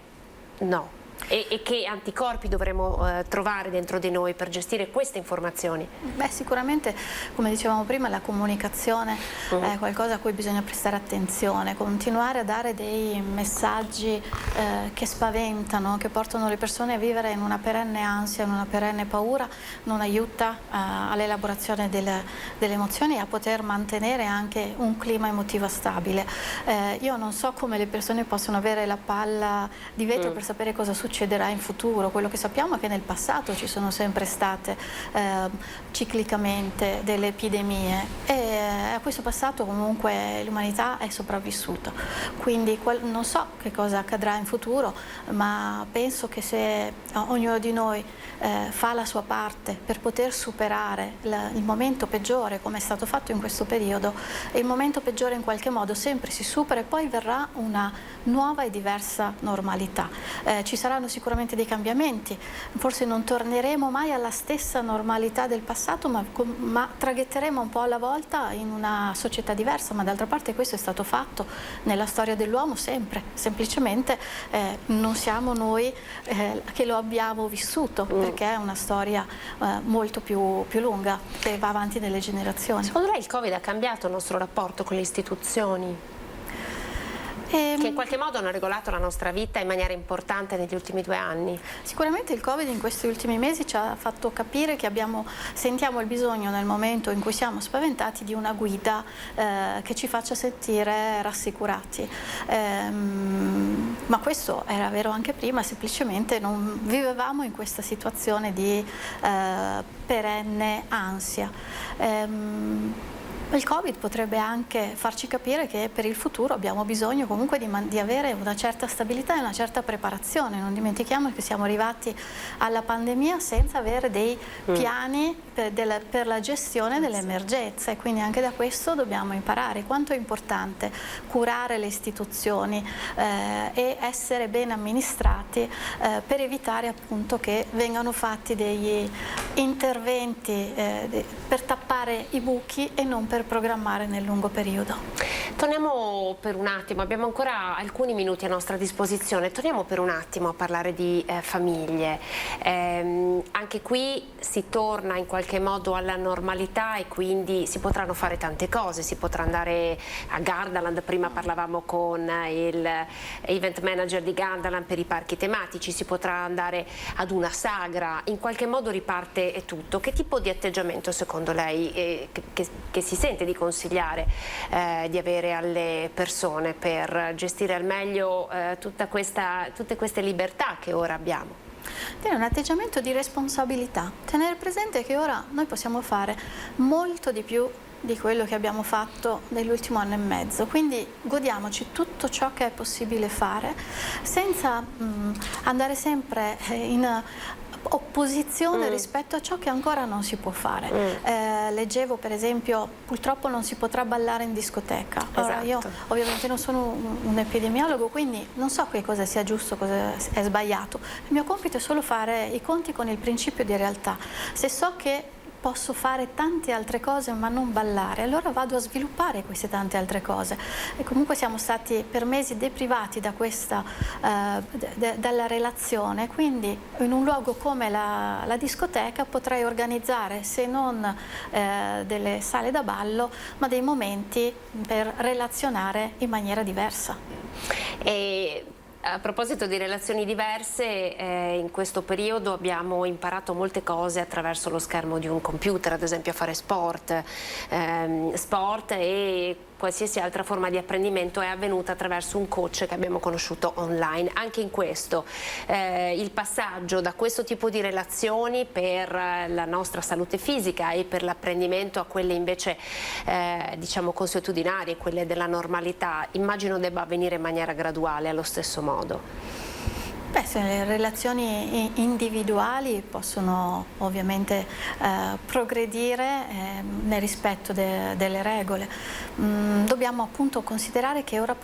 no? E che anticorpi dovremo trovare dentro di noi per gestire queste informazioni? Beh, sicuramente, come dicevamo prima, la comunicazione è qualcosa a cui bisogna prestare attenzione, continuare a dare dei messaggi che spaventano, che portano le persone a vivere in una perenne ansia, in una perenne paura, non aiuta all'elaborazione delle emozioni e a poter mantenere anche un clima emotivo stabile. Io non so come le persone possono avere la palla di vetro per sapere cosa succederà in futuro. Quello che sappiamo è che nel passato ci sono sempre state ciclicamente delle epidemie e a questo passato comunque l'umanità è sopravvissuta, quindi non so che cosa accadrà in futuro, ma penso che se ognuno di noi fa la sua parte per poter superare il momento peggiore, come è stato fatto in questo periodo, e il momento peggiore in qualche modo sempre si supera e poi verrà una nuova e diversa normalità. Ci saranno sicuramente dei cambiamenti, forse non torneremo mai alla stessa normalità del passato, ma traghetteremo un po' alla volta in una società diversa, ma d'altra parte questo è stato fatto nella storia dell'uomo sempre, semplicemente non siamo noi che lo abbiamo vissuto, perché è una storia molto più lunga che va avanti nelle generazioni. Secondo lei il Covid ha cambiato il nostro rapporto con le istituzioni? Che in qualche modo hanno regolato la nostra vita in maniera importante negli ultimi 2 anni? Sicuramente il Covid in questi ultimi mesi ci ha fatto capire che sentiamo il bisogno, nel momento in cui siamo spaventati, di una guida che ci faccia sentire rassicurati. Ma questo era vero anche prima, semplicemente non vivevamo in questa situazione di perenne ansia. Il Covid potrebbe anche farci capire che per il futuro abbiamo bisogno comunque di avere una certa stabilità e una certa preparazione. Non dimentichiamo che siamo arrivati alla pandemia senza avere dei piani per la gestione delle emergenze, quindi anche da questo dobbiamo imparare quanto è importante curare le istituzioni e essere ben amministrati per evitare appunto che vengano fatti degli interventi per tappare i buchi e non per programmare nel lungo periodo. Torniamo per un attimo, abbiamo ancora alcuni minuti a nostra disposizione, torniamo per un attimo a parlare di famiglie. Anche qui si torna in qualche modo alla normalità e quindi si potranno fare tante cose, si potrà andare a Gardaland, prima parlavamo con il event manager di Gardaland per i parchi tematici, si potrà andare ad una sagra, in qualche modo riparte tutto. Che tipo di atteggiamento secondo lei che si sente di consigliare di avere alle persone per gestire al meglio tutte queste libertà che ora abbiamo? Un atteggiamento di responsabilità, tenere presente che ora noi possiamo fare molto di più di quello che abbiamo fatto nell'ultimo anno e mezzo, quindi godiamoci tutto ciò che è possibile fare senza andare sempre in opposizione rispetto a ciò che ancora non si può fare. Leggevo per esempio, purtroppo non si potrà ballare in discoteca. Ora, io ovviamente non sono un epidemiologo, quindi non so che cosa sia giusto, cosa è sbagliato. Il mio compito è solo fare i conti con il principio di realtà. Se so che posso fare tante altre cose ma non ballare, allora vado a sviluppare queste tante altre cose. E comunque siamo stati per mesi deprivati da questa, dalla relazione, quindi in un luogo come la discoteca potrei organizzare, se non delle sale da ballo, ma dei momenti per relazionare in maniera diversa. E a proposito di relazioni diverse, in questo periodo abbiamo imparato molte cose attraverso lo schermo di un computer, ad esempio a fare sport e qualsiasi altra forma di apprendimento è avvenuta attraverso un coach che abbiamo conosciuto online. Anche in questo il passaggio da questo tipo di relazioni per la nostra salute fisica e per l'apprendimento a quelle invece diciamo consuetudinarie, quelle della normalità, immagino debba avvenire in maniera graduale allo stesso modo. Beh, se le relazioni individuali possono ovviamente progredire nel rispetto delle regole. Dobbiamo appunto considerare che ora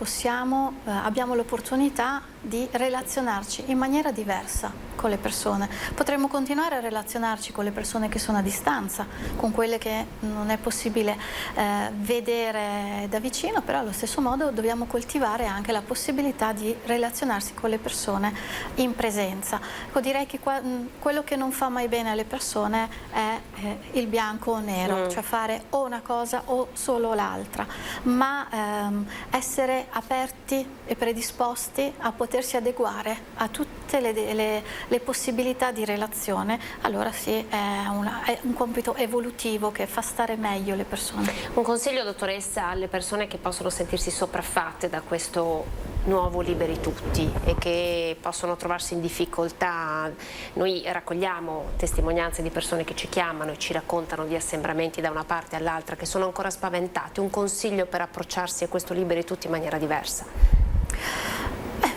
abbiamo l'opportunità di relazionarci in maniera diversa con le persone. Potremmo continuare a relazionarci con le persone che sono a distanza, con quelle che non è possibile vedere da vicino, però allo stesso modo dobbiamo coltivare anche la possibilità di relazionarsi con le persone in presenza. Ecco, direi che quello che non fa mai bene alle persone è il bianco o nero, cioè fare o una cosa o solo l'altra, ma essere aperti e predisposti a potersi adeguare a tutte le possibilità di relazione, allora sì, è un compito evolutivo che fa stare meglio le persone. Un consiglio, dottoressa, alle persone che possono sentirsi sopraffatte da questo nuovo Liberi Tutti e che possono trovarsi in difficoltà. Noi raccogliamo testimonianze di persone che ci chiamano e ci raccontano di assembramenti da una parte all'altra, che sono ancora spaventate. Un consiglio per approcciarsi a questo Liberi Tutti in maniera diversa?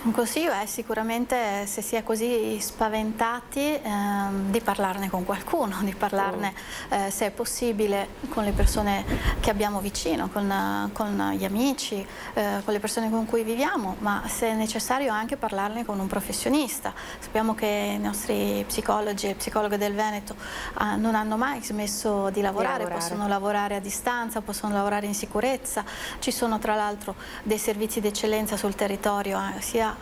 Un consiglio è sicuramente, se si è così spaventati, di parlarne con qualcuno, di parlarne se è possibile con le persone che abbiamo vicino, con gli amici, con le persone con cui viviamo, ma se è necessario anche parlarne con un professionista. Sappiamo che i nostri psicologi e psicologhe del Veneto non hanno mai smesso di lavorare, possono lavorare a distanza, possono lavorare in sicurezza. Ci sono tra l'altro dei servizi d'eccellenza sul territorio, sia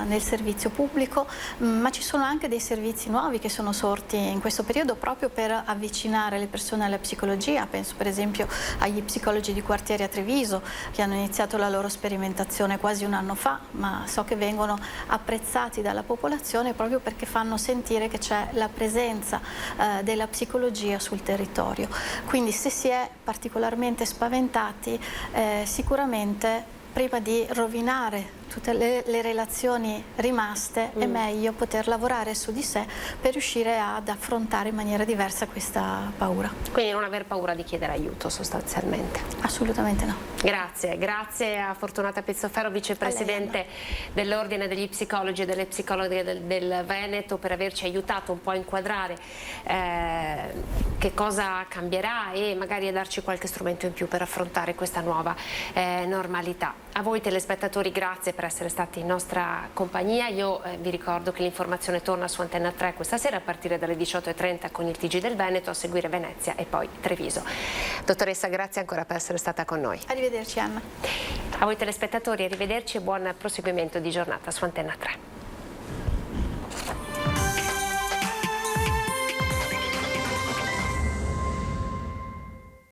nel servizio pubblico, ma ci sono anche dei servizi nuovi che sono sorti in questo periodo proprio per avvicinare le persone alla psicologia. Penso per esempio agli psicologi di quartiere a Treviso, che hanno iniziato la loro sperimentazione quasi un anno fa, ma so che vengono apprezzati dalla popolazione proprio perché fanno sentire che c'è la presenza della psicologia sul territorio. Quindi se si è particolarmente spaventati, sicuramente prima di rovinare tutte le relazioni rimaste è meglio poter lavorare su di sé per riuscire ad affrontare in maniera diversa questa paura. Quindi non aver paura di chiedere aiuto sostanzialmente. Assolutamente no. Grazie a Fortunata Pizzofero, vicepresidente dell'Ordine degli Psicologi e delle Psicologhe del Veneto, per averci aiutato un po' a inquadrare che cosa cambierà e magari a darci qualche strumento in più per affrontare questa nuova normalità. A voi telespettatori grazie per essere stati in nostra compagnia. Io vi ricordo che l'informazione torna su Antenna 3 questa sera a partire dalle 18:30 con il TG del Veneto, a seguire Venezia e poi Treviso. Dottoressa, grazie ancora per essere stata con noi. Arrivederci Anna. A voi telespettatori, arrivederci e buon proseguimento di giornata su Antenna 3.